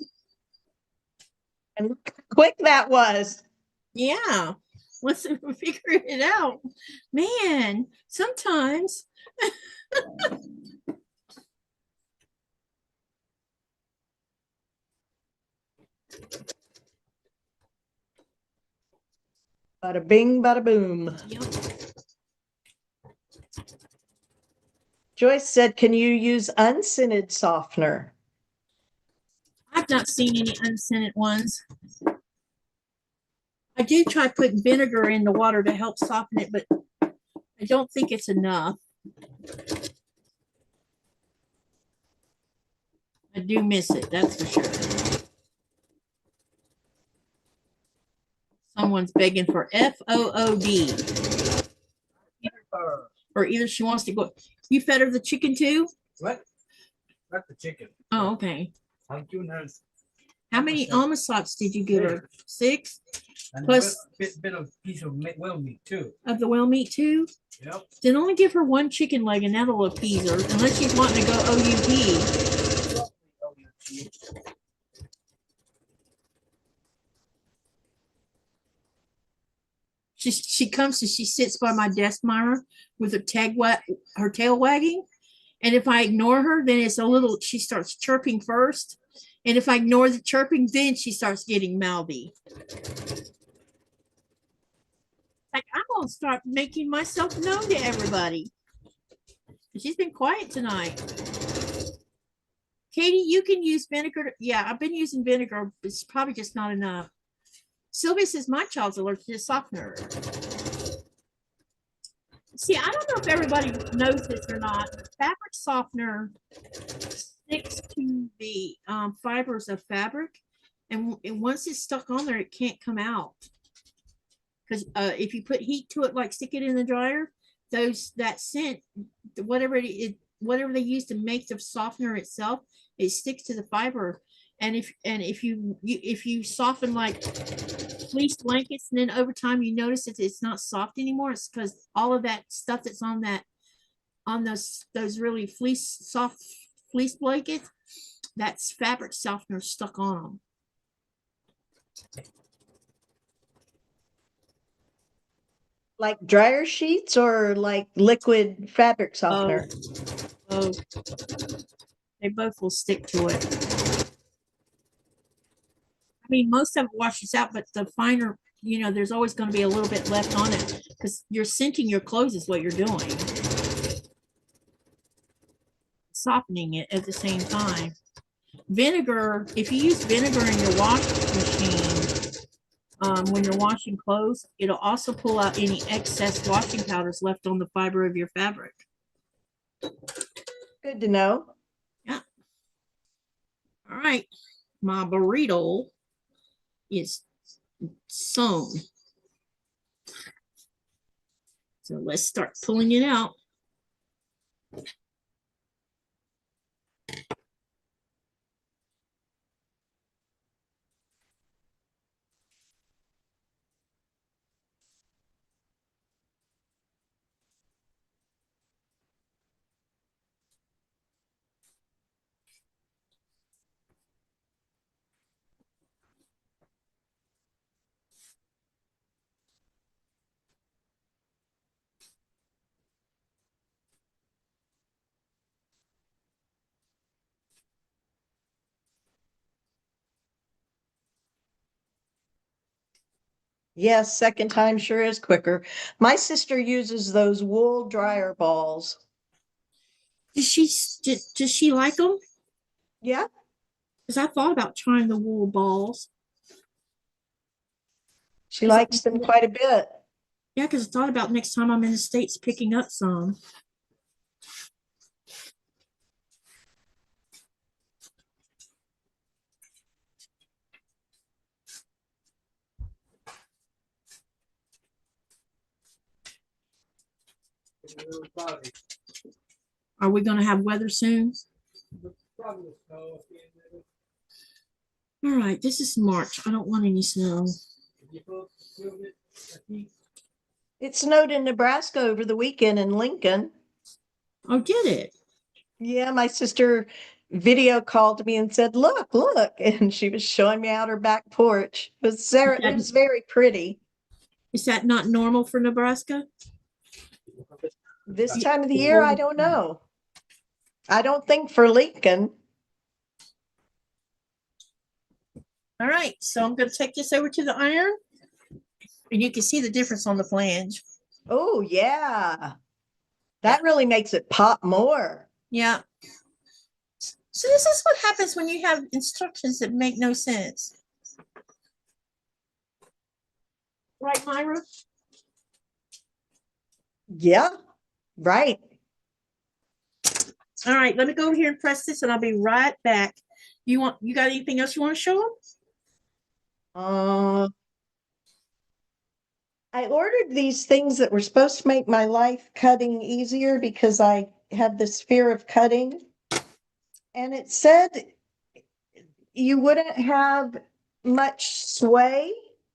Speaker 2: And look how quick that was.
Speaker 1: Yeah, let's figure it out. Man, sometimes.
Speaker 2: Bada bing, bada boom.
Speaker 1: Yep.
Speaker 2: Joyce said, can you use unscented softener?
Speaker 1: I've not seen any unscented ones. I do try putting vinegar in the water to help soften it, but I don't think it's enough. I do miss it, that's for sure. Someone's begging for FOOD. Or either she wants to go. You fed her the chicken too?
Speaker 4: What? Not the chicken.
Speaker 1: Oh, okay.
Speaker 4: I'm doing her.
Speaker 1: How many almasots did you give her? 6?
Speaker 4: And
Speaker 1: Plus-
Speaker 4: bit of piece of whale meat too.
Speaker 1: Of the whale meat too?
Speaker 4: Yep.
Speaker 1: Then only give her 1 chicken leg and that'll appease her, unless she's wanting to go OUP. She comes and she sits by my desk mirror with her tail wagging. And if I ignore her, then it's a little, she starts chirping first. And if I ignore the chirping, then she starts getting mouthy. Like, I'm gonna start making myself known to everybody. She's been quiet tonight. Katy, you can use vinegar. Yeah, I've been using vinegar. It's probably just not enough. Sylvia says my child's allergic to softener. See, I don't know if everybody knows this or not. Fabric softener sticks to the fibers of fabric, and once it's stuck on there, it can't come out. Because if you put heat to it, like stick it in the dryer, that scent, whatever they use to make the softener itself, it sticks to the fiber. And if you soften like fleece blankets, and then over time you notice that it's not soft anymore, it's because all of that stuff that's on those really soft fleece blankets, that's fabric softener stuck on them.
Speaker 2: Like dryer sheets or like liquid fabric softener?
Speaker 1: Oh, they both will stick to it. I mean, most of it washes out, but the finer, there's always going to be a little bit left on it because you're scenting your clothes is what you're doing. Softening it at the same time. Vinegar, if you use vinegar in your washing machine, when you're washing clothes, it'll also pull out any excess washing powders left on the fiber of your fabric.
Speaker 2: Good to know.
Speaker 1: Yeah. All right. My burrito is sewn. So let's start pulling it out.
Speaker 2: Yes, second time sure is quicker. My sister uses those wool dryer balls.
Speaker 1: Does she like them?
Speaker 2: Yeah,
Speaker 1: Because I thought about trying the wool balls.
Speaker 2: she likes them quite a bit.
Speaker 1: Yeah, because I thought about next time I'm in the States picking up some. Are we going to have weather soon? All right, this is March. I don't want any snow.
Speaker 2: It snowed in Nebraska over the weekend in Lincoln.
Speaker 1: Oh, did it?
Speaker 2: Yeah, my sister video called me and said, look, look. And she was showing me out her back porch. It was very pretty.
Speaker 1: Is that not normal for Nebraska?
Speaker 2: This time of the year, I don't know. I don't think for Lincoln.
Speaker 1: All right, so I'm going to take this over to the iron. And you can see the difference on the flange.
Speaker 2: Oh, yeah. That really makes it pop more.
Speaker 1: Yeah. So this is what happens when you have instructions that make no sense. Right, Myra?
Speaker 2: Yeah, right.
Speaker 1: All right, let me go over here and press this and I'll be right back. You got anything else you want to show them?
Speaker 2: I ordered these things that were supposed to make my life cutting easier because I have this fear of cutting. And it said you wouldn't have much sway,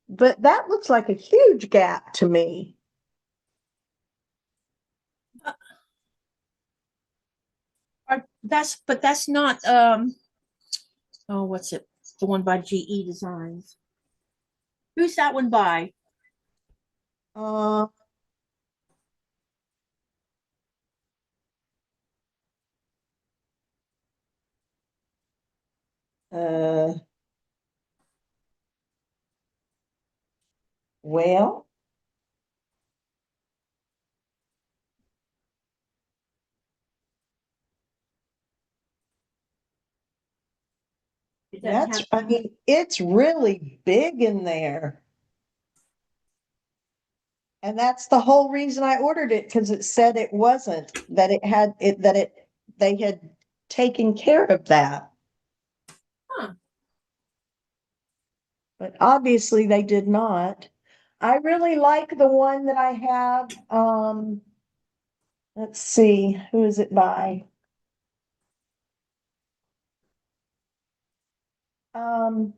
Speaker 2: but that looks like a huge gap to me.
Speaker 1: That's not oh, what's it? The one by GE Designs. Who's that one by?
Speaker 2: Uh, uh, well, I mean, it's really big in there. And that's the whole reason I ordered it, because it said it wasn't, that they had taken care of that.
Speaker 1: Huh.
Speaker 2: But obviously they did not. I really like the one that I have. Let's see, who is it by? Um,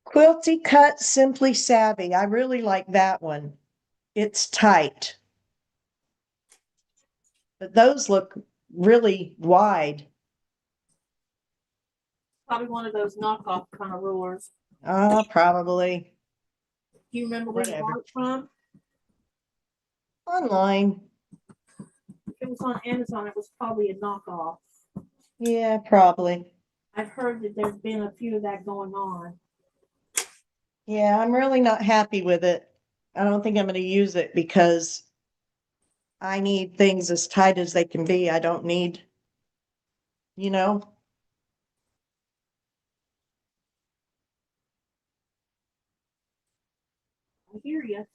Speaker 2: Quilty Cut Simply Savvy. I really like that one. It's tight. But those look really wide.
Speaker 1: Probably one of those knockoff kind of rulers.
Speaker 2: Probably
Speaker 1: Do you remember where you
Speaker 2: Whatever.
Speaker 1: bought it from?
Speaker 2: online.
Speaker 1: If it was on Amazon, it was probably a knockoff.
Speaker 2: Yeah, probably.
Speaker 1: I've heard that there's been a few of that going on.
Speaker 2: Yeah, I'm really not happy with it. I don't think I'm going to use it because I need things as tight as they can be. I don't need, you know,
Speaker 1: I hear you.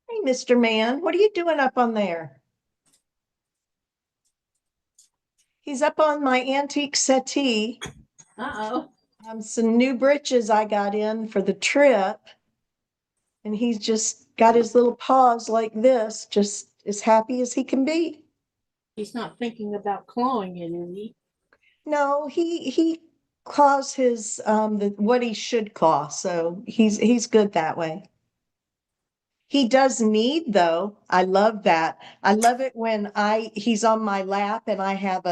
Speaker 2: hey, Mr. Man, what are you doing up on there? He's up on my antique settee.
Speaker 1: Uh-oh.
Speaker 2: Some new breeches I got in for the trip. And he's just got his little paws like this, just as happy as he can be.
Speaker 1: He's not thinking about clawing it, is he?
Speaker 2: No, he claws his what he should claw, so he's good that way. He does knead though. I love that. I love it when he's on my lap and I have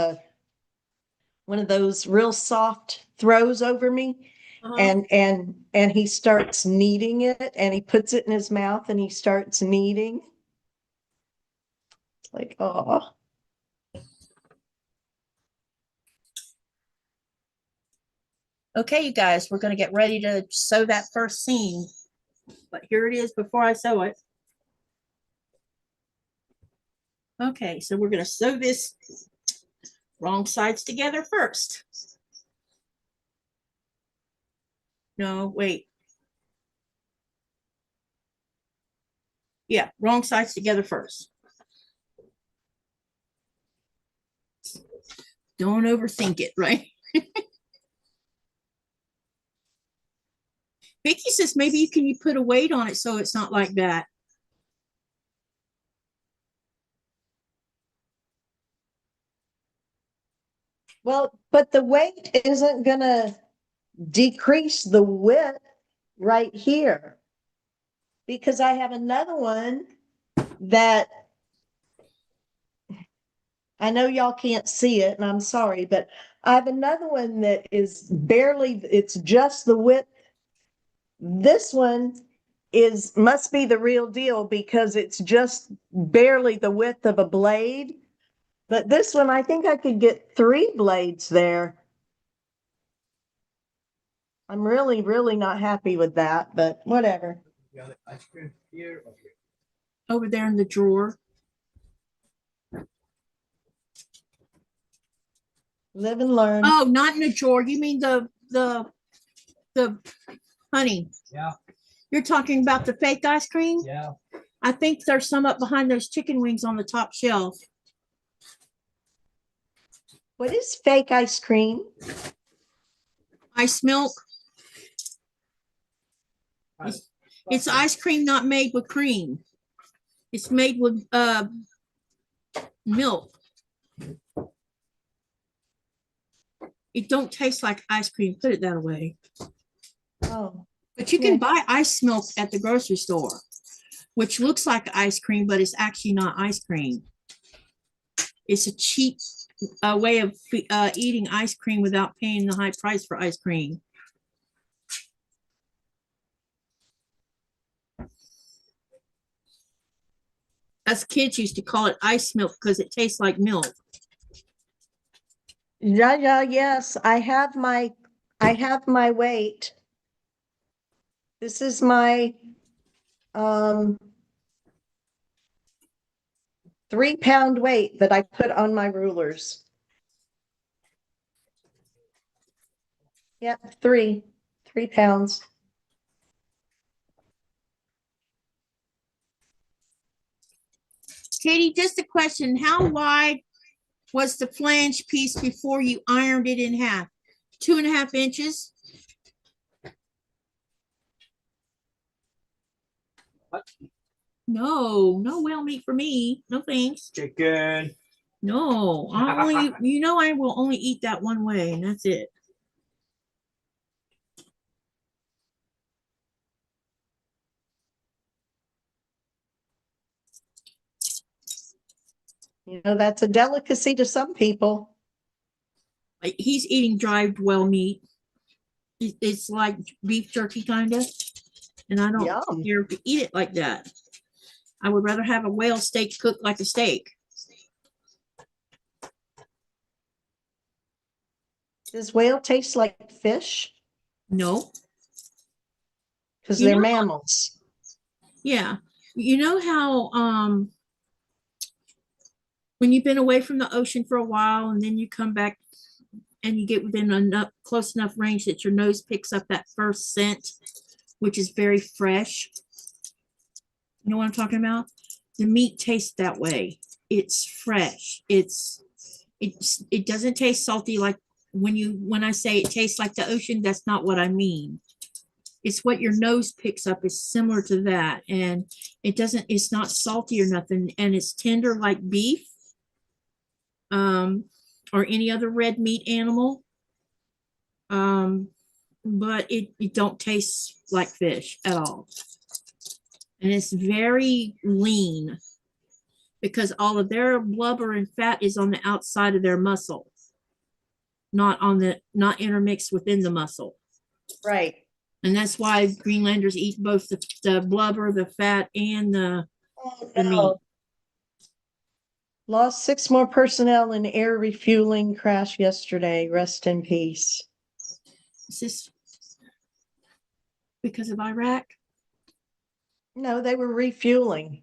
Speaker 2: one of those real soft throws over me.
Speaker 1: Uh-huh.
Speaker 2: And he starts kneading it and he puts it in his mouth and he starts kneading. It's like, oh.
Speaker 1: Okay, you guys, we're going to get ready to sew that first seam. But here it is before I sew it. Okay, so we're going to sew this wrong sides together first. No, wait. Yeah, wrong sides together first. Don't overthink it, right? Vicky says maybe you put a weight on it so it's not like that.
Speaker 2: Well, but the weight isn't gonna decrease the width right here. Because I have another one that I know y'all can't see it, and I'm sorry, but I have another one that is barely, it's just the width. This one must be the real deal because it's just barely the width of a blade. But this one, I think I could get 3 blades there. I'm really, really not happy with that, but whatever.
Speaker 4: You got ice cream here or here?
Speaker 1: Over there in the drawer.
Speaker 2: Live and learn.
Speaker 1: Oh, not in the drawer. You mean the honey.
Speaker 4: Yeah,
Speaker 1: You're talking about the fake ice cream?
Speaker 4: yeah.
Speaker 1: I think there's some up behind those chicken wings on the top shelf.
Speaker 2: What is fake ice cream?
Speaker 1: Ice milk. It's ice cream not made with cream. It's made with milk. It don't taste like ice cream. Put it that way.
Speaker 2: Oh,
Speaker 1: But you can buy ice milk at the grocery store, which looks like ice cream, but it's actually not ice cream. It's a cheap way of eating ice cream without paying the high price for ice cream. Us kids used to call it ice milk because it tastes like milk.
Speaker 2: yeah, yes. I have my weight. This is my 3-pound weight that I put on my rulers. Yep, 3 pounds.
Speaker 1: Katie, just a question. How wide was the flange piece before you ironed it in half? 2.5 inches?
Speaker 4: What?
Speaker 1: No whale meat for me. No thanks.
Speaker 4: Chicken.
Speaker 1: No, I only, I will only eat that one way, and that's it.
Speaker 2: You know, that's a delicacy to some people.
Speaker 1: Like, he's eating dried whale meat. It's like beef jerky kind of, and I don't
Speaker 2: Yum.
Speaker 1: care to eat it like that. I would rather have a whale steak cooked like a steak.
Speaker 2: Does whale taste like fish?
Speaker 1: No.
Speaker 2: Because
Speaker 1: You
Speaker 2: they're
Speaker 1: know-
Speaker 2: mammals.
Speaker 1: Yeah. You know how when you've been away from the ocean for a while and then you come back and you get within enough close enough range that your nose picks up that first scent, which is very fresh. You know what I'm talking about? The meat tastes that way. It's fresh. It doesn't taste salty like when I say it tastes like the ocean, that's not what I mean. It's what your nose picks up is similar to that. And it's not salty or nothing. And it's tender like beef, or any other red meat animal. But it don't taste like fish at all. And it's very lean because all of their blubber and fat is on the outside of their muscle, not intermixed within the muscle.
Speaker 2: Right.
Speaker 1: And that's why Greenlanders eat both the blubber, the fat, and the meat.
Speaker 2: Lost 6 more personnel in air refueling crash yesterday. Rest in peace.
Speaker 1: Is this because of Iraq?
Speaker 2: No, they were refueling.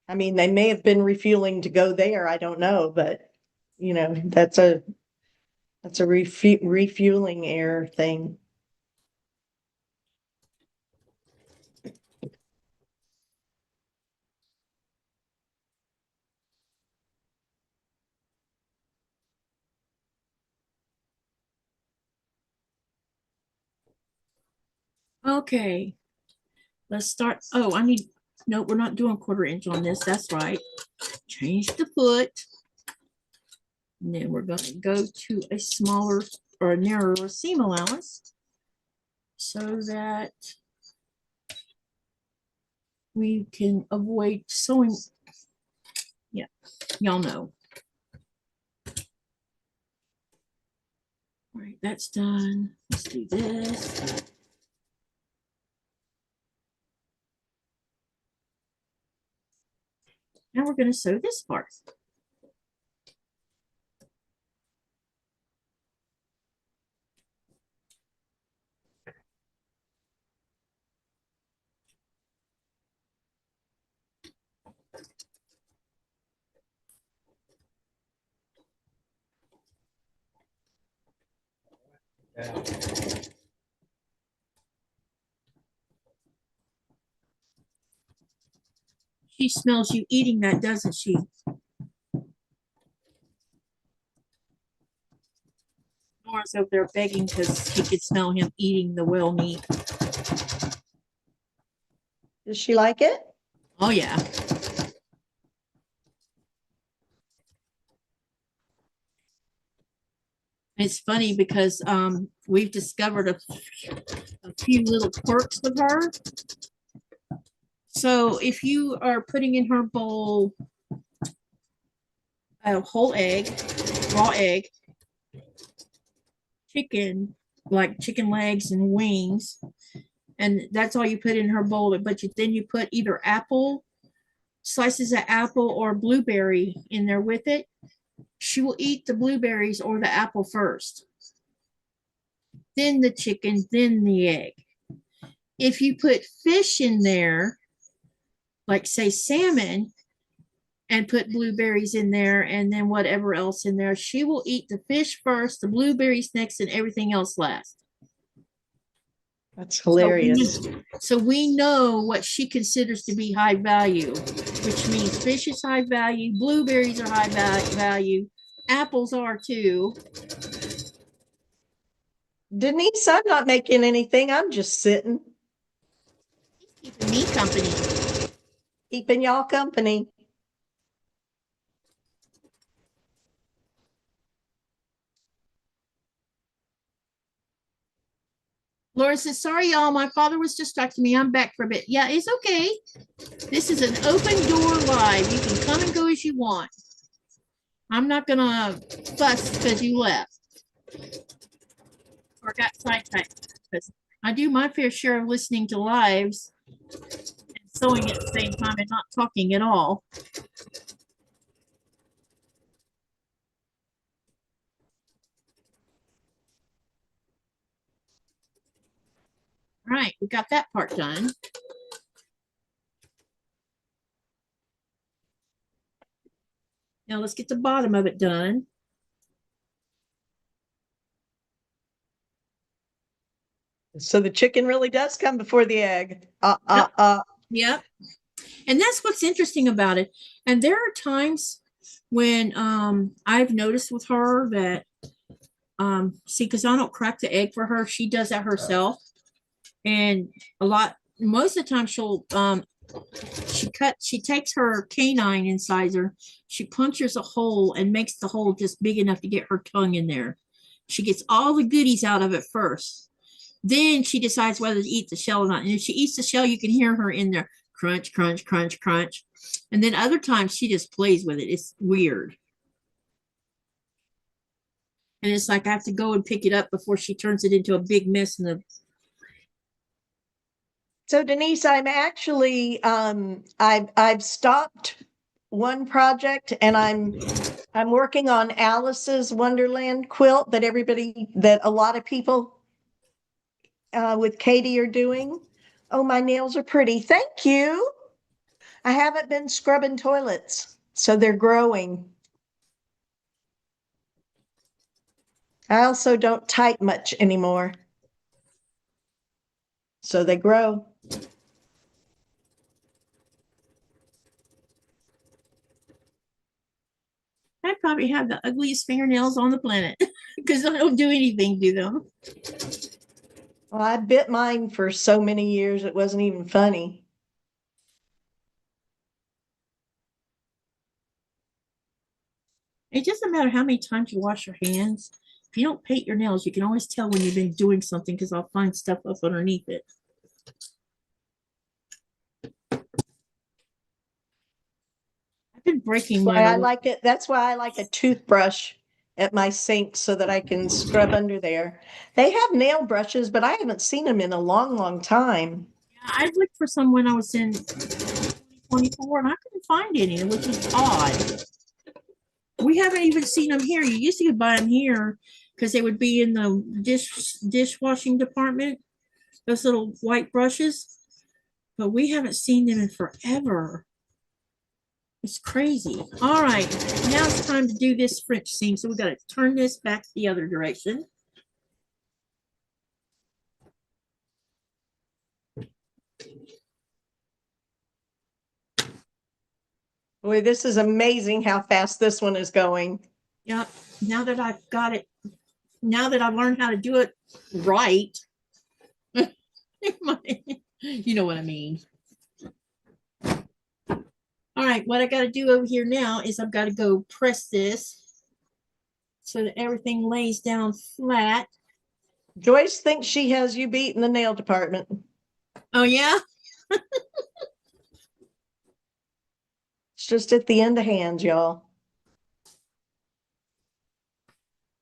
Speaker 2: I mean, they may have been refueling to go there. I don't know, but that's a refueling air thing.
Speaker 1: Okay, let's start. Oh, no, we're not doing 1/4 inch on this. That's right. Change the foot. And then we're going to go to a smaller or a narrower seam allowance so that we can avoid sewing. Yeah, y'all know. All right, that's done. Let's do this. Now we're going to sew this part. She smells you eating that, doesn't she? Nora's over there begging because he could smell him eating the whale meat.
Speaker 2: Does she like it?
Speaker 1: Oh, yeah. It's funny because we've discovered a few little quirks with her. So if you are putting in her bowl a whole egg, raw egg, chicken, like chicken legs and wings, and that's all you put in her bowl, but then you put either slices of apple or blueberry in there with it, she will eat the blueberries or the apple first, then the chicken, then the egg. If you put fish in there, like say salmon, and put blueberries in there and then whatever else in there, she will eat the fish first, the blueberries next, and everything else last.
Speaker 2: That's hilarious.
Speaker 1: So we know what she considers to be high value, which means fish is high value, blueberries are high value, apples are too.
Speaker 2: Denise, I'm not making anything. I'm just sitting,
Speaker 1: Keeping me company.
Speaker 2: keeping y'all company.
Speaker 1: Laura says, sorry, y'all. My father was distracting me. I'm back for a bit. Yeah, it's okay. This is an open door live. You can come and go as you want. I'm not gonna fuss because you left or got sidetracked. Because I do my fair share of listening to lives and sewing at the same time and not talking at all. All right, we got that part done. Now let's get the bottom of it done.
Speaker 2: So the chicken really does come before the egg.
Speaker 1: Yep. And that's what's interesting about it. And there are times when I've noticed with her that see, because I don't crack the egg for her, she does that herself. And most of the time she'll she takes her canine incisor, she punctures a hole and makes the hole just big enough to get her tongue in there. She gets all the goodies out of it first. Then she decides whether to eat the shell or not. And if she eats the shell, you can hear her in there crunch, crunch, crunch, crunch. And then other times she just plays with it. It's weird. And it's like I have to go and pick it up before she turns it into a big mess in the.
Speaker 2: So Denise, I'm actually I've stopped one project and I'm working on Alice's Wonderland quilt that a lot of people with Katy are doing. Oh, my nails are pretty. Thank you. I haven't been scrubbing toilets, so they're growing. I also don't type much anymore, so they grow.
Speaker 1: I probably have the ugliest fingernails on the planet because I don't do anything to them.
Speaker 2: Well, I bit mine for so many years, it wasn't even funny.
Speaker 1: It doesn't matter how many times you wash your hands. If you don't paint your nails, you can always tell when you've been doing something because I'll find stuff up underneath it. I've been breaking
Speaker 2: Why I
Speaker 1: mine.
Speaker 2: like it. That's why I like a toothbrush at my sink so that I can scrub under there. They have nail brushes, but I haven't seen them in a long, long time.
Speaker 1: I looked for some when I was in 2024 and I couldn't find any, which is odd. We haven't even seen them here. You used to buy them here because they would be in the dishwashing department, those little white brushes, but we haven't seen them in forever. It's crazy. All right, now it's time to do this French seam. So we got to turn this back the other direction.
Speaker 2: Boy, this is amazing how fast this one is going.
Speaker 1: Yep. Now that I've got it, now that I've learned how to do it right, you know what I mean. All right, what I got to do over here now is I've got to go press this so that everything lays down flat.
Speaker 2: Joyce thinks she has you beat in the nail department.
Speaker 1: Oh, yeah?
Speaker 2: It's just at the end of hands, y'all.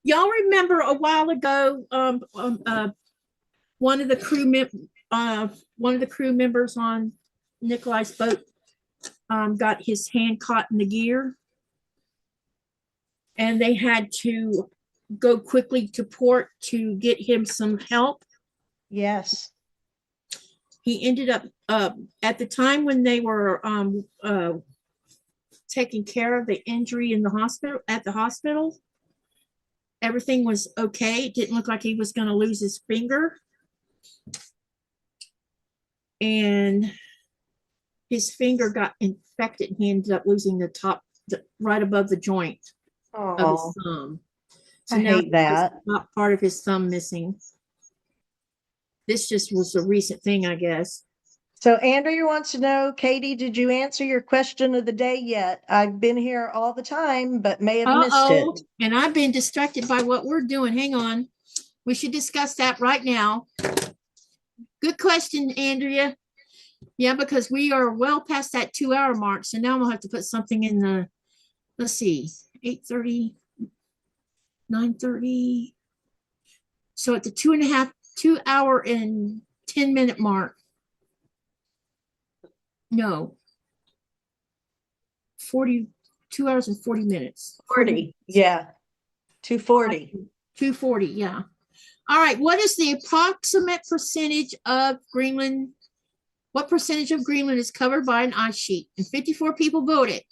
Speaker 1: Y'all remember a while ago, one of the crew members on Nikolai's boat got his hand caught in the gear, and they had to go quickly to port to get him some help.
Speaker 2: Yes.
Speaker 1: He ended up at the time when they were taking care of the injury in the hospital. Everything was okay. It didn't look like he was going to lose his finger. And his finger got infected and he ended up losing the top, right above the joint of his thumb. So
Speaker 2: I hate that.
Speaker 1: Top part of his thumb missing. This just was a recent thing, I guess.
Speaker 2: So Andrea wants to know, Katy, did you answer your question of the day yet? I've been here all the time, but may have missed it.
Speaker 1: And I've been distracted by what we're doing. Hang on. We should discuss that right now. Good question, Andrea. Yeah, because we are well past that 2-hour mark. So now I'm gonna have to put something in the, let's see. 8:30, 9:30. So at the 2 hour and 10 minute mark. No. 2 hours and 40 minutes.
Speaker 2: 40, yeah. 240.
Speaker 1: 240, yeah. All right, what is the approximate percentage of Greenland? What percentage of Greenland is covered by an ice sheet? And 54 people voted.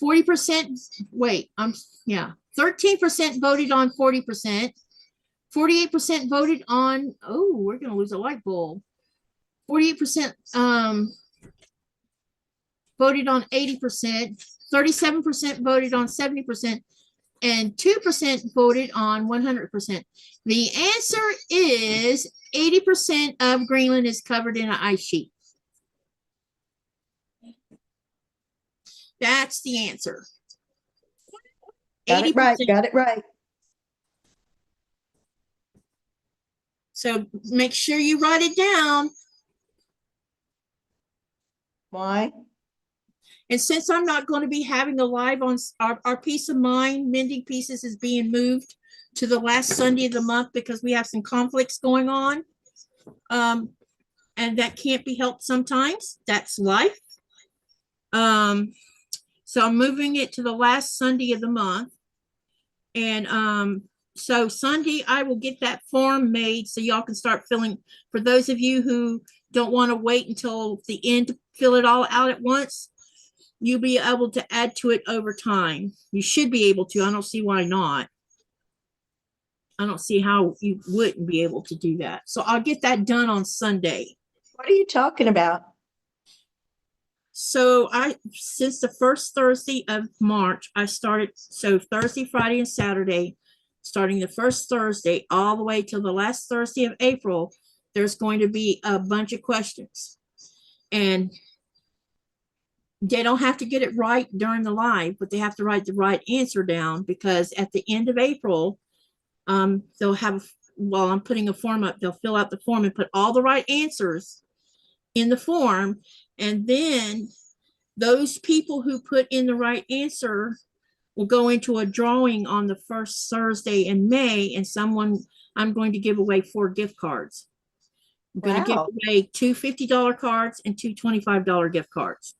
Speaker 1: 40%, wait, 13% voted on 40%. 48% voted on, oh, we're gonna lose a light bulb. 48% voted on 80%, 37% voted on 70%, and 2% voted on 100%. The answer is 80% of Greenland is covered in an ice sheet. That's the answer.
Speaker 2: Got it right,
Speaker 1: 80%.
Speaker 2: got it right.
Speaker 1: So make sure you write it down.
Speaker 2: Why?
Speaker 1: And since I'm not going to be having the live on our Peace of Mind mending pieces is being moved to the last Sunday of the month because we have some conflicts going on. And that can't be helped sometimes. That's life. So I'm moving it to the last Sunday of the month. And so Sunday, I will get that form made so y'all can start filling. For those of you who don't want to wait until the end to fill it all out at once, you'll be able to add to it over time. You should be able to. I don't see why not. I don't see how you wouldn't be able to do that. So I'll get that done on Sunday.
Speaker 2: What are you talking about?
Speaker 1: So since the first Thursday of March, I started, so Thursday, Friday, and Saturday, starting the first Thursday all the way till the last Thursday of April, there's going to be a bunch of questions. And they don't have to get it right during the live, but they have to write the right answer down because at the end of April, they'll have, while I'm putting a form up, they'll fill out the form and put all the right answers in the form. And then those people who put in the right answer will go into a drawing on the first Thursday in May, and I'm going to give away 4 gift cards. I'm going to give away 2 $50 cards and 2 $25 gift cards.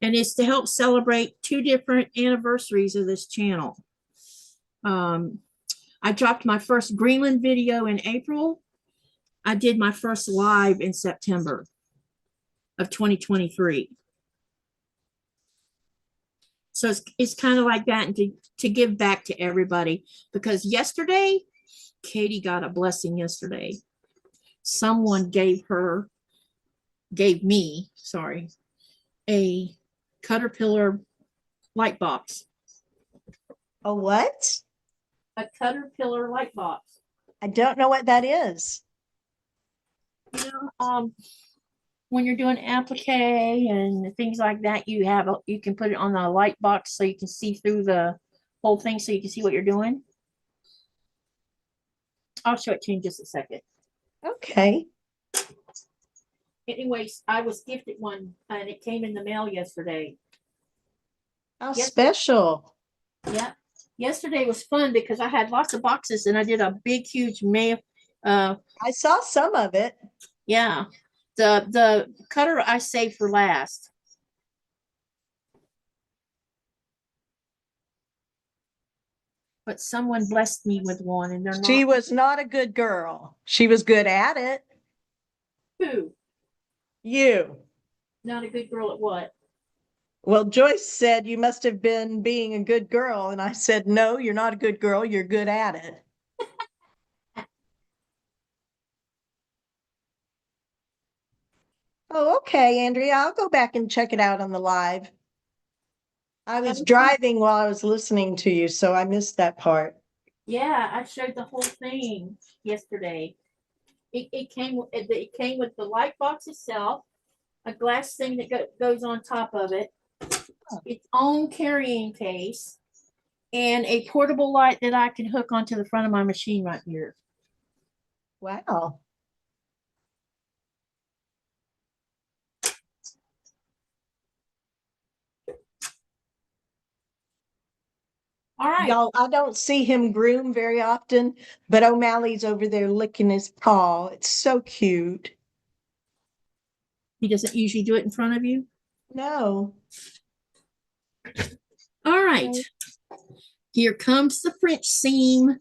Speaker 1: And it's to help celebrate 2 different anniversaries of this channel. I dropped my first Greenland video in April. I did my first live in September of 2023. So it's kind of like that, and to give back to everybody, because yesterday, Katy got a blessing yesterday. Someone gave me, a Caterpillar light box.
Speaker 2: A what?
Speaker 1: A Caterpillar light box.
Speaker 2: I don't know what that is.
Speaker 1: You know, when you're doing applique and things like that, you can put it on the light box so you can see through the whole thing, so you can see what you're doing. I'll show it to you in just a second.
Speaker 2: Okay.
Speaker 1: Anyways, I was gifted one and it came in the mail yesterday.
Speaker 2: How special.
Speaker 1: Yeah. Yesterday was fun because I had lots of boxes and I did a big, huge mail.
Speaker 2: I saw some of it.
Speaker 1: Yeah. The cutter I saved for last. But someone blessed me with one, and they're not.
Speaker 2: She was not a good girl. She was good at it.
Speaker 1: Who?
Speaker 2: You.
Speaker 1: Not a good girl at what?
Speaker 2: Well, Joyce said you must have been being a good girl. And I said, no, you're not a good girl. You're good at it. Oh, okay, Andrea. I'll go back and check it out on the live. I was driving while I was listening to you, so I missed that part.
Speaker 1: Yeah, I showed the whole thing yesterday. It came with the light box itself, a glass thing that goes on top of it, its own carrying case, and a portable light that I can hook onto the front of my machine right here.
Speaker 2: Wow.
Speaker 1: All right.
Speaker 2: Y'all, I don't see him groom very often, but O'Malley's over there licking his paw. It's so cute.
Speaker 1: He doesn't usually do it in front of you.
Speaker 2: No.
Speaker 1: All right. Here comes the French seam.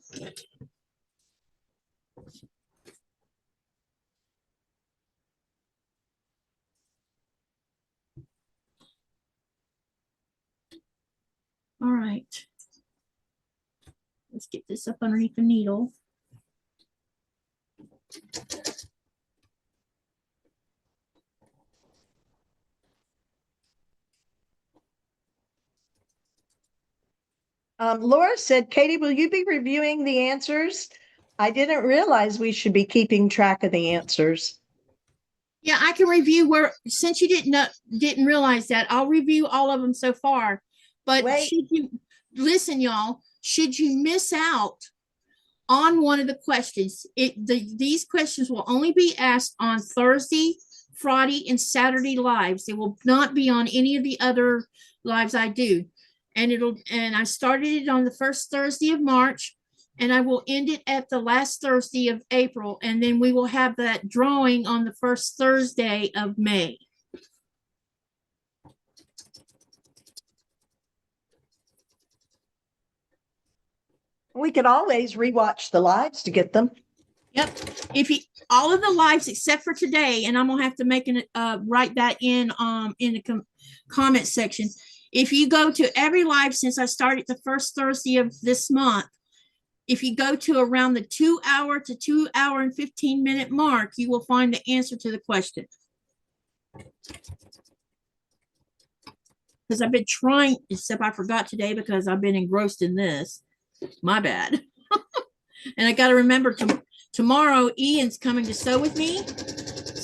Speaker 1: All right. Let's get this up underneath the needle.
Speaker 2: Laura said, Katie, will you be reviewing the answers? I didn't realize we should be keeping track of the answers.
Speaker 1: Yeah, I can review where, since you didn't realize that, I'll review all of them so far. But
Speaker 2: Wait.
Speaker 1: should you listen, y'all, should you miss out on one of the questions, these questions will only be asked on Thursday, Friday, and Saturday lives. They will not be on any of the other lives I do. And I started it on the first Thursday of March, and I will end it at the last Thursday of April, and then we will have that drawing on the first Thursday of May.
Speaker 2: We could always rewatch the lives to get them.
Speaker 1: Yep. If you all of the lives except for today, and I'm gonna have to make an write that in the comment section. If you go to every live since I started the first Thursday of this month, if you go to around the 2 hour to 2 hour and 15-minute mark, you will find the answer to the question. Because I've been trying, except I forgot today because I've been engrossed in this. My bad. And I got to remember tomorrow Ian's coming to sew with me.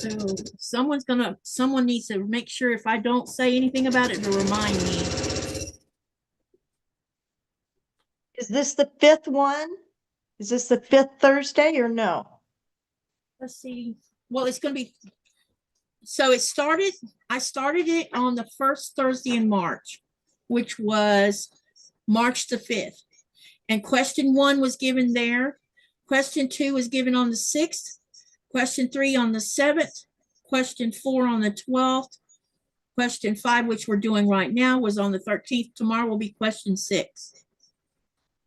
Speaker 1: So someone needs to make sure if I don't say anything about it to remind me.
Speaker 2: Is this the fifth one? Is this the fifth Thursday or no?
Speaker 1: Let's see. Well, it's going to be, so I started it on the first Thursday in March, which was March the 5th. And question 1 was given there. Question 2 was given on the 6th. Question 3 on the 7th. Question 4 on the 12th. Question 5, which we're doing right now, was on the 13th. Tomorrow will be question 6.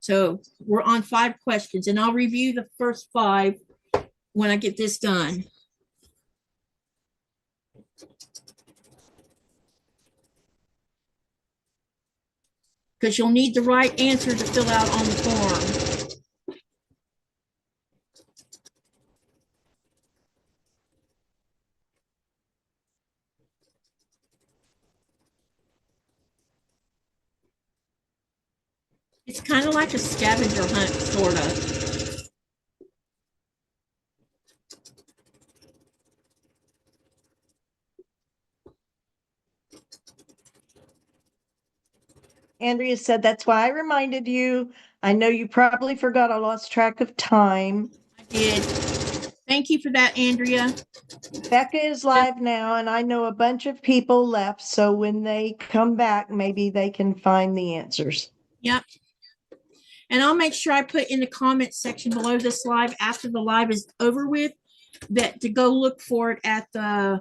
Speaker 1: So we're on 5 questions, and I'll review the first 5 when I get this done. Because you'll need the right answer to fill out on the form. It's kind of like a scavenger hunt, sort of.
Speaker 2: Andrea said, that's why I reminded you. I know you probably forgot. I lost track of time.
Speaker 1: I did. Thank you for that, Andrea.
Speaker 2: Becca is live now, and I know a bunch of people left. So when they come back, maybe they can find the answers.
Speaker 1: Yep. And I'll make sure I put in the comment section below this live after the live is over with, that to go look for it at the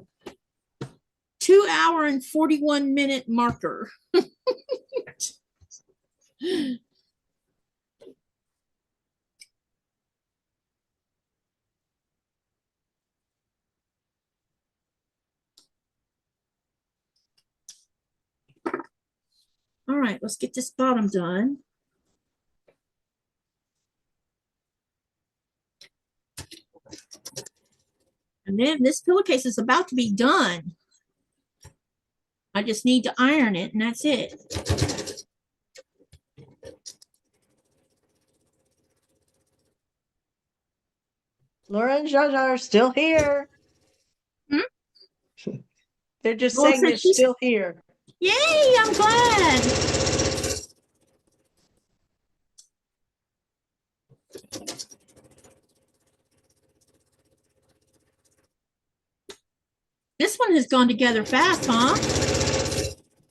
Speaker 1: 2 hour and 41-minute marker. All right, let's get this bottom done. And then this pillowcase is about to be done. I just need to iron it, and that's it.
Speaker 2: Laura and Jaja are still here.
Speaker 1: Hmm?
Speaker 2: They're just
Speaker 1: Well,
Speaker 2: saying they're still here.
Speaker 1: Yay, I'm glad. This one has gone together fast, huh?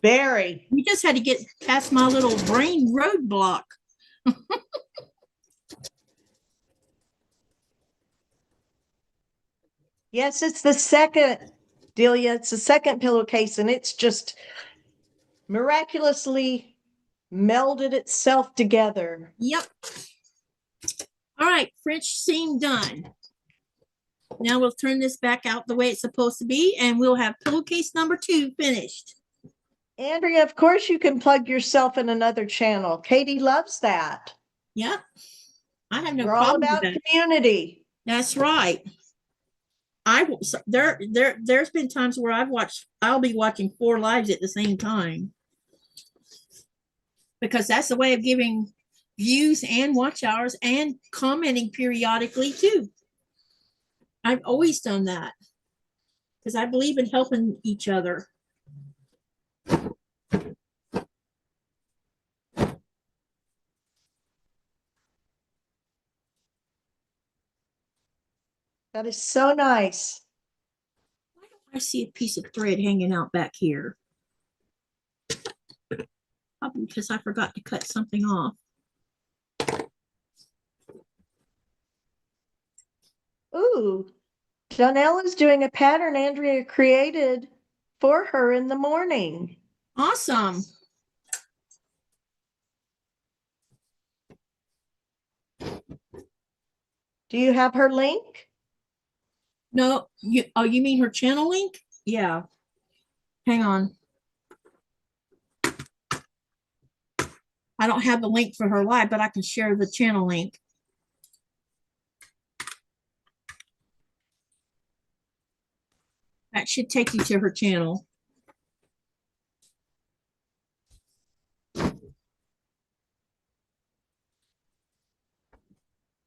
Speaker 2: Very.
Speaker 1: You just had to get past my little brain roadblock.
Speaker 2: Yes, it's the second, Delia. It's the second pillowcase, and it's just miraculously melded itself together.
Speaker 1: Yep. All right, French seam done. Now we'll turn this back out the way it's supposed to be, and we'll have pillowcase number 2 finished.
Speaker 2: Andrea, of course you can plug yourself in another channel. Katy loves that.
Speaker 1: Yep. I have no
Speaker 2: We're all
Speaker 1: problem with
Speaker 2: about
Speaker 1: that.
Speaker 2: community.
Speaker 1: That's right. There's been times where I'll be watching 4 lives at the same time. Because that's the way of giving views and watch hours and commenting periodically too. I've always done that because I believe in helping each other.
Speaker 2: That is so nice.
Speaker 1: Why don't I see a piece of thread hanging out back here? Probably because I forgot to cut something off.
Speaker 2: Ooh, Donnell is doing a pattern Andrea created for her in the morning.
Speaker 1: Awesome.
Speaker 2: Do you have her link?
Speaker 1: No, you mean her channel link? Yeah. Hang on. I don't have the link for her live, but I can share the channel link. That should take you to her channel.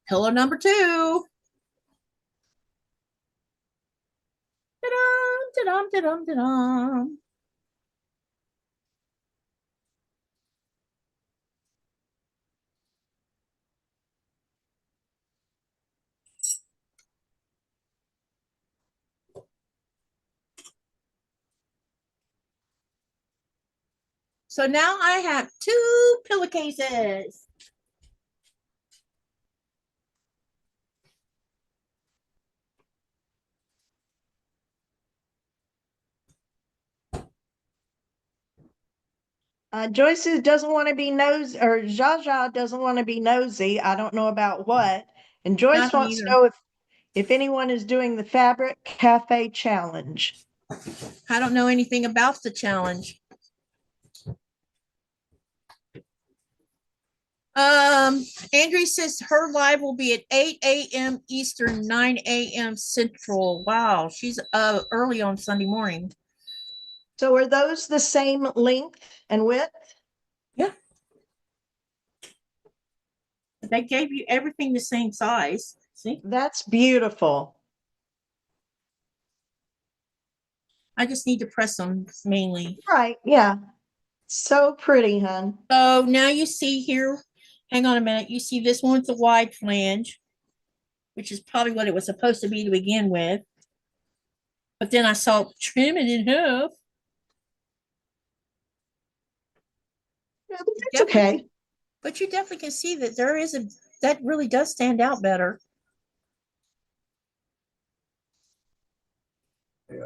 Speaker 1: Pillow number 2. Ta-dum, ta-dum, ta-dum, ta-dum. So now I have 2 pillowcases.
Speaker 2: Joyce doesn't want to be nosy, or Jaja doesn't want to be nosy. I don't know about what. And Joyce wants to know if anyone is doing the Fabric Cafe Challenge.
Speaker 1: I don't know anything about the challenge. Andrea says her live will be at 8 a.m. Eastern, 9 a.m. Central. Wow, she's early on Sunday morning.
Speaker 2: So are those the same length and width?
Speaker 1: Yeah. They gave you everything the same size. See?
Speaker 2: That's beautiful.
Speaker 1: I just need to press them mainly.
Speaker 2: Right, yeah. So pretty, hon.
Speaker 1: So now you see here, hang on a minute. You see this one with the wide flange, which is probably what it was supposed to be to begin with. But then I saw trim it in half.
Speaker 2: Yeah, but that's okay.
Speaker 1: But you definitely can see that there is that really does stand out better.
Speaker 3: Yeah.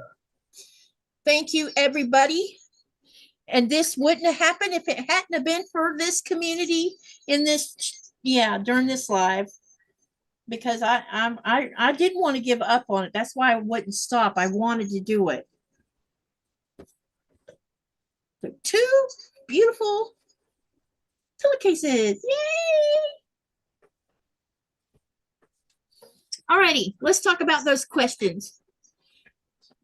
Speaker 1: Thank you, everybody. And this wouldn't have happened if it hadn't have been for this community in this, during this live. Because I didn't want to give up on it. That's why I wouldn't stop. I wanted to do it. So 2 beautiful pillowcases. Yay! Alrighty, let's talk about those questions.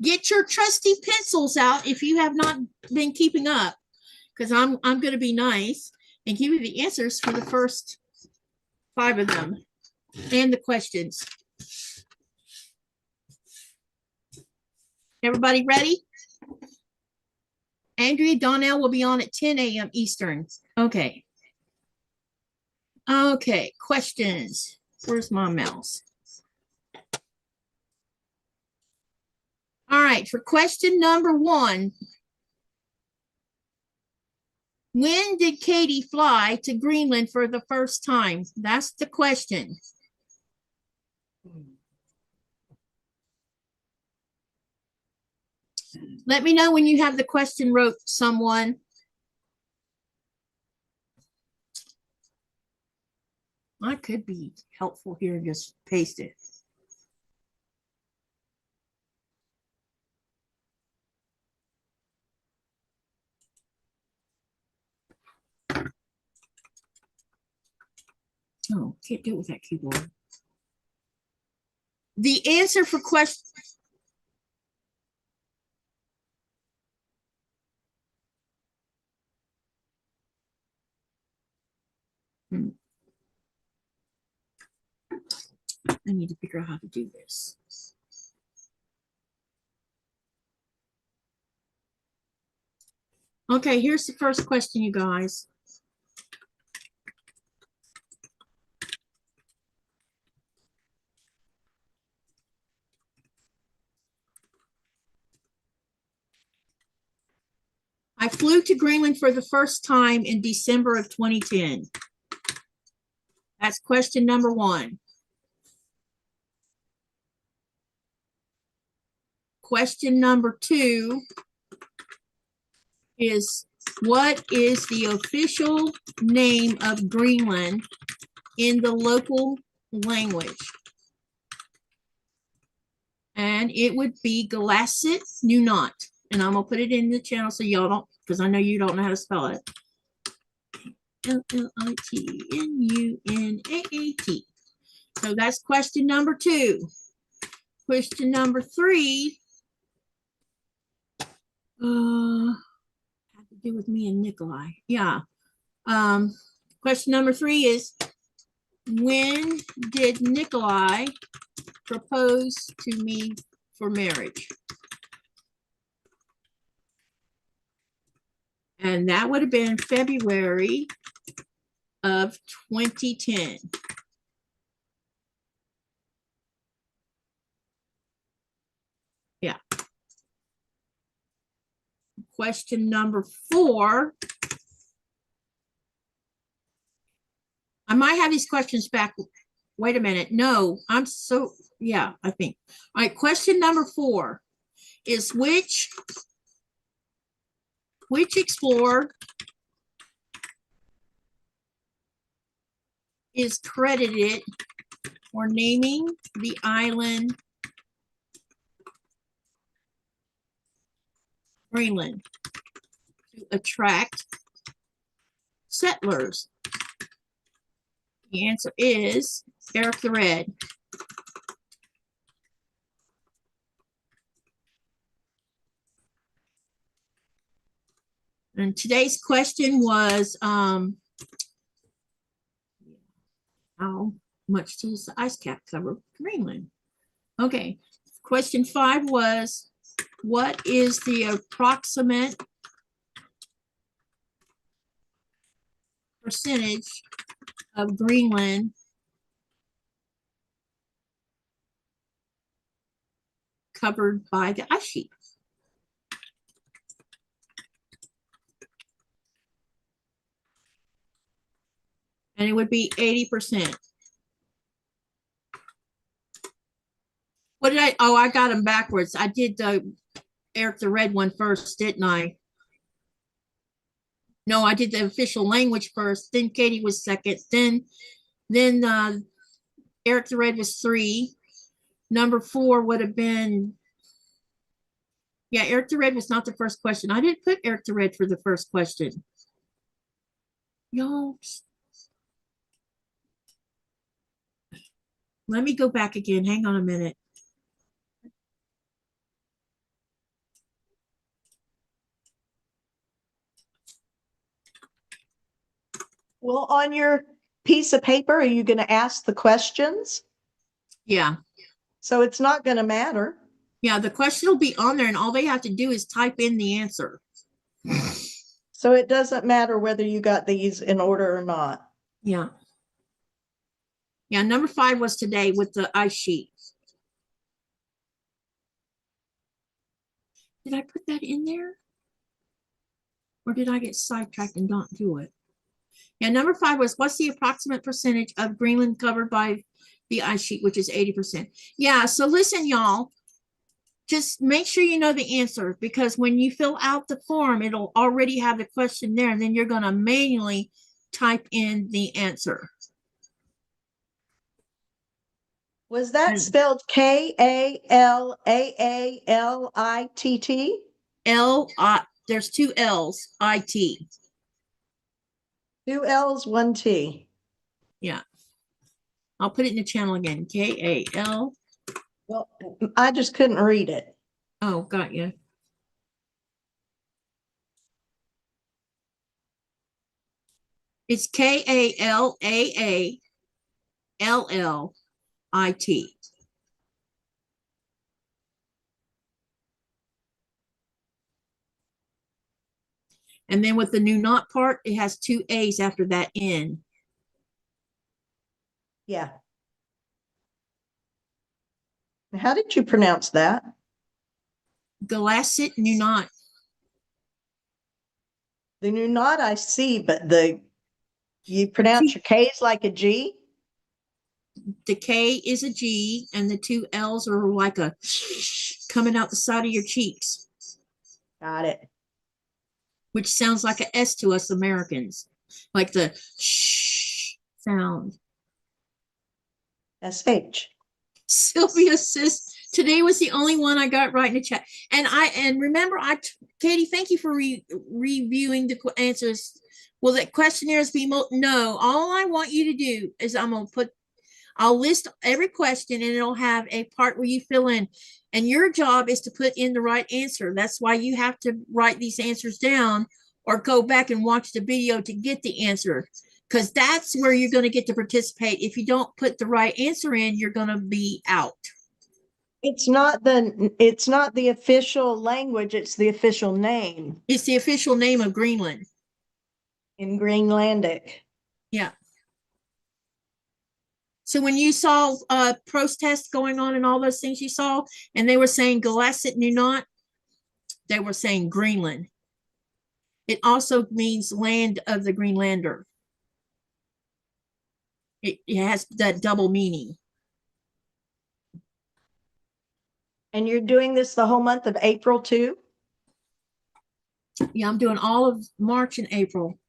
Speaker 1: Get your trusty pencils out if you have not been keeping up, because I'm going to be nice and give you the answers for the first 5 of them and the questions. Everybody ready? Andrea Donnell will be on at 10 a.m. Eastern. Okay. Okay, questions. Where's my mouse? All right, for question number 1. When did Katy fly to Greenland for the first time? That's the question. Let me know when you have the question wrote, someone. I could be helpful here and just paste it. Oh, can't do it with that keyboard. The answer for question. I need to figure out how to do this. Okay, here's the first question, you guys. I flew to Greenland for the first time in December of 2010. That's question number 1. Question number 2 is, what is the official name of Greenland in the local language? And it would be Galassit Nunat. And I'm gonna put it in the channel so y'all don't, because I know you don't know how to spell it. L-L-I-T-N-U-N-A-A-T. So that's question number 2. Question number 3. Had to do with me and Nikolai. Yeah. Question number 3 is, when did Nikolai propose to me for marriage? And that would have been February of 2010. Yeah. Question number 4. I might have these questions back. Wait a minute. No, yeah, I think. All right, question number 4 is, which explorer is credited for naming the island Greenland to attract settlers? The answer is Eric the Red. And today's question was, how much does the ice cap cover Greenland? Okay, question 5 was, what is the approximate percentage of Greenland covered by the ice sheet? And it would be 80%. What did I, oh, I got them backwards. I did the Eric the Red one first, didn't I? No, I did the official language first, then Katy was second, then Eric the Red was 3. Number 4 would have been, yeah, Eric the Red was not the first question. I didn't put Eric the Red for the first question. Y'all, let me go back again. Hang on a minute.
Speaker 2: Well, on your piece of paper, are you going to ask the questions?
Speaker 1: Yeah.
Speaker 2: So it's not going to matter.
Speaker 1: Yeah, the question will be on there and all they have to do is type in the answer.
Speaker 2: So it doesn't matter whether you got these in order or not.
Speaker 1: Yeah. Yeah, number 5 was today with the ice sheet. Did I put that in there? Or did I get sidetracked and not do it? Yeah, number 5 was, what's the approximate percentage of Greenland covered by the ice sheet, which is 80%. Yeah, so listen, y'all. Just make sure you know the answer, because when you fill out the form, it'll already have the question there, and then you're going to manually type in the answer.
Speaker 2: Was that
Speaker 1: And-
Speaker 2: spelled Kallaalitt?
Speaker 1: There's 2 L's, IT.
Speaker 2: 2 L's, 1 T.
Speaker 1: Yeah. I'll put it in the channel again. Kal.
Speaker 2: Well, I just couldn't read it.
Speaker 1: Oh, got you. It's Kallaalitt. And then with the new knot part, it has 2 A's after that N.
Speaker 2: Yeah. How did you pronounce that?
Speaker 1: Galasset new knot.
Speaker 2: The new knot I see, but you pronounce your K's like a G?
Speaker 1: The K is a G, and the 2 L's are like a coming out the side of your cheeks,
Speaker 2: Got it.
Speaker 1: which sounds like an S to us Americans, like the shh sound.
Speaker 2: SH.
Speaker 1: Sylvia says today was the only one I got right in the chat. And remember, Katy, thank you for reviewing the answers. Will that questionnaires be no? All I want you to do is I'll list every question, and it'll have a part where you fill in, and your job is to put in the right answer. That's why you have to write these answers down or go back and watch the video to get the answer, because that's where you're going to get to participate. If you don't put the right answer in, you're going to be out.
Speaker 2: It's not the official language, it's the official name
Speaker 1: It's the official name of Greenland.
Speaker 2: in Greenlandic.
Speaker 1: Yeah. So when you saw protests going on and all those things you saw, and they were saying Galasset Nunat, they were saying Greenland. It also means land of the Greenlander. It has that double meaning.
Speaker 2: And you're doing this the whole month of April too?
Speaker 1: Yeah, I'm doing all of March and April.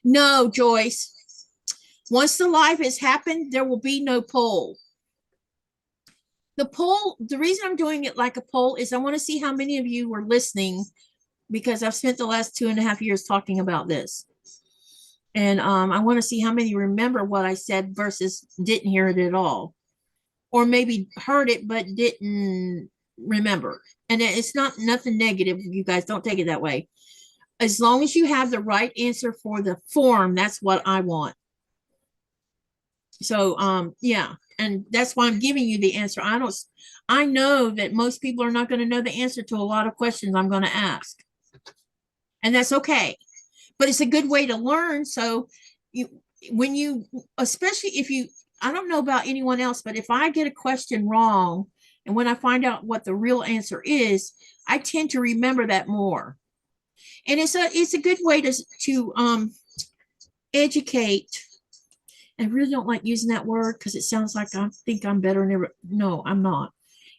Speaker 1: No, Joyce. Once the live has happened, there will be no poll. The poll, the reason I'm doing it like a poll is I want to see how many of you were listening, because I've spent the last 2.5 years talking about this. And I want to see how many remember what I said versus didn't hear it at all. Or maybe heard it but didn't remember. And it's not nothing negative, you guys, don't take it that way. As long as you have the right answer for the form, that's what I want. So yeah, and that's why I'm giving you the answer. I know that most people are not going to know the answer to a lot of questions I'm going to ask. And that's okay. But it's a good way to learn. So especially if you, I don't know about anyone else, but if I get a question wrong, and when I find out what the real answer is, I tend to remember that more. And it's a good way to educate. I really don't like using that word because it sounds like I think I'm better than ever. No, I'm not.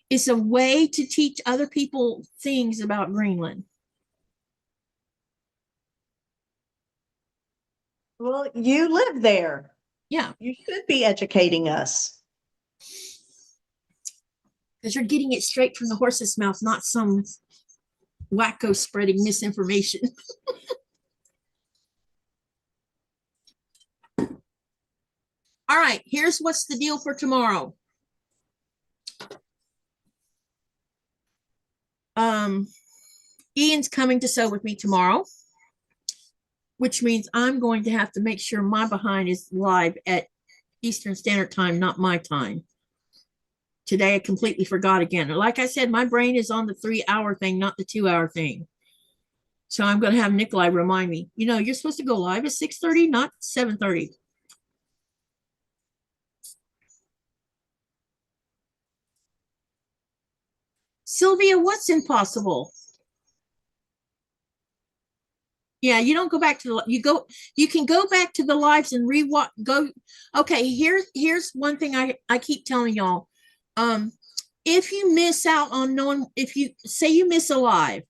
Speaker 1: It's a way to teach other people things about Greenland.
Speaker 2: Well, you live there.
Speaker 1: Yeah.
Speaker 2: You should be educating us.
Speaker 1: Because you're getting it straight from the horse's mouth, not some wacko spreading misinformation. All right, here's what's the deal for tomorrow. Ian's coming to sew with me tomorrow, which means I'm going to have to make sure my behind is live at Eastern Standard Time, not my time. Today I completely forgot again. Like I said, my brain is on the 3-hour thing, not the 2-hour thing. So I'm going to have Nikolai remind me, you're supposed to go live at 6:30, not 7:30. Sylvia, what's impossible? Yeah, you don't go back to you can go back to the lives and rewatch, okay, here's one thing I keep telling y'all. If you miss out on knowing, if you say you miss a live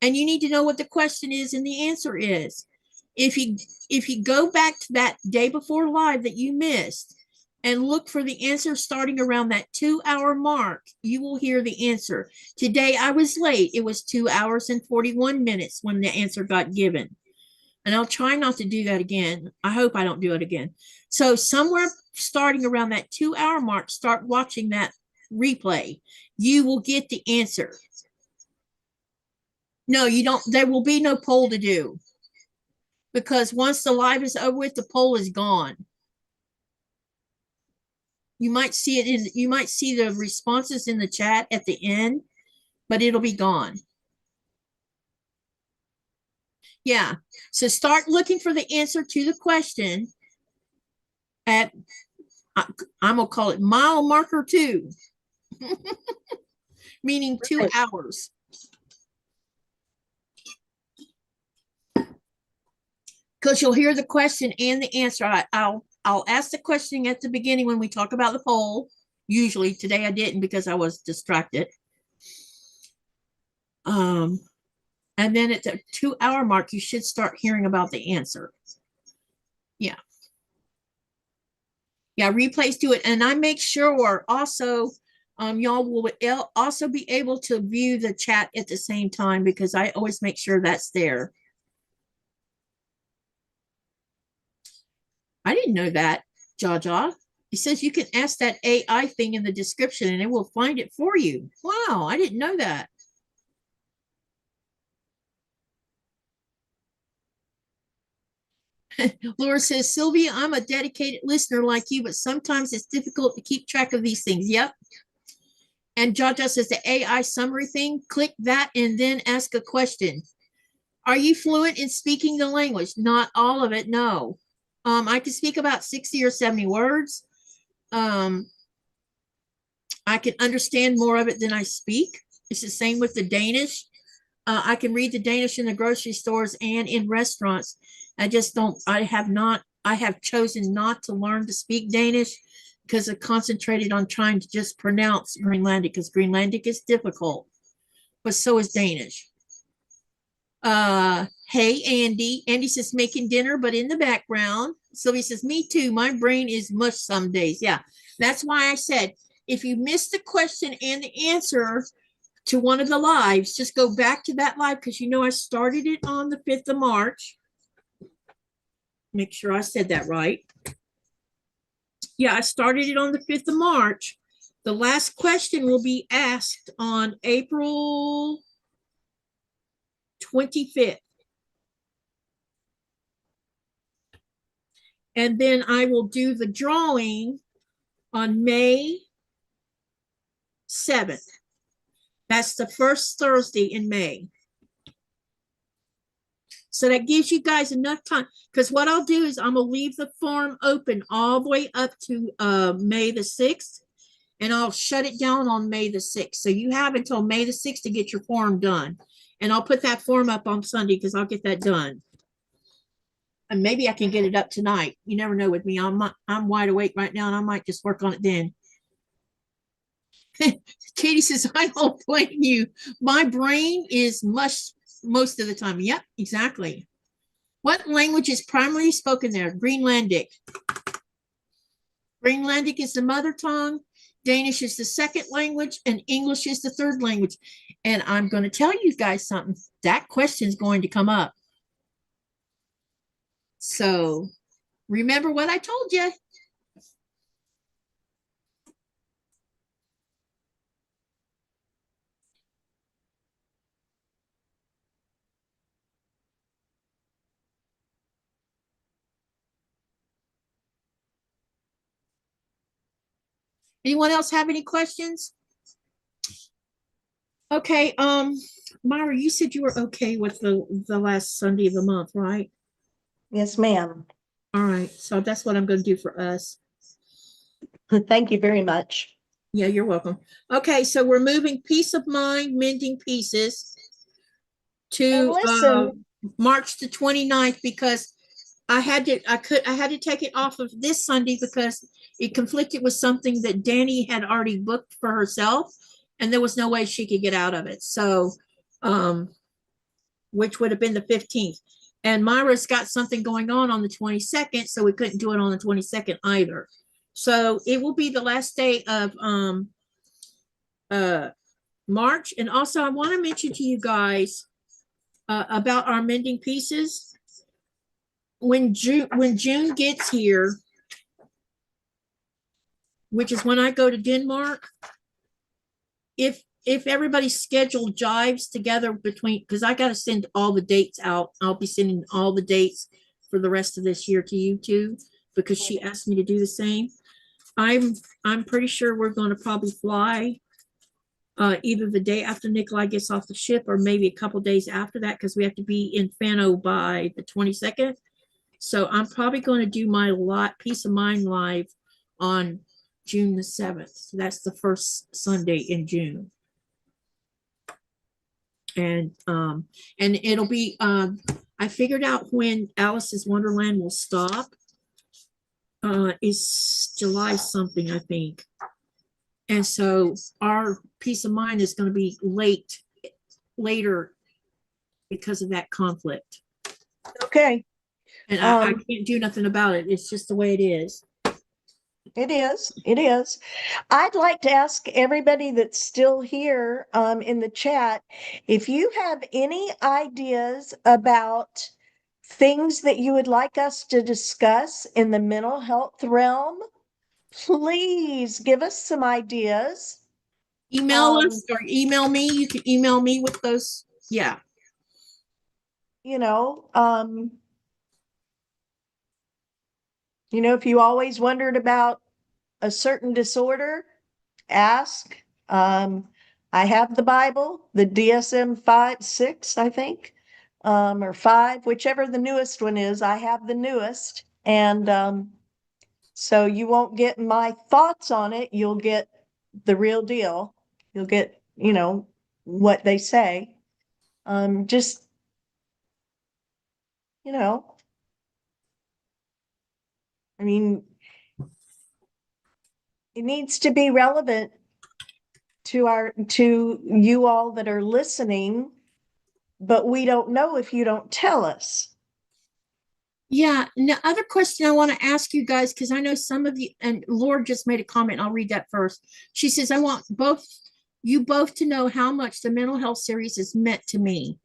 Speaker 1: and you need to know what the question is and the answer is, if you go back to that day before live that you missed and look for the answer starting around that 2-hour mark, you will hear the answer. Today I was late. It was 2 hours and 41 minutes when the answer got given. And I'll try not to do that again. I hope I don't do it again. So somewhere starting around that 2-hour mark, start watching that replay. You will get the answer. No, you don't. There will be no poll to do. Because once the live is over with, the poll is gone. You might see it in, you might see the responses in the chat at the end, but it'll be gone. Yeah. So start looking for the answer to the question at, I'm going to call it mile marker 2, meaning 2 hours. Because you'll hear the question and the answer. I'll ask the question at the beginning when we talk about the poll. Usually today I didn't because I was distracted. And then at the 2-hour mark, you should start hearing about the answer. Yeah. Yeah, replays do it. And I make sure also y'all will also be able to view the chat at the same time because I always make sure that's there. I didn't know that, Jaja. It says you can ask that AI thing in the description and it will find it for you. Wow, I didn't know that. Laura says, Sylvia, I'm a dedicated listener like you, but sometimes it's difficult to keep track of these things. Yep. And Jaja says the AI summary thing, click that and then ask a question. Are you fluent in speaking the language? Not all of it, no. I can speak about 60 or 70 words. I can understand more of it than I speak. It's the same with the Danish. I can read the Danish in the grocery stores and in restaurants. I just don't, I have chosen not to learn to speak Danish because I concentrated on trying to just pronounce Greenlandic because Greenlandic is difficult, but so is Danish. Hey, Andy. Andy says making dinner, but in the background. Sylvia says, me too. My brain is mush some days. Yeah, that's why I said, if you missed the question and the answer to one of the lives, just go back to that live because you know I started it on the 5th of March. Make sure I said that right. Yeah, I started it on the 5th of March. The last question will be asked on April 25th. And then I will do the drawing on May 7th. That's the first Thursday in May. So that gives you guys enough time. Because what I'll do is I'm going to leave the form open all the way up to May the 6th. And I'll shut it down on May the 6th. So you have until May the 6th to get your form done. And I'll put that form up on Sunday because I'll get that done. And maybe I can get it up tonight. You never know with me. I'm wide awake right now and I might just work on it then. Katie says, I don't blame you. My brain is mush most of the time. Yep, exactly. What language is primarily spoken there? Greenlandic. Greenlandic is the mother tongue. Danish is the second language and English is the third language. And I'm going to tell you guys something. That question is going to come up. So remember what I told you. Anyone else have any questions? Okay, Myra, you said you were okay with the last Sunday of the month, right?
Speaker 2: Yes, ma'am.
Speaker 1: All right, so that's what I'm going to do for us.
Speaker 2: Thank you very much.
Speaker 1: Yeah, you're welcome. Okay, so we're moving Peace of Mind Mending Pieces to
Speaker 2: And listen,
Speaker 1: March the 29th, because I had to take it off of this Sunday because it conflicted with something that Danny had already booked for herself, and there was no way she could get out of it. So, which would have been the 15th. And Myra's got something going on the 22nd, so we couldn't do it on the 22nd either. So it will be the last day of March. And also I want to mention to you guys about our mending pieces. When June gets here, which is when I go to Denmark, if everybody's schedule jives together between, because I got to send all the dates out. I'll be sending all the dates for the rest of this year to you too, because she asked me to do the same. I'm pretty sure we're going to probably fly either the day after Nikolai gets off the ship or maybe a couple days after that, because we have to be in Fano by the 22nd. So I'm probably going to do my Peace of Mind live on June the 7th. So that's the first Sunday in June. And it'll be I figured out when Alice's Wonderland will stop. Is July something, I think. And so our Peace of Mind is going to be later because of that conflict.
Speaker 2: Okay.
Speaker 1: And I can't do nothing about it. It's just the way it is.
Speaker 2: It is. It is. I'd like to ask everybody that's still here in the chat, if you have any ideas about things that you would like us to discuss in the mental health realm, please give us some ideas.
Speaker 1: Email us or email me. You can email me with those. Yeah.
Speaker 2: You know, if you always wondered about a certain disorder, ask. I have the Bible, the DSM-5, I think, or 5, whichever the newest one is. I have the newest, and so you won't get my thoughts on it. You'll get the real deal. You'll get, what they say. Just, I mean, it needs to be relevant to you all that are listening, but we don't know if you don't tell us.
Speaker 1: Yeah. Now, other question I want to ask you guys, because I know some of you, and Lord just made a comment. I'll read that first. She says, I want you both to know how much the mental health series has meant to me.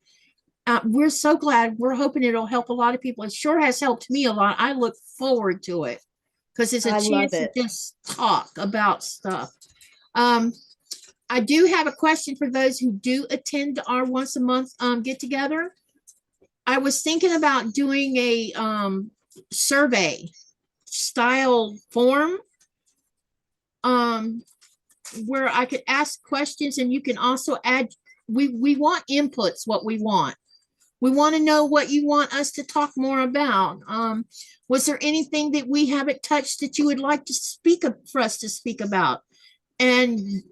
Speaker 1: We're so glad. We're hoping it'll help a lot of people. It sure has helped me a lot. I look forward to it because it's a chance to just talk about stuff. I do have a question for those who do attend our once a month get together. I was thinking about doing a survey style form where I could ask questions, and you can also add, we want inputs, what we want. We want to know what you want us to talk more about. Was there anything that we haven't touched that you would like to for us to speak about? And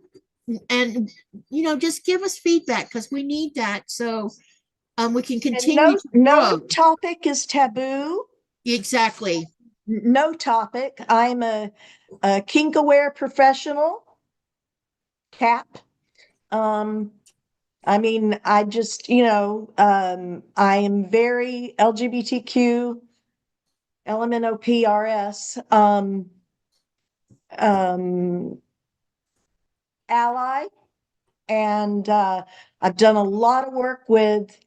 Speaker 1: just give us feedback, because we need that. So we can continue.
Speaker 2: No topic is taboo.
Speaker 1: Exactly.
Speaker 2: No topic. I'm a kink aware professional. Cap. I mean, I just, I am very LGBTQ, LMNOPRS, ally. And I've done a lot of work with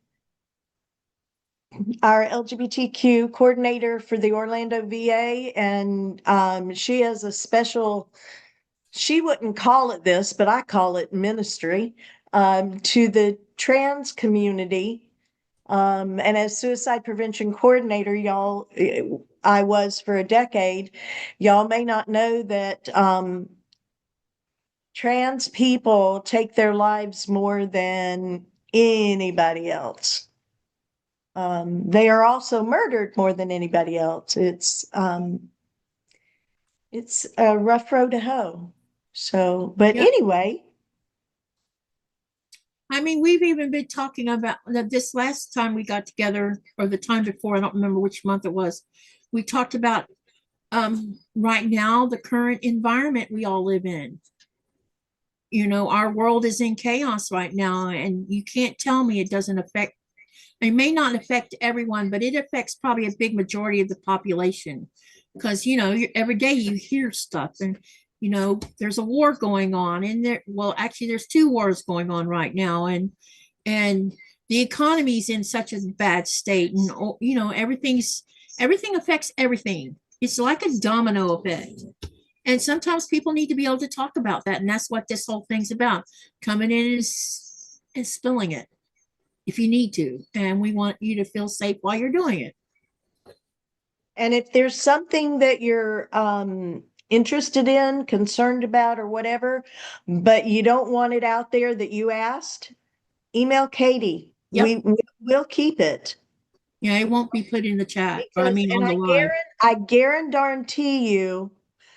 Speaker 2: our LGBTQ coordinator for the Orlando VA. And she has a special, she wouldn't call it this, but I call it ministry to the trans community. And as suicide prevention coordinator, y'all, I was for a decade. Y'all may not know that trans people take their lives more than anybody else. They are also murdered more than anybody else. It's a rough road to hoe. So, but anyway.
Speaker 1: I mean, we've even been talking about this last time we got together, or the time before, I don't remember which month it was. We talked about right now the current environment we all live in. You know, our world is in chaos right now, and you can't tell me it doesn't affect, it may not affect everyone, but it affects probably a big majority of the population. Because, you know, every day you hear stuff, and, you know, there's a war going on, and well, actually, there's two wars going on right now, and the economy's in such a bad state, and, you know, everything affects everything. It's like a domino effect. And sometimes people need to be able to talk about that. And that's what this whole thing's about. Coming in and spilling it if you need to. And we want you to feel safe while you're doing it.
Speaker 2: And if there's something that you're interested in, concerned about, or whatever, but you don't want it out there that you asked, email Katy.
Speaker 1: Yep.
Speaker 2: We'll keep it.
Speaker 1: Yeah, it won't be put in the chat. Or I
Speaker 2: Because,
Speaker 1: mean,
Speaker 2: and
Speaker 1: on the live.
Speaker 2: I guarantee you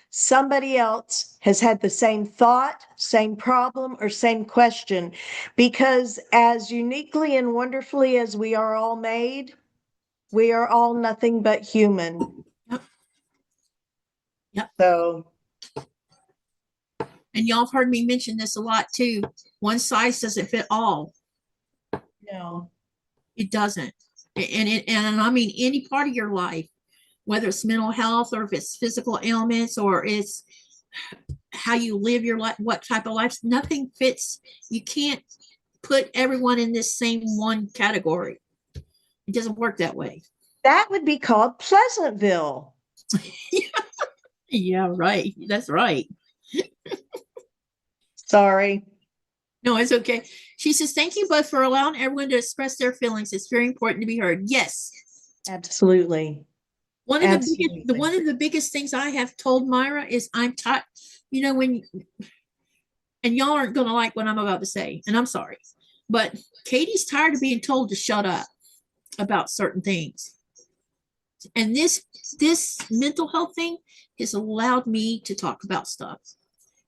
Speaker 2: somebody else has had the same thought, same problem, or same question. Because as uniquely and wonderfully as we are all made, we are all nothing but human.
Speaker 1: Yep. Yep.
Speaker 2: So,
Speaker 1: and y'all have heard me mention this a lot too. One size doesn't fit all.
Speaker 2: no.
Speaker 1: It doesn't. And I mean any part of your life, whether it's mental health or if it's physical ailments or it's how you live your life, what type of life, nothing fits. You can't put everyone in this same one category. It doesn't work that way.
Speaker 2: That would be called Pleasantville.
Speaker 1: Yeah, right. That's right.
Speaker 2: Sorry.
Speaker 1: No, it's okay. She says, thank you both for allowing everyone to express their feelings. It's very important to be heard. Yes.
Speaker 2: Absolutely.
Speaker 1: One of the biggest things I have told Myra is I'm tired, you know, and y'all aren't going to like what I'm about to say, and I'm sorry, but Katie's tired of being told to shut up about certain things. And this mental health thing has allowed me to talk about stuff.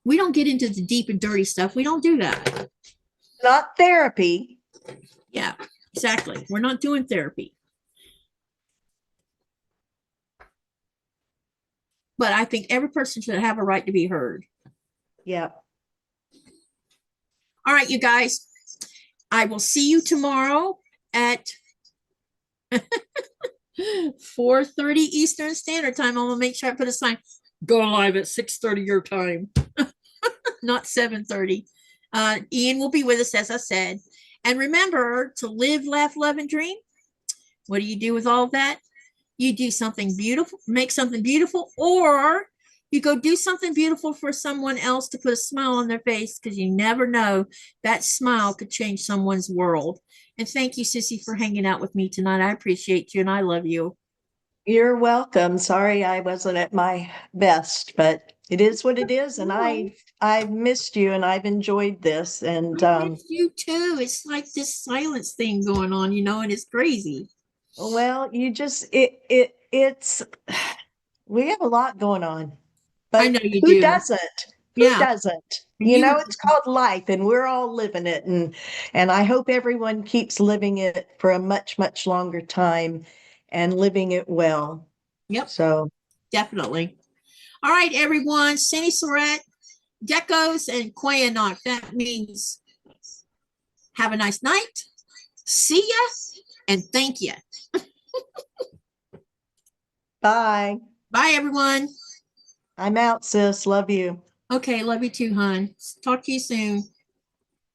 Speaker 1: We don't get into the deep and dirty stuff. We don't do that.
Speaker 2: Not therapy.
Speaker 1: Yeah, exactly. We're not doing therapy. But I think every person should have a right to be heard.
Speaker 2: Yeah.
Speaker 1: All right, you guys. I will see you tomorrow at 4:30 Eastern Standard Time. I'm gonna make sure I put a sign. Go live at 6:30 your time, not 7:30. Ian will be with us, as I said. And remember to live, laugh, love, and dream. What do you do with all of that? You do something beautiful, make something beautiful, or you go do something beautiful for someone else to put a smile on their face, because you never know, that smile could change someone's world. And thank you, Sissy, for hanging out with me tonight. I appreciate you and I love you.
Speaker 2: You're welcome. Sorry I wasn't at my best, but it is what it is. And I've missed you and I've enjoyed this. And
Speaker 1: I miss you too. It's like this silence thing going on, you know, and it's crazy.
Speaker 2: well, you just it's we have a lot going on. But
Speaker 1: I know you
Speaker 2: who
Speaker 1: do.
Speaker 2: doesn't? Who
Speaker 1: Yeah.
Speaker 2: doesn't?
Speaker 1: And
Speaker 2: You
Speaker 1: you
Speaker 2: know,
Speaker 1: were-
Speaker 2: it's called life and we're all living it. And I hope everyone keeps living it for a much, much longer time and living it well.
Speaker 1: Yep,
Speaker 2: So
Speaker 1: definitely. All right, everyone. Sini Soret, geckos, and Qaqortoq. That means have a nice night. See ya and thank you.
Speaker 2: bye.
Speaker 1: Bye, everyone.
Speaker 2: I'm out, sis. Love you.
Speaker 1: Okay, love you too, hon. Talk to you soon.